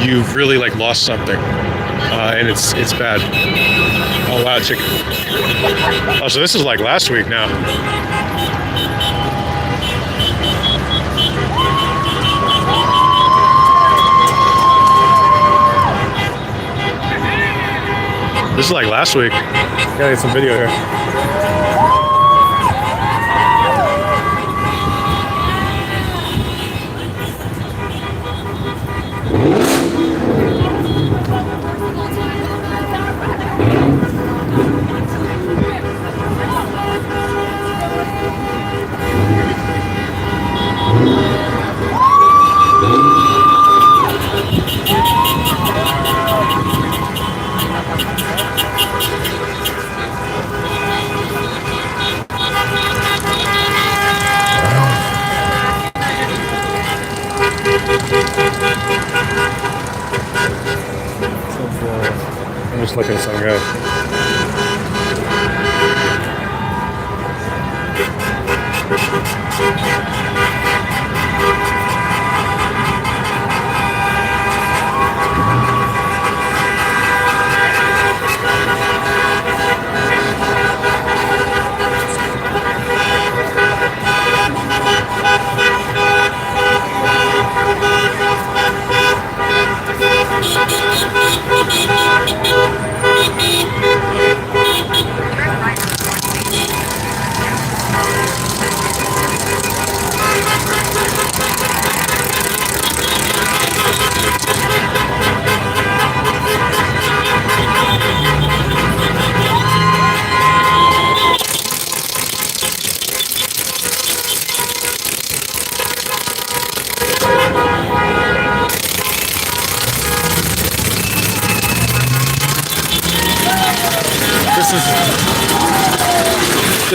you've really like lost something, and it's bad. Oh wow, chicken. Oh, so this is like last week now. This is like last week. Gotta get some video here. I'm just looking at some guy.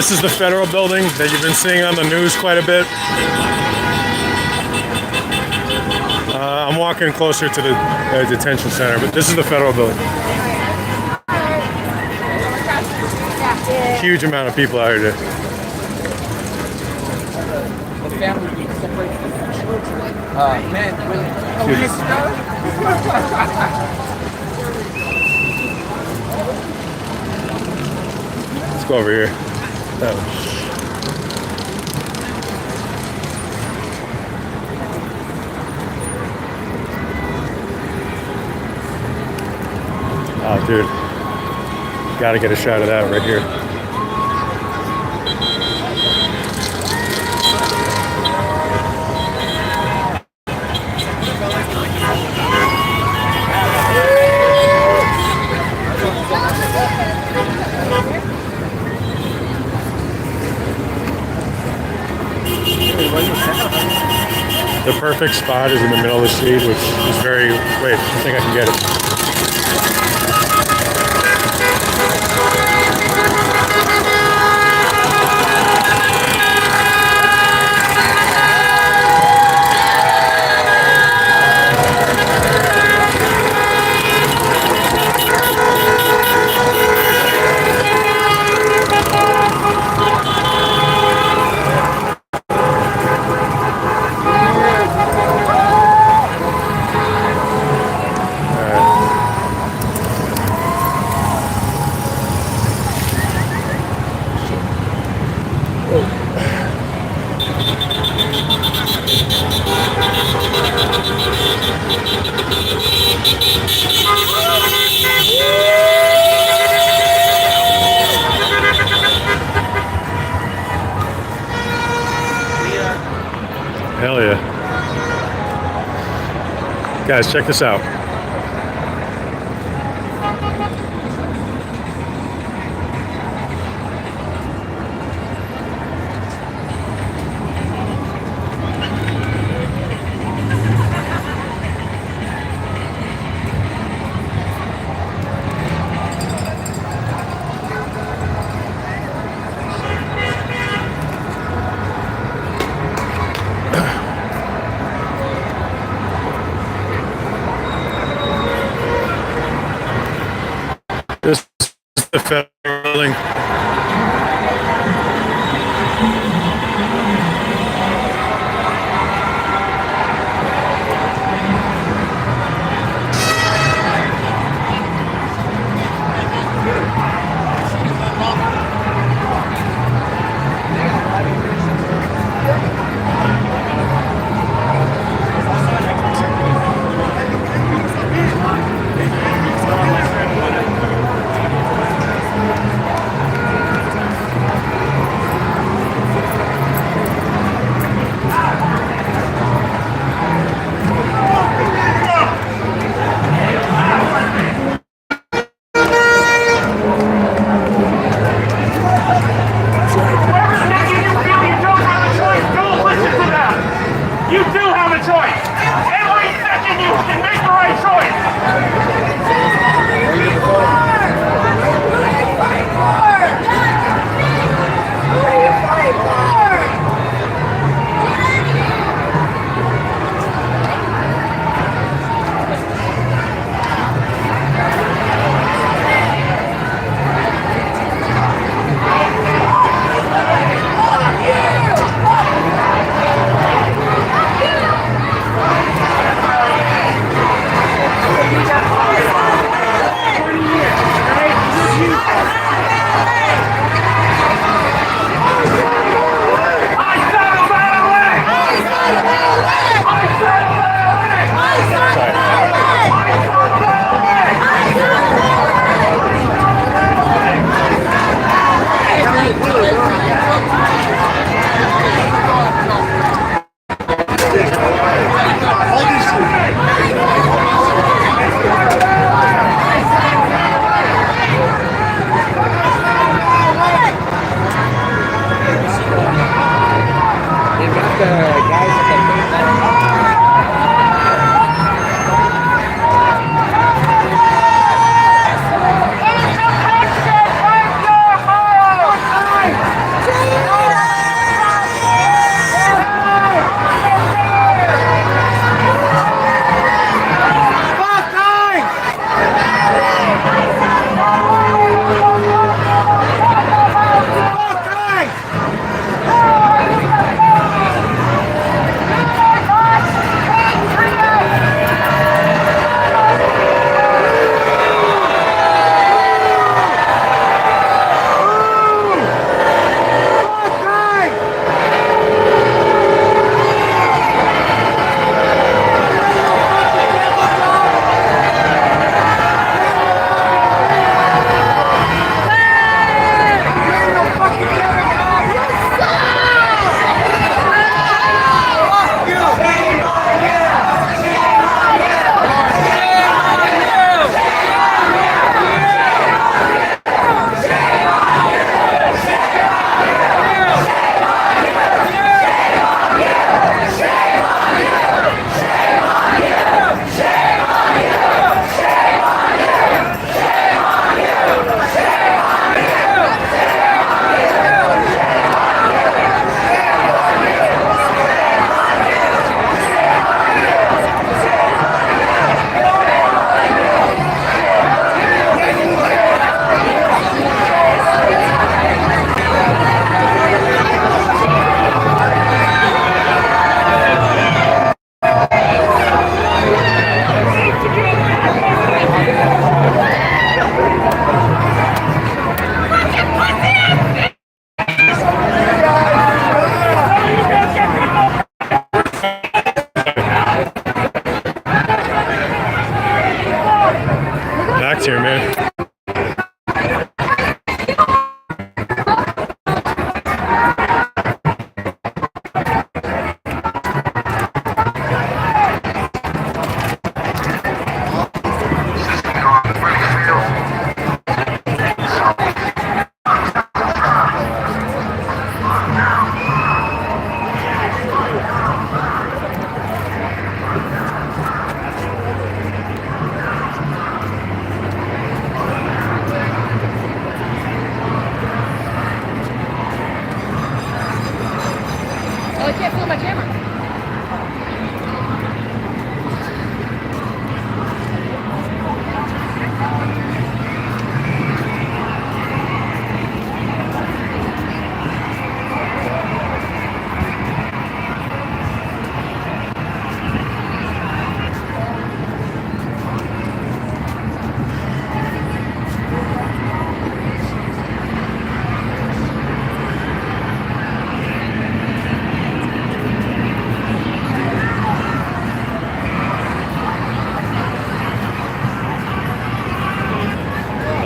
This is the federal building that you've been seeing on the news quite a bit. I'm walking closer to the detention center, but this is the federal building. Huge amount of people out here today. The family being separated from the children. Man, Let's go over here. Oh, dude. Gotta get a shot of that right here. The perfect spot is in the middle of the street, which is very... Wait, I think I can get it. All right. Guys, check this out. This is the federal building.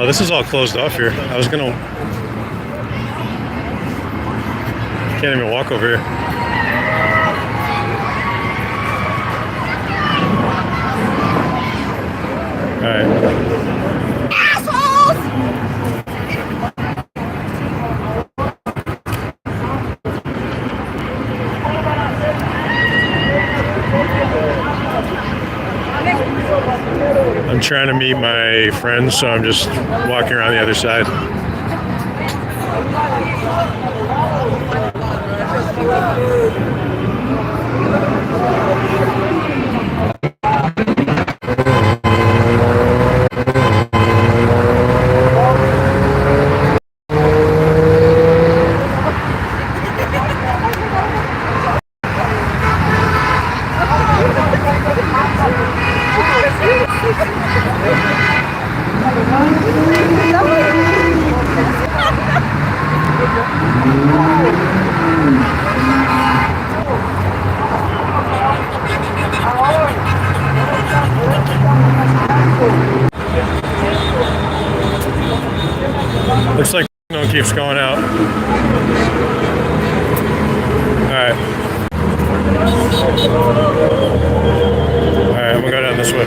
Oh, this is all closed off here. I was gonna. Can't even walk over here. All right. Assholes! I'm trying to meet my friends, so I'm just walking around the other side. Looks like no keeps going out. Alright. Alright, I'm gonna go down this way.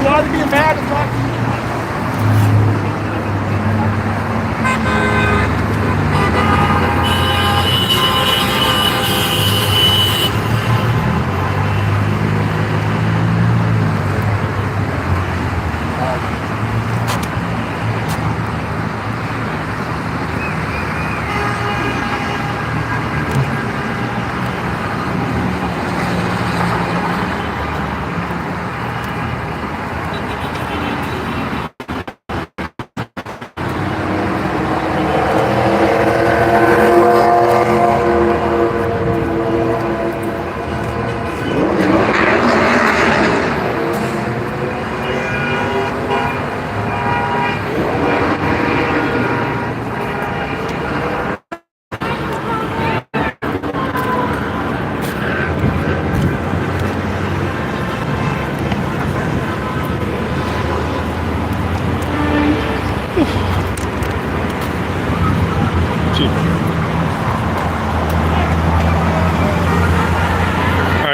Why are you being mad and talking?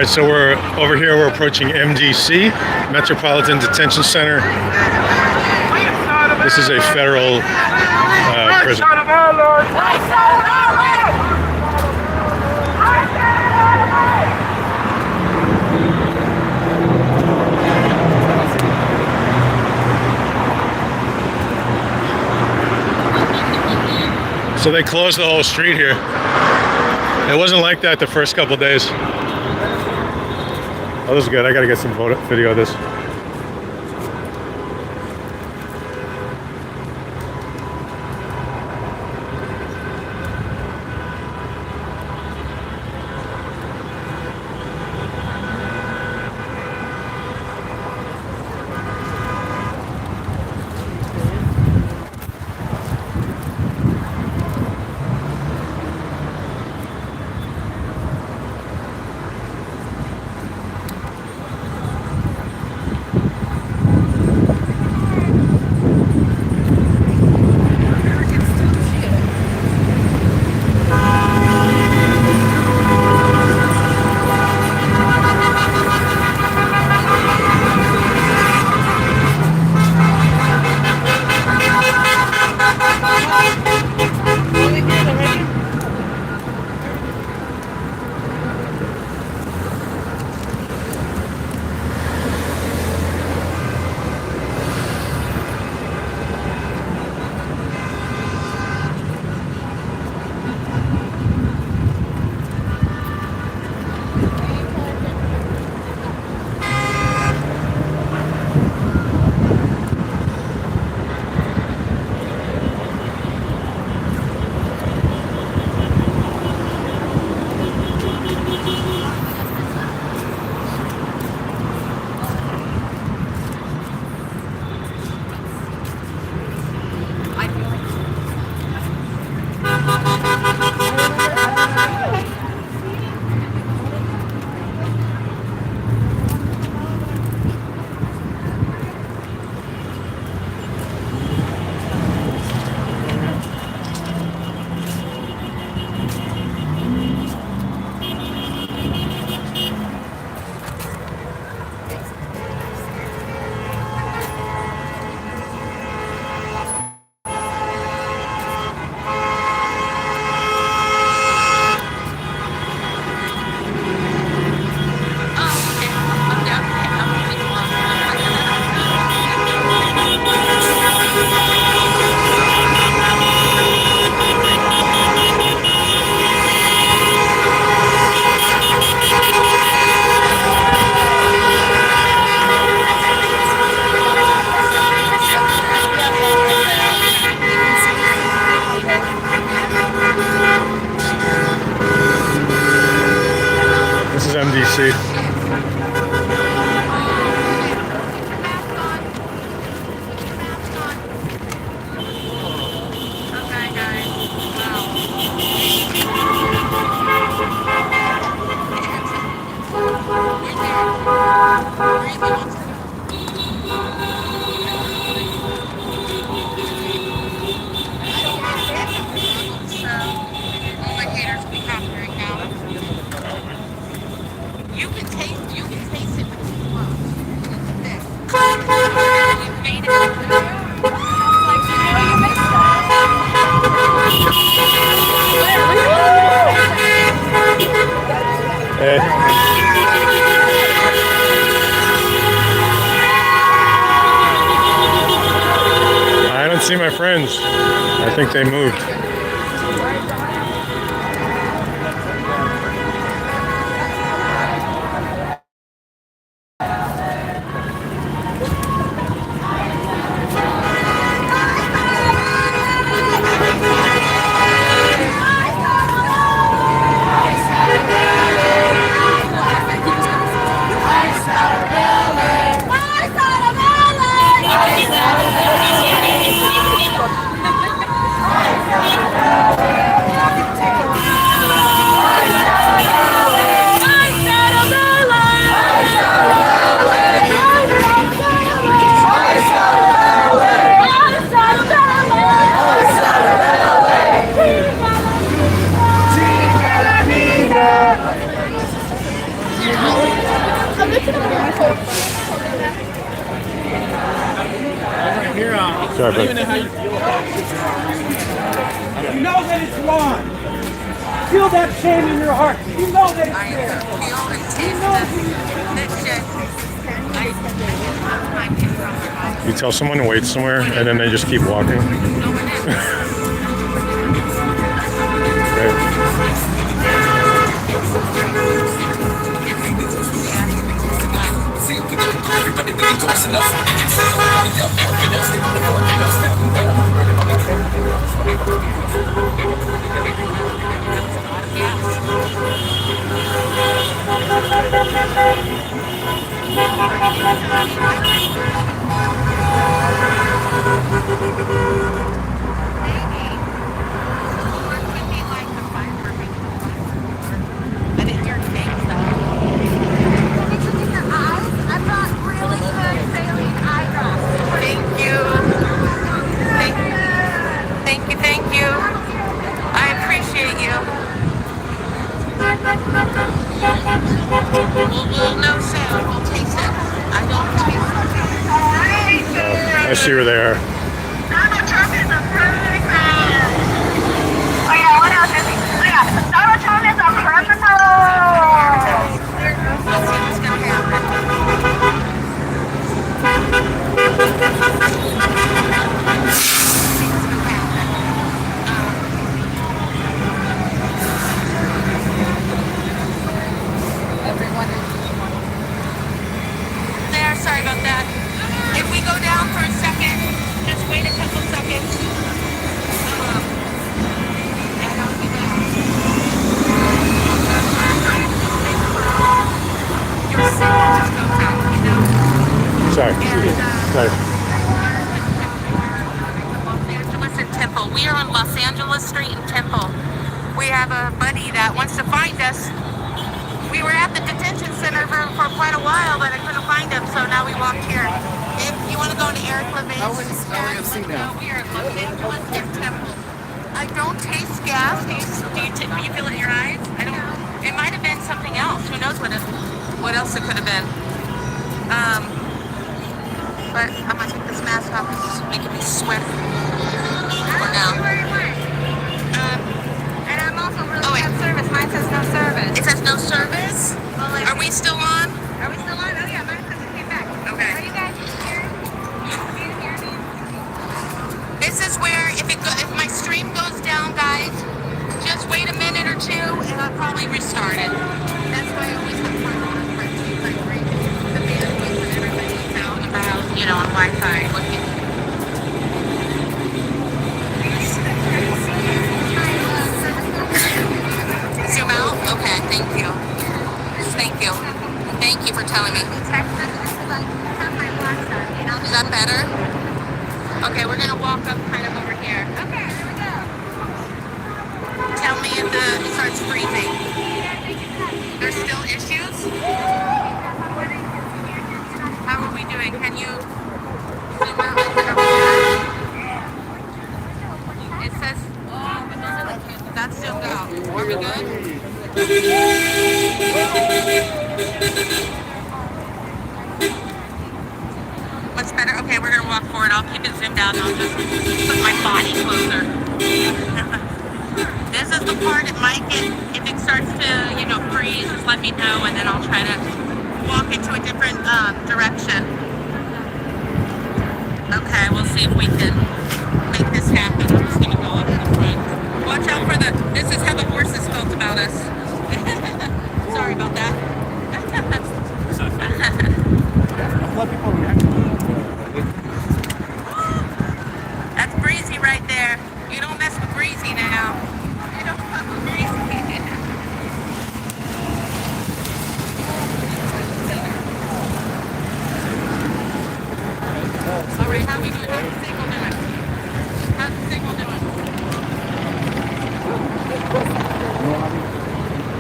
Alright, so we're over here, we're approaching MDC, Metropolitan Detention Center. This is a federal prison. So they closed the whole street here. It wasn't like that the first couple days. Oh, this is good. I gotta get some video of this. is MDC. Okay, guys. All my haters will be happy right now. You can taste it with two gloves. This. You made it. Hey. I don't see my friends. I think they moved. Sorry, I don't even know how you feel about it. You know that it's wrong. Feel that shame in your heart. You know that it's there. You tell someone to wait somewhere and then they just keep walking. Great. I didn't hear anything, so. I brought really good saline eye drops. Thank you. Thank you. I appreciate you. We'll know soon. We'll taste it. I don't taste it. I see where they are. Donald Trump is a criminal. Oh yeah, what else is he? Oh yeah, Donald Trump is a criminal. Let's see what's gonna happen. There, sorry about that. If we go down for a second, just wait a couple seconds. And I'll be back. You're sick, just go back, you know? Sorry. Sorry. Los Angeles and Temple. We are on Los Angeles Street and Temple. We have a buddy that wants to find us. We were at the detention center for quite a while, but I couldn't find him, so now we walked here. If you want to go to Eric LeVay's, we are at Los Angeles and Temple. I don't taste gas. Do you feel it in your eyes? I don't. It might have been something else. Who knows what else it could have been. But I'm gonna take this mask off because it's making me sweat. For now. And I'm also really bad service. Mine says no service. It says no service. Well, like, Are we still on? Are we still on? Oh yeah, mine says it came back. Okay. Are you guys here? Can you hear me? This is where if my stream goes down, guys, just wait a minute or two and I'll probably restart it. That's why I always have fun on like the bandwidth when everybody's out and about, on Wi-Fi looking. Zoom out? Okay, thank you. Thank you. Thank you for telling me. Text messages because I have my watch on. You know? Is that better? Okay, we're gonna walk up kind of over here. Okay, here we go. Tell me if it starts freezing. There's still issues? How are we doing? Can you zoom out? It says that's zoomed out. Are we good? Much better? Okay, we're gonna walk forward. I'll keep it zoomed out and I'll just put my body closer. This is the part it might get, if it starts to, freeze, just let me know and then I'll try to walk into a different direction. Okay, we'll see if we can make this happen. I'm just gonna go up to the front. Watch out for this is how the horses felt about us. Sorry about that. That's Breezy right there. You don't mess with Breezy now. You don't fuck with Breezy. Alright, how we doing? How's the signal doing? How's the signal doing?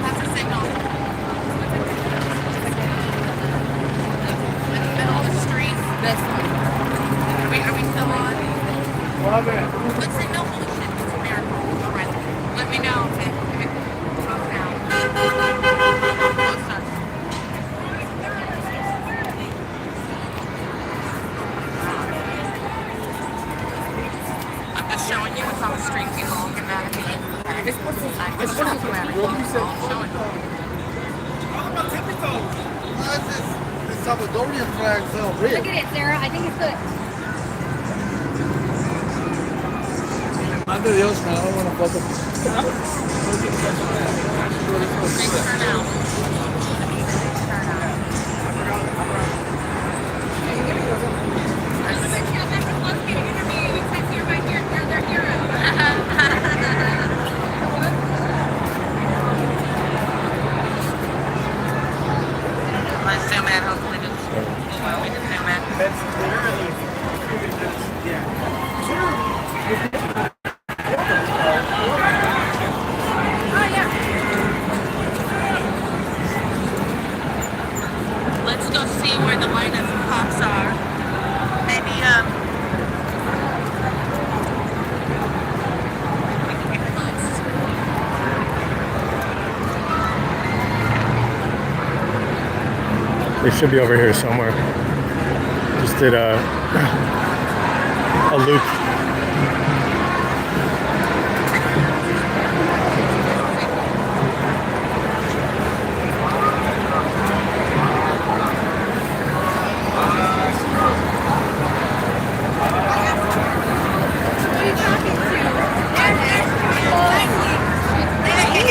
How's the signal? In the middle of the street? This one. Are we still on? Let's say no bullshit. It's a miracle. Alright. Let me know if it goes down. Closer. I'm just showing you what's on the street. People looking mad at me. I'm showing you. This Salvadorian flag fell red. Look at it, Sarah. I think it's good. Madre Dios, me da una foto. Big turnout. Let's zoom in. Hopefully this will allow me to zoom in. Let's go see where the line of cops are. Maybe, They should be over here somewhere. Just did a loop.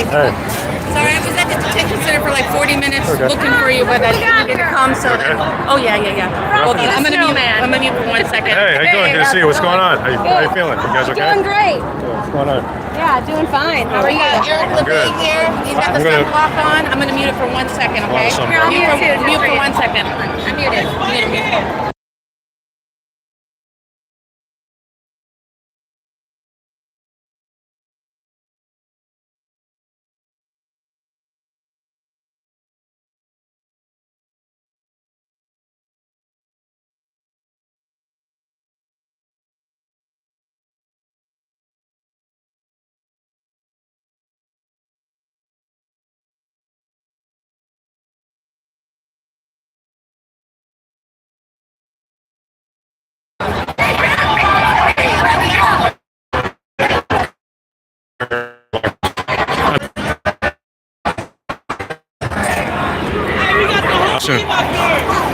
Hey. sorry, I was at the detention center for like 40 minutes Okay. looking for you, but I didn't come, so then. Oh, yeah. Hold on, I'm gonna mute for 1 second. Hey, how you doing? Good to see you. What's going on? How you feeling? You guys okay? Doing great. What's going on? Yeah, doing fine. How are We you? got Eric I'm good. LeBay here. He's got the I'm gonna- sunblock on. I'm gonna mute it for 1 second, okay? Awesome. Here, I'll mute too. Mute for 1 second. I'm muted. Mute. Soon.